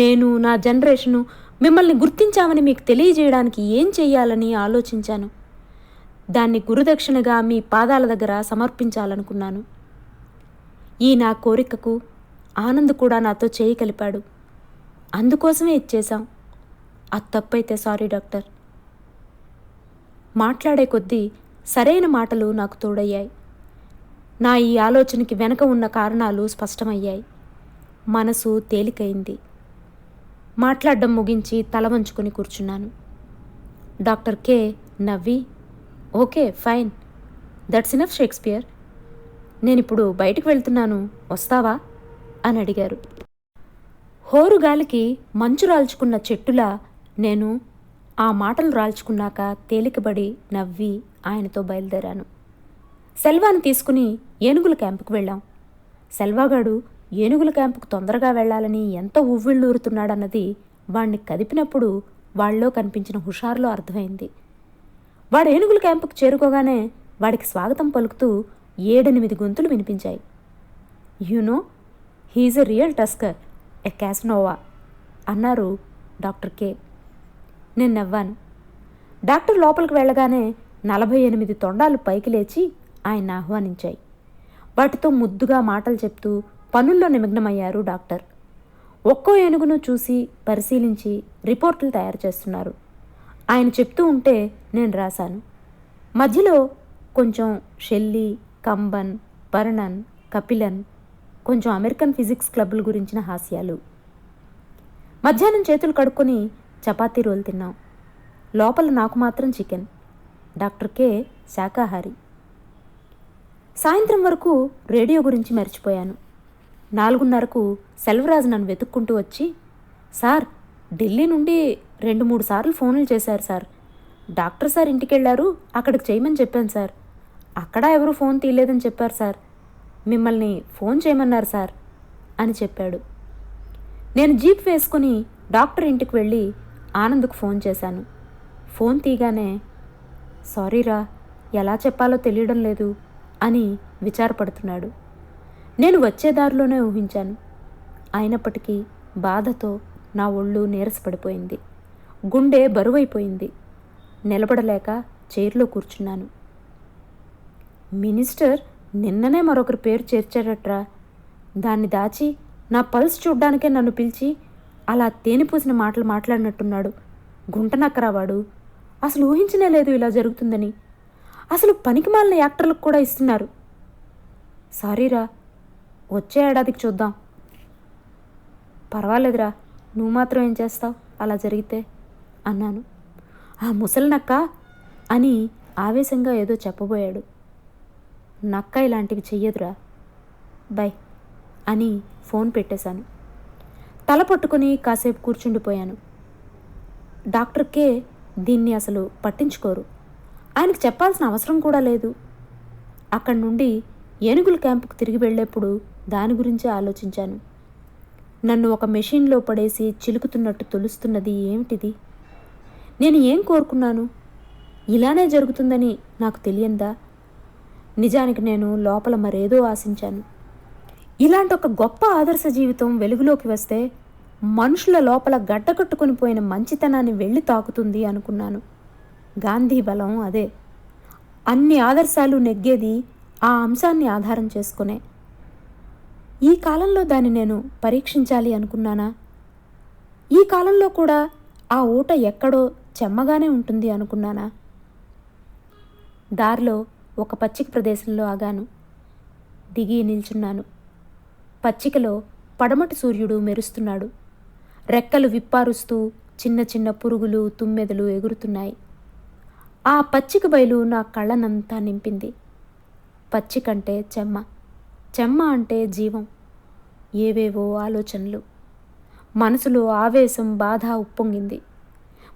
నేను, నా జనరేషను మిమ్మల్ని గుర్తించామని మీకు తెలియజేయడానికి ఏం చేయాలని ఆలోచించాను. దాన్ని గురుదక్షిణగా మీ పాదాల దగ్గర సమర్పించాలనుకున్నాను. ఈ నా కోరికకు ఆనంద్ కూడా నాతో చేయి కలిపాడు. అందుకోసమే ఇచ్చేశాం. అది తప్పైతే సారీ డాక్టర్. మాట్లాడే కొద్దీ సరైన మాటలు నాకు తోడయ్యాయి. నా ఈ ఆలోచనకి వెనక ఉన్న కారణాలు స్పష్టమయ్యాయి. మనసు తేలికైంది. మాట్లాడడం ముగించి తల వంచుకొని కూర్చున్నాను. డాక్టర్ కే నవ్వి, okay fine, that's enough Shakespeare, నేనిప్పుడు బయటికి వెళ్తున్నాను, వస్తావా అని అడిగారు. హోరుగాలికి మంచు రాల్చుకున్న చెట్టులా నేను ఆ మాటలు రాల్చుకున్నాక తేలికబడి నవ్వి ఆయనతో బయలుదేరాను. సెల్వాని తీసుకుని ఏనుగుల క్యాంపుకు వెళ్ళాం. సెల్వాగాడు ఏనుగుల క్యాంపుకు తొందరగా వెళ్లాలని ఎంత ఉవ్విళ్ళూరుతున్నాడన్నది వాణ్ణి కదిపినప్పుడు వాళ్ళలో కనిపించిన హుషారులో అర్థమైంది. వాడు ఏనుగుల క్యాంపుకు చేరుకోగానే వాడికి స్వాగతం పలుకుతూ 7-8 గొంతులు వినిపించాయి. You know, he's a real tusker, a Casanova అన్నారు డాక్టర్ కే. నేను నవ్వాను. డాక్టర్ లోపలికి వెళ్ళగానే 48 తొండాలు పైకి లేచి ఆయన ఆహ్వానించాయి. వాటితో ముద్దుగా మాటలు చెప్తూ పనుల్లో నిమగ్నమయ్యారు డాక్టర్. ఒక్కో ఏనుగును చూసి పరిశీలించి రిపోర్టులు తయారు చేస్తున్నారు. ఆయన చెప్తూ ఉంటే నేను రాశాను. మధ్యలో కొంచెం షెల్లీ, కంబన్, బర్నన్, కపిలన్, కొంచెం అమెరికన్ ఫిజిక్స్ క్లబ్ల గురించిన హాస్యాలు. మధ్యాహ్నం చేతులు కడుక్కొని చపాతీ రోల్ తిన్నాం. లోపల నాకు మాత్రం చికెన్. డాక్టర్ కే శాకాహారి. సాయంత్రం వరకు రేడియో గురించి మర్చిపోయాను. 4:30కు సెల్వరాజు నన్ను వెతుక్కుంటూ వచ్చి, సార్, ఢిల్లీ నుండి 2-3 సార్లు ఫోన్లు చేశారు సార్. డాక్టర్ సార్ ఇంటికెళ్లారు, అక్కడికి చేయమని చెప్పాను సార్ అక్కడ ఎవరు ఫోన్ తీయలేదని చెప్పారు సార్. మిమ్మల్ని ఫోన్ చేయమన్నారు సార్ అని చెప్పాడు. నేను జీప్ వేసుకుని డాక్టర్ ఇంటికి వెళ్ళి ఆనంద్కు ఫోన్ చేశాను. ఫోన్ తీయగానే, సారీరా, ఎలా చెప్పాలో తెలియడం లేదు అని విచారపడుతున్నాడు. నేను వచ్చే దారిలోనే ఊహించాను. అయినప్పటికీ బాధతో నా ఒళ్ళు నీరసపడిపోయింది. గుండె బరువైపోయింది. నిలబడలేక చైర్లో కూర్చున్నాను. మినిస్టర్ నిన్ననే మరొకరి పేరు చేర్చాడట్రా. దాన్ని దాచి నా పల్స్ చూడ్డానికే నన్ను పిలిచి అలా తేనిపూసిన మాటలు మాట్లాడినట్టున్నాడు. గుంటనక్కరావాడు. అసలు ఊహించనే లేదు ఇలా జరుగుతుందని. అసలు పనికిమాలిన యాక్టర్లకు కూడా ఇస్తున్నారు. సారీరా, వచ్చే ఏడాదికి చూద్దాం. పర్వాలేదురా, నువ్వు మాత్రం ఏం చేస్తావు అలా జరిగితే అన్నాను. ఆ ముసలి నక్క అని ఆవేశంగా ఏదో చెప్పబోయాడు. నక్క ఇలాంటివి చెయ్యదురా, బై అని ఫోన్ పెట్టేశాను. తల పట్టుకుని కాసేపు కూర్చుండిపోయాను. డాక్టర్ కే దీన్ని అసలు పట్టించుకోరు. ఆయనకు చెప్పాల్సిన అవసరం కూడా లేదు. అక్కడి నుండి ఏనుగుల క్యాంపుకు తిరిగి వెళ్ళేప్పుడు దాని గురించే ఆలోచించాను. నన్ను ఒక మెషిన్లో పడేసి చిలుకుతున్నట్టు తొలుస్తున్నది ఏమిటిది? నేను ఏం కోరుకున్నాను? ఇలానే జరుగుతుందని నాకు తెలియందా? నిజానికి నేను లోపల మరేదో ఆశించాను. ఇలాంటి ఒక గొప్ప ఆదర్శ జీవితం వెలుగులోకి వస్తే మనుషుల లోపల గడ్డకట్టుకొని పోయిన మంచితనాన్ని వెళ్ళి తాకుతుంది అనుకున్నాను. గాంధీ బలం అదే. అన్ని ఆదర్శాలు నెగ్గేది ఆ అంశాన్ని ఆధారం చేసుకునే. ఈ కాలంలో దాన్ని నేను పరీక్షించాలి అనుకున్నానా? ఈ కాలంలో కూడా ఆ ఊట ఎక్కడో చెమ్మగానే ఉంటుంది అనుకున్నానా? దారిలో ఒక పచ్చిక ప్రదేశంలో ఆగాను. దిగి నిల్చున్నాను. పచ్చికలో పడమటి సూర్యుడు మెరుస్తున్నాడు. రెక్కలు విప్పారుస్తూ చిన్న చిన్న పురుగులు, తుమ్మెదలు ఎగురుతున్నాయి. ఆ పచ్చిక బయలు నా కళ్ళనంతా నింపింది. పచ్చికంటే చెమ్మ, చెమ్మ అంటే జీవం. ఏవేవో ఆలోచనలు. మనసులో ఆవేశం, బాధ ఉప్పొంగింది.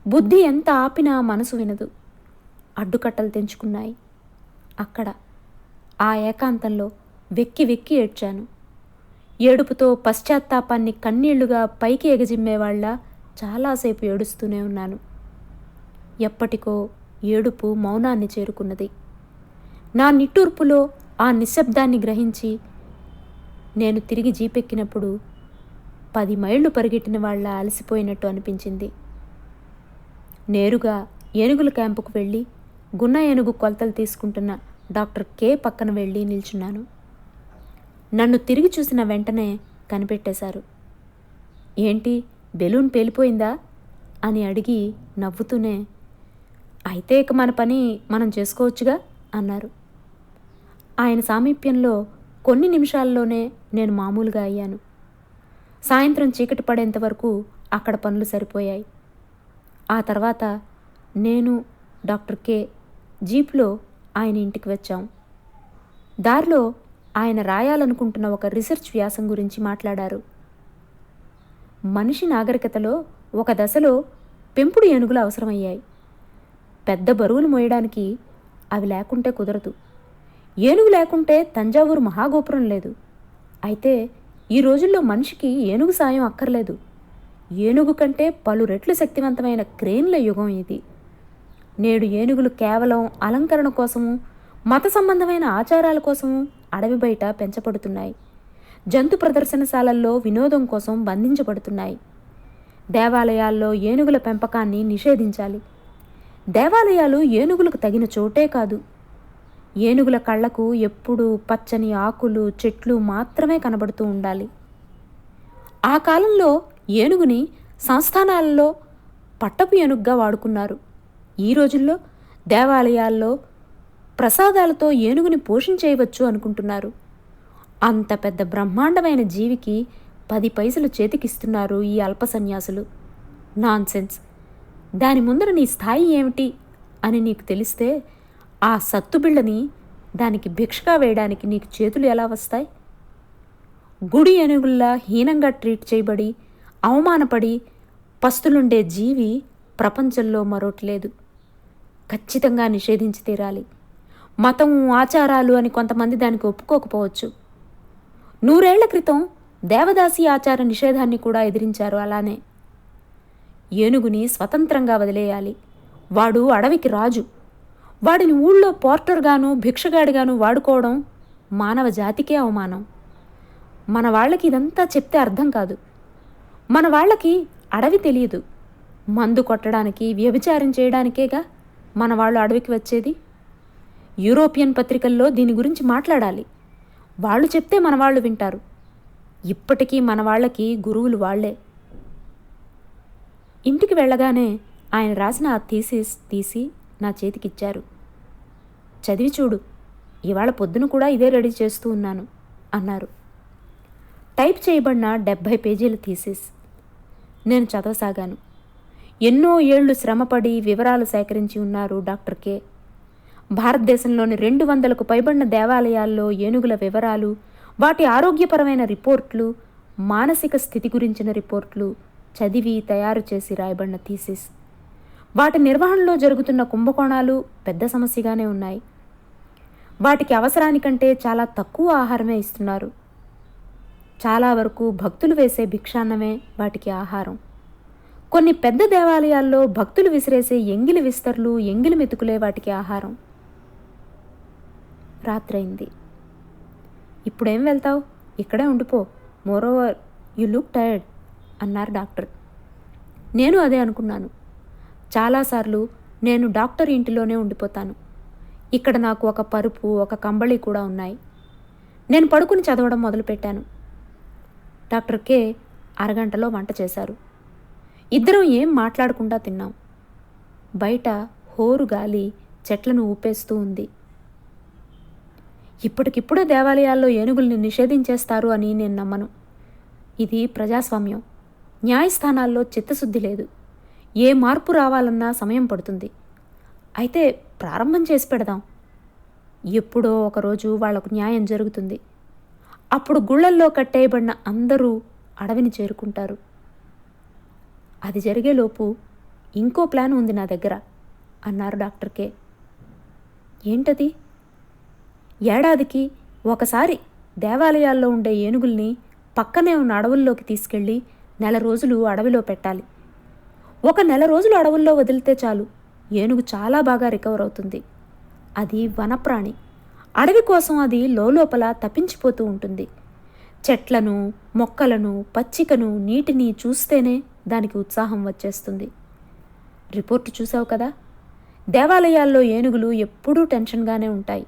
బుద్ధి ఎంత ఆపినా మనసు వినదు. అడ్డుకట్టలు తెంచుకున్నాయి. అక్కడ ఆ ఏకాంతంలో వెక్కి వెక్కి ఏడ్చాను. ఏడుపుతో పశ్చాత్తాపాన్ని కన్నీళ్లుగా పైకి ఎగజిమ్మేవాళ్ల చాలాసేపు ఏడుస్తూనే ఉన్నాను. ఎప్పటికో ఏడుపు మౌనాన్ని చేరుకున్నది. నా నిట్టూర్పులో ఆ నిశ్శబ్దాన్ని గ్రహించి నేను తిరిగి జీపెక్కినప్పుడు 10 మైళ్ళు పరిగెట్టిన వాళ్ళ అలసిపోయినట్టు అనిపించింది. నేరుగా ఏనుగుల క్యాంపుకు వెళ్ళి గున్న ఏనుగు కొలతలు తీసుకుంటున్న డాక్టర్ కే పక్కన వెళ్ళి నిల్చున్నాను. నన్ను తిరిగి చూసిన వెంటనే కనిపెట్టేశారు. ఏంటి, బెలూన్ పేలిపోయిందా అని అడిగి నవ్వుతూనే, అయితే ఇక మన పని మనం చేసుకోవచ్చుగా అన్నారు. ఆయన సామీప్యంలో కొన్ని నిమిషాల్లోనే నేను మామూలుగా అయ్యాను. సాయంత్రం చీకటి పడేంత వరకు అక్కడ పనులు సరిపోయాయి. ఆ తర్వాత నేను, డాక్టర్ కే జీప్లో ఆయన ఇంటికి వచ్చాం. దారిలో ఆయన రాయాలనుకుంటున్న ఒక రీసెర్చ్ వ్యాసం గురించి మాట్లాడారు. మనిషి నాగరికతలో ఒక దశలో పెంపుడు ఏనుగులు అవసరమయ్యాయి. పెద్ద బరువులు మోయడానికి అవి లేకుంటే కుదరదు. ఏనుగు లేకుంటే తంజావూరు మహాగోపురం లేదు. అయితే ఈ రోజుల్లో మనిషికి ఏనుగు సాయం అక్కర్లేదు. ఏనుగు కంటే పలు రెట్లు శక్తివంతమైన క్రేన్ల యుగం ఇది. నేడు ఏనుగులు కేవలం అలంకరణ కోసము, మత సంబంధమైన ఆచారాల కోసము అడవి బయట పెంచబడుతున్నాయి. జంతు ప్రదర్శనశాలల్లో వినోదం కోసం బంధించబడుతున్నాయి. దేవాలయాల్లో ఏనుగుల పెంపకాన్ని నిషేధించాలి. దేవాలయాలు ఏనుగులకు తగిన చోటే కాదు. ఏనుగుల కళ్లకు ఎప్పుడూ పచ్చని ఆకులు, చెట్లు మాత్రమే కనబడుతూ ఉండాలి. ఆ కాలంలో ఏనుగుని సంస్థానాలలో పట్టపు ఏనుగుగా వాడుకున్నారు. ఈ రోజుల్లో దేవాలయాల్లో ప్రసాదాలతో ఏనుగుని పోషించేయవచ్చు అనుకుంటున్నారు. అంత పెద్ద బ్రహ్మాండమైన జీవికి 10 పైసలు చేతికిస్తున్నారు ఈ అల్ప సన్యాసులు. నాన్సెన్స్. దాని ముందర నీ స్థాయి ఏమిటి అని నీకు తెలిస్తే ఆ సత్తుబిళ్ళని దానికి భిక్షగా వేయడానికి నీకు చేతులు ఎలా వస్తాయి? గుడి ఏనుగుల్లా హీనంగా ట్రీట్ చేయబడి అవమానపడి పస్తులుండే జీవి ప్రపంచంలో మరోట్లేదు. ఖచ్చితంగా నిషేధించి తీరాలి. మతం, ఆచారాలు అని కొంతమంది దానికి ఒప్పుకోకపోవచ్చు. 100 ఏళ్ల క్రితం దేవదాసి ఆచార నిషేధాన్ని కూడా ఎదిరించారు. అలానే ఏనుగుని స్వతంత్రంగా వదిలేయాలి. వాడు అడవికి రాజు. వాడిని ఊళ్ళో పోర్టర్గాను, భిక్షగాడిగాను వాడుకోవడం మానవ జాతికే అవమానం. మన వాళ్ళకి ఇదంతా చెప్తే అర్థం కాదు. మన వాళ్ళకి అడవి తెలియదు. మందు కొట్టడానికి, వ్యభిచారం చేయడానికేగా మన వాళ్ళు అడవికి వచ్చేది. యూరోపియన్ పత్రికల్లో దీని గురించి మాట్లాడాలి. వాళ్ళు చెప్తే మన వాళ్ళు వింటారు. ఇప్పటికీ మన వాళ్ళకి గురువులు వాళ్లే. ఇంటికి వెళ్ళగానే ఆయన రాసిన ఆ థీసిస్ తీసి నా చేతికిచ్చారు. చదివి చూడు, ఇవాళ పొద్దున కూడా ఇదే రెడీ చేస్తూ ఉన్నాను అన్నారు. టైప్ చేయబడిన 70 పేజీల థీసిస్. నేను చదవసాగాను. ఎన్నో ఏళ్లు శ్రమపడి వివరాలు సేకరించి ఉన్నారు డాక్టర్ కే. భారతదేశంలోని 200కు పైబడిన దేవాలయాల్లో ఏనుగుల వివరాలు, వాటి ఆరోగ్యపరమైన రిపోర్ట్లు, మానసిక స్థితి గురించిన రిపోర్ట్లు చదివి తయారు చేసి రాయబడిన థీసిస్. వాటి నిర్వహణలో జరుగుతున్న కుంభకోణాలు పెద్ద సమస్యగానే ఉన్నాయి. వాటికి అవసరానికంటే చాలా తక్కువ ఆహారమే ఇస్తున్నారు. చాలా వరకు భక్తులు వేసే భిక్షాన్నమే వాటికి ఆహారం. కొన్ని పెద్ద దేవాలయాల్లో భక్తులు విసిరేసే ఎంగిలి విస్తర్లు, ఎంగిలి మెతుకులే వాటికి ఆహారం. రాత్రైంది. ఇప్పుడేం వెళ్తావు? ఇక్కడే ఉండిపో. మోరోవర్ యు లుక్ టైర్డ్ అన్నారు డాక్టర్. నేను అదే అనుకున్నాను. చాలాసార్లు నేను డాక్టర్ ఇంటిలోనే ఉండిపోతాను. ఇక్కడ నాకు ఒక పరుపు, ఒక కంబళి కూడా ఉన్నాయి. నేను పడుకుని చదవడం మొదలుపెట్టాను. డాక్టర్ కే అరగంటలో వంట చేశారు. ఇద్దరం ఏం మాట్లాడకుండా తిన్నాం. బయట హోరు గాలి చెట్లను ఊపేస్తూ ఉంది. ఇప్పటికిప్పుడే దేవాలయాల్లో ఏనుగుల్ని నిషేధించేస్తారు అని నేను నమ్మను. ఇది ప్రజాస్వామ్యం. న్యాయస్థానాల్లో చిత్తశుద్ధి లేదు. ఏ మార్పు రావాలన్నా సమయం పడుతుంది. అయితే ప్రారంభం చేసి పెడదాం. ఎప్పుడో ఒకరోజు వాళ్లకు న్యాయం జరుగుతుంది. అప్పుడు గుళ్ళల్లో కట్టేయబడిన అందరూ అడవిని చేరుకుంటారు. అది జరిగేలోపు ఇంకో ప్లాన్ ఉంది నా దగ్గర అన్నారు డాక్టర్ కే. ఏంటది? ఏడాదికి ఒకసారి దేవాలయాల్లో ఉండే ఏనుగుల్ని పక్కనే ఉన్న అడవుల్లోకి తీసుకెళ్ళి 1 రోజులు అడవిలో పెట్టాలి. ఒక 1 రోజులు అడవుల్లో వదిలితే చాలు, ఏనుగు చాలా బాగా రికవర్ అవుతుంది. అది వనప్రాణి. అడవి కోసం అది లోపల తప్పించిపోతూ ఉంటుంది. చెట్లను, మొక్కలను, పచ్చికను, నీటిని చూస్తేనే దానికి ఉత్సాహం వచ్చేస్తుంది. రిపోర్టు చూసావు కదా? దేవాలయాల్లో ఏనుగులు ఎప్పుడూ టెన్షన్గానే ఉంటాయి.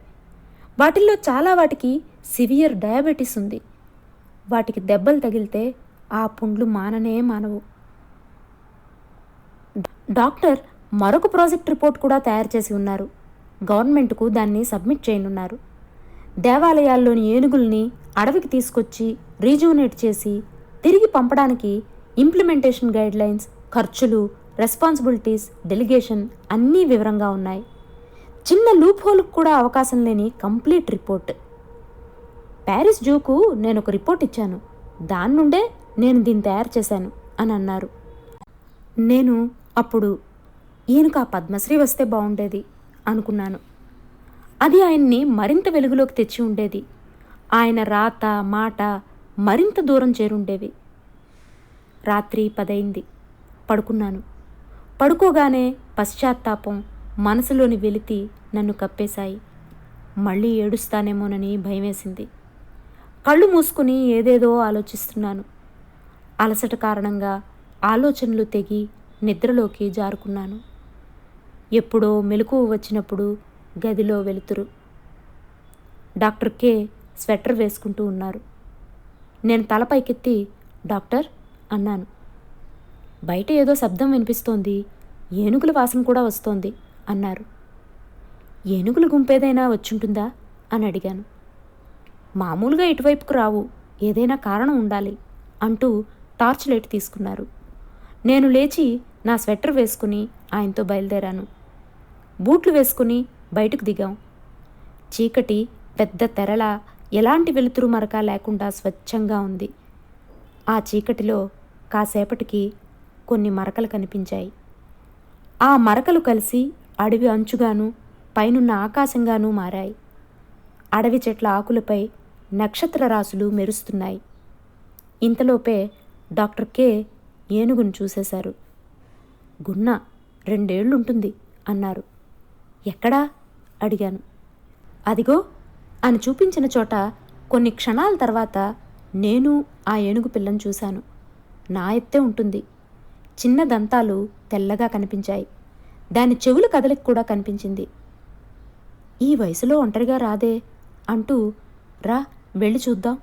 వాటిల్లో చాలా వాటికి సివియర్ డయాబెటీస్ ఉంది. వాటికి దెబ్బలు తగిలితే ఆ పుండ్లు మాననే మానవు. డాక్టర్ మరొక ప్రాజెక్ట్ రిపోర్ట్ కూడా తయారు చేసి ఉన్నారు. గవర్నమెంట్కు దాన్ని సబ్మిట్ చేయనున్నారు. దేవాలయాల్లోని ఏనుగుల్ని అడవికి తీసుకొచ్చి రీజూనేట్ చేసి తిరిగి పంపడానికి ఇంప్లిమెంటేషన్ గైడ్లైన్స్, ఖర్చులు, రెస్పాన్సిబిలిటీస్, డెలిగేషన్ అన్నీ వివరంగా ఉన్నాయి. చిన్న లూప్ హోల్కి కూడా అవకాశం లేని కంప్లీట్ రిపోర్ట్. ప్యారిస్ జూకు నేను ఒక రిపోర్ట్ ఇచ్చాను. దాని నుండే నేను దీన్ని తయారు చేశాను అని అన్నారు. నేను అప్పుడు ఈయనకు ఆ పద్మశ్రీ వస్తే బాగుండేది అనుకున్నాను. అది ఆయన్ని మరింత వెలుగులోకి తెచ్చి ఉండేది. ఆయన రాత, మాట మరింత దూరం చేరుండేవి. రాత్రి 10 అయింది. పడుకున్నాను. పడుకోగానే పశ్చాత్తాపం, మనసులోని వెలితి నన్ను కప్పేశాయి. మళ్ళీ ఏడుస్తానేమోనని భయమేసింది. కళ్ళు మూసుకుని ఏదేదో ఆలోచిస్తున్నాను. అలసట కారణంగా ఆలోచనలు తెగి నిద్రలోకి జారుకున్నాను. ఎప్పుడో మెలకువ వచ్చినప్పుడు గదిలో వెలుతురు. డాక్టర్ కే స్వెటర్ వేసుకుంటూ ఉన్నారు. నేను తల పైకెత్తి డాక్టర్ అన్నాను. బయట ఏదో శబ్దం వినిపిస్తోంది, ఏనుగుల వాసన కూడా వస్తోంది అన్నారు. ఏనుగుల గుంపేదైనా వచ్చుంటుందా అని అడిగాను. మామూలుగా ఇటువైపుకు రావు, ఏదైనా కారణం ఉండాలి అంటూ టార్చ్ లైట్ తీసుకున్నారు. నేను లేచి నా స్వెటర్ వేసుకుని ఆయనతో బయలుదేరాను. బూట్లు వేసుకుని బయటకు దిగాం. చీకటి పెద్ద తెరలా ఎలాంటి వెలుతురు మరక లేకుండా స్వచ్ఛంగా ఉంది. ఆ చీకటిలో కాసేపటికి కొన్ని మరకలు కనిపించాయి. ఆ మరకలు కలిసి అడవి అంచుగాను పైనున్న ఆకాశంగానూ మారాయి. అడవి చెట్ల ఆకులపై నక్షత్ర రాసులు మెరుస్తున్నాయి. ఇంతలోపే డాక్టర్ కే ఏనుగును చూసేశారు. గున్న 2 ఏళ్లుంటుంది అన్నారు. ఎక్కడా అడిగాను. అదిగో అని చూపించిన చోట కొన్ని క్షణాల తర్వాత నేను ఆ ఏనుగు పిల్లను చూశాను. నా ఎత్తే ఉంటుంది. చిన్న దంతాలు తెల్లగా కనిపించాయి. దాని చెవుల కదలిక కూడా కనిపించింది. ఈ వయసులో ఒంటరిగా రాదే అంటూ రా వెళ్ళి చూద్దాం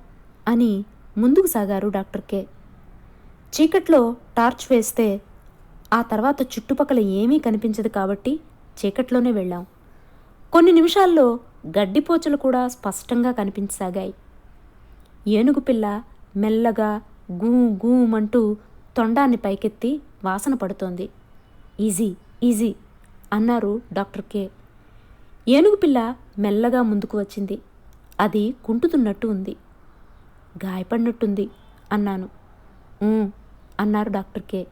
అని ముందుకు సాగారు డాక్టర్ కే. చీకట్లో టార్చ్ వేస్తే ఆ తర్వాత చుట్టుపక్కల ఏమీ కనిపించదు కాబట్టి చీకట్లోనే వెళ్ళాం. కొన్ని నిమిషాల్లో గడ్డిపోచలు కూడా స్పష్టంగా కనిపించసాగాయి. ఏనుగు పిల్ల మెల్లగా గూ గూమంటూ తొండాన్ని పైకెత్తి వాసన పడుతోంది. ఈజీ ఈజీ అన్నారు డాక్టర్ కే. ఏనుగు పిల్ల మెల్లగా ముందుకు వచ్చింది. అది కుంటుతున్నట్టు ఉంది. గాయపడినట్టుంది అన్నాను. అన్నారు డాక్టర్ కే.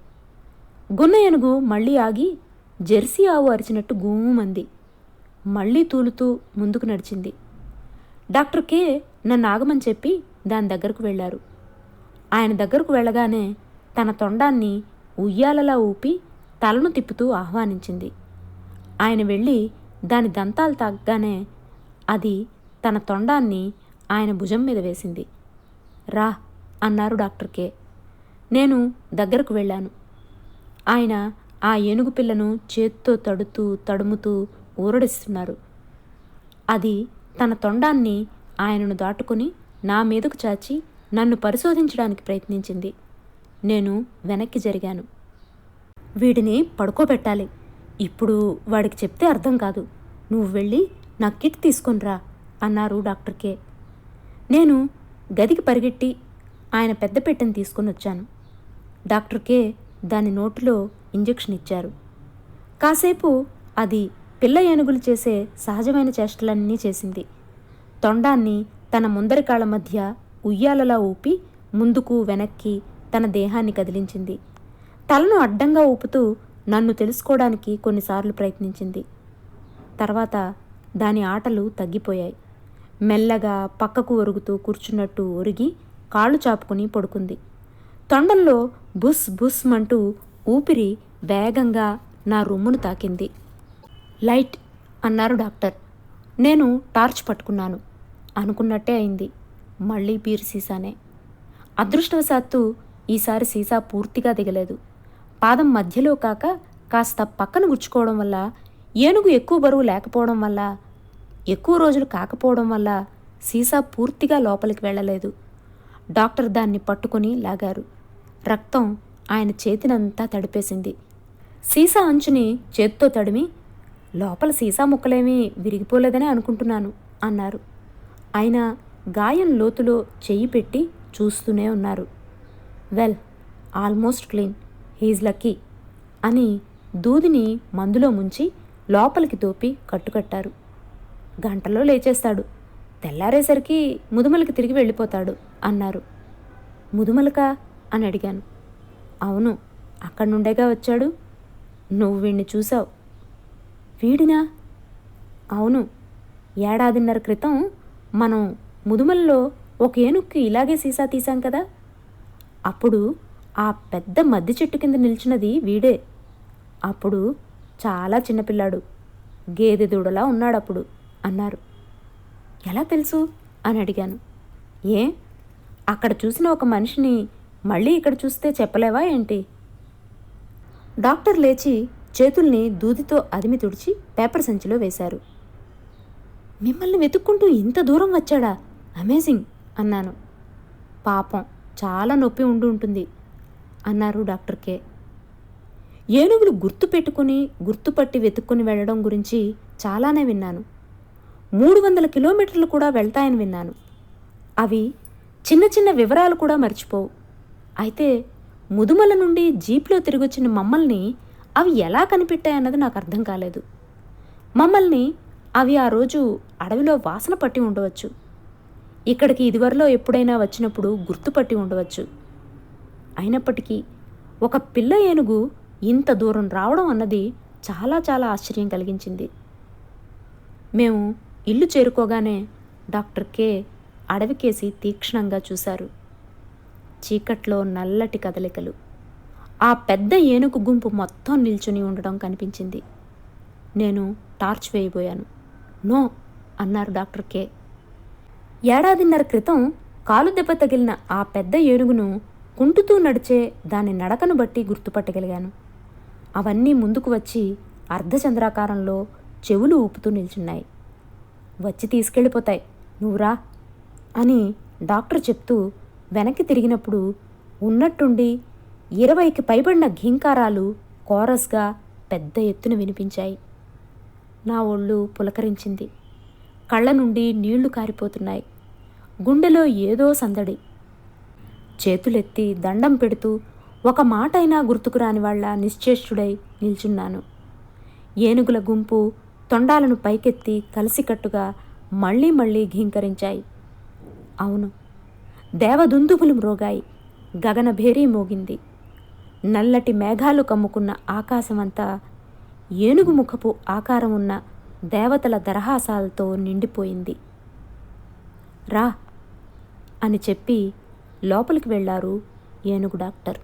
గున్న ఏనుగు మళ్ళీ ఆగి జెర్సీ ఆవు అరిచినట్టు గూమంది. మళ్ళీ తూలుతూ ముందుకు నడిచింది. డాక్టర్ కే నన్ను ఆగమని చెప్పి దాని దగ్గరకు వెళ్ళారు. ఆయన దగ్గరకు వెళ్ళగానే తన తొండాన్ని ఉయ్యాలలా ఊపి తలను తిప్పుతూ ఆహ్వానించింది. ఆయన వెళ్ళి దాని దంతాలు తాగ్గానే అది తన తొండాన్ని ఆయన భుజం మీద వేసింది. రా అన్నారు డాక్టర్ కే. నేను దగ్గరకు వెళ్ళాను. ఆయన ఆ ఏనుగు పిల్లను చేత్తో తడుముతూ ఊరడిస్తున్నారు. అది తన తొండాన్ని ఆయనను దాటుకుని నా మీదకు చాచి నన్ను పరిశోధించడానికి ప్రయత్నించింది. నేను వెనక్కి జరిగాను. వీడిని పడుకోబెట్టాలి. ఇప్పుడు వాడికి చెప్తే అర్థం కాదు. నువ్వు వెళ్ళి నా కిట్ తీసుకొనిరా అన్నారు డాక్టర్ కే. నేను గదికి పరిగెట్టి ఆయన పెద్ద పెట్టెను తీసుకొని వచ్చాను. డాక్టర్ కే దాని నోటిలో ఇంజెక్షన్ ఇచ్చారు. కాసేపు అది పిల్ల ఏనుగులు చేసే సహజమైన చేష్టలన్నీ చేసింది. తొండాన్ని తన ముందరి కాళ్ళ మధ్య ఉయ్యాలలా ఊపి ముందుకు వెనక్కి తన దేహాన్ని కదిలించింది. తలను అడ్డంగా ఊపుతూ నన్ను తెలుసుకోవడానికి కొన్నిసార్లు ప్రయత్నించింది. తర్వాత దాని ఆటలు తగ్గిపోయాయి. మెల్లగా పక్కకు ఒరుగుతూ కూర్చున్నట్టు ఒరిగి కాళ్ళు చాపుకుని పడుకుంది. తొండంలో బుస్ బుస్ మంటూ ఊపిరి వేగంగా నా రొమ్మును తాకింది. లైట్ అన్నారు డాక్టర్. నేను టార్చ్ పట్టుకున్నాను. అనుకున్నట్టే అయింది. మళ్ళీ బీరు సీసానే. అదృష్టవశాత్తు ఈసారి సీసా పూర్తిగా దిగలేదు. పాదం మధ్యలో కాక కాస్త పక్కన గుచ్చుకోవడం వల్ల, ఏనుగు ఎక్కువ బరువు లేకపోవడం వల్ల, ఎక్కువ రోజులు కాకపోవడం వల్ల సీసా పూర్తిగా లోపలికి వెళ్ళలేదు. డాక్టర్ దాన్ని పట్టుకుని లాగారు. రక్తం ఆయన చేతినంతా తడిపేసింది. సీసా అంచుని చేత్తో తడిమి, లోపల సీసా ముక్కలేమీ విరిగిపోలేదని అనుకుంటున్నాను అన్నారు. ఆయన గాయం లోతులో చెయ్యి పెట్టి చూస్తూనే ఉన్నారు. Well, almost clean, he's lucky అని దూదిని మందులో ముంచి లోపలికి తోపి కట్టుకట్టారు. గంటలో లేచేస్తాడు. తెల్లారేసరికి ముదుమలకి తిరిగి వెళ్ళిపోతాడు అన్నారు. ముదుమలక అని అడిగాను. అవును, అక్కడి నుండేగా వచ్చాడు. నువ్వు వీడిని చూసావు. వీడినా? అవును, 1.5 ఏడాది క్రితం మనం ముదుమలలో ఒక ఏనుక్కి ఇలాగే సీసా తీశాం కదా. అప్పుడు ఆ పెద్ద మద్ది చెట్టు కింద నిల్చున్నది వీడే. అప్పుడు చాలా చిన్నపిల్లాడు, గేదె దూడలా ఉన్నాడప్పుడు అన్నారు. ఎలా తెలుసు అని అడిగాను. ఏ, అక్కడ చూసిన ఒక మనిషిని మళ్ళీ ఇక్కడ చూస్తే చెప్పలేవా ఏంటి? డాక్టర్ లేచి చేతుల్ని దూదితో అదిమి తుడిచి పేపర్ సంచిలో వేశారు. మిమ్మల్ని వెతుక్కుంటూ ఇంత దూరం వచ్చాడా? అమేజింగ్ అన్నాను. పాపం చాలా నొప్పి ఉంటుంది అన్నారు డాక్టర్ కే. ఏనుగులు గుర్తుపట్టి వెతుక్కుని వెళ్ళడం గురించి చాలానే విన్నాను. 300 కిలోమీటర్లు కూడా వెళ్తాయని విన్నాను. అవి చిన్న చిన్న వివరాలు కూడా మర్చిపోవు. అయితే ముదుమల నుండి జీప్లో తిరిగొచ్చిన మమ్మల్ని అవి ఎలా కనిపెట్టాయన్నది నాకు అర్థం కాలేదు. మమ్మల్ని అవి ఆ రోజు అడవిలో వాసన పట్టి ఉండవచ్చు. ఇక్కడికి ఇదివరలో ఎప్పుడైనా వచ్చినప్పుడు గుర్తుపట్టి ఉండవచ్చు. అయినప్పటికీ ఒక పిల్ల ఏనుగు ఇంత దూరం రావడం అన్నది చాలా చాలా ఆశ్చర్యం కలిగించింది. మేము ఇల్లు చేరుకోగానే డాక్టర్ కే అడవికేసి తీక్షణంగా చూశారు. చీకట్లో నల్లటి కదలికలు. ఆ పెద్ద ఏనుగు గుంపు మొత్తం నిల్చుని ఉండడం కనిపించింది. నేను టార్చ్ వేయబోయాను. నో అన్నారు డాక్టర్ కే. ఏడాదిన్నర క్రితం కాలు దెబ్బ తగిలిన ఆ పెద్ద ఏనుగును కుంటుతూ నడిచే దాని నడకను బట్టి గుర్తుపట్టగలిగాను. అవన్నీ ముందుకు వచ్చి అర్ధచంద్రాకారంలో చెవులు ఊపుతూ నిల్చున్నాయి. వచ్చి తీసుకెళ్ళిపోతాయి, నువ్వురా అని డాక్టర్ చెప్తూ వెనక్కి తిరిగినప్పుడు ఉన్నట్టుండి 20కి పైబడిన ఘీంకారాలు కోరస్గా పెద్ద ఎత్తున వినిపించాయి. నా ఒళ్ళు పులకరించింది. కళ్ళ నుండి నీళ్లు కారిపోతున్నాయి. గుండెలో ఏదో సందడి. చేతులెత్తి దండం పెడుతూ ఒక మాటైనా గుర్తుకురాని వాళ్ళ నిశ్చేష్టుడై నిల్చున్నాను. ఏనుగుల గుంపు తొండాలను పైకెత్తి కలిసికట్టుగా మళ్ళీ మళ్ళీ ఘీంకరించాయి. అవును, దేవదుందుభులు మ్రోగాయి. గగనభేరీ మోగింది. నల్లటి మేఘాలు కమ్ముకున్న ఆకాశమంతా ఏనుగు ముఖపు ఆకారం ఉన్న దేవతల దరహాసాలతో నిండిపోయింది. రా అని చెప్పి లోపలికి వెళ్ళారు ఏనుగు డాక్టర్.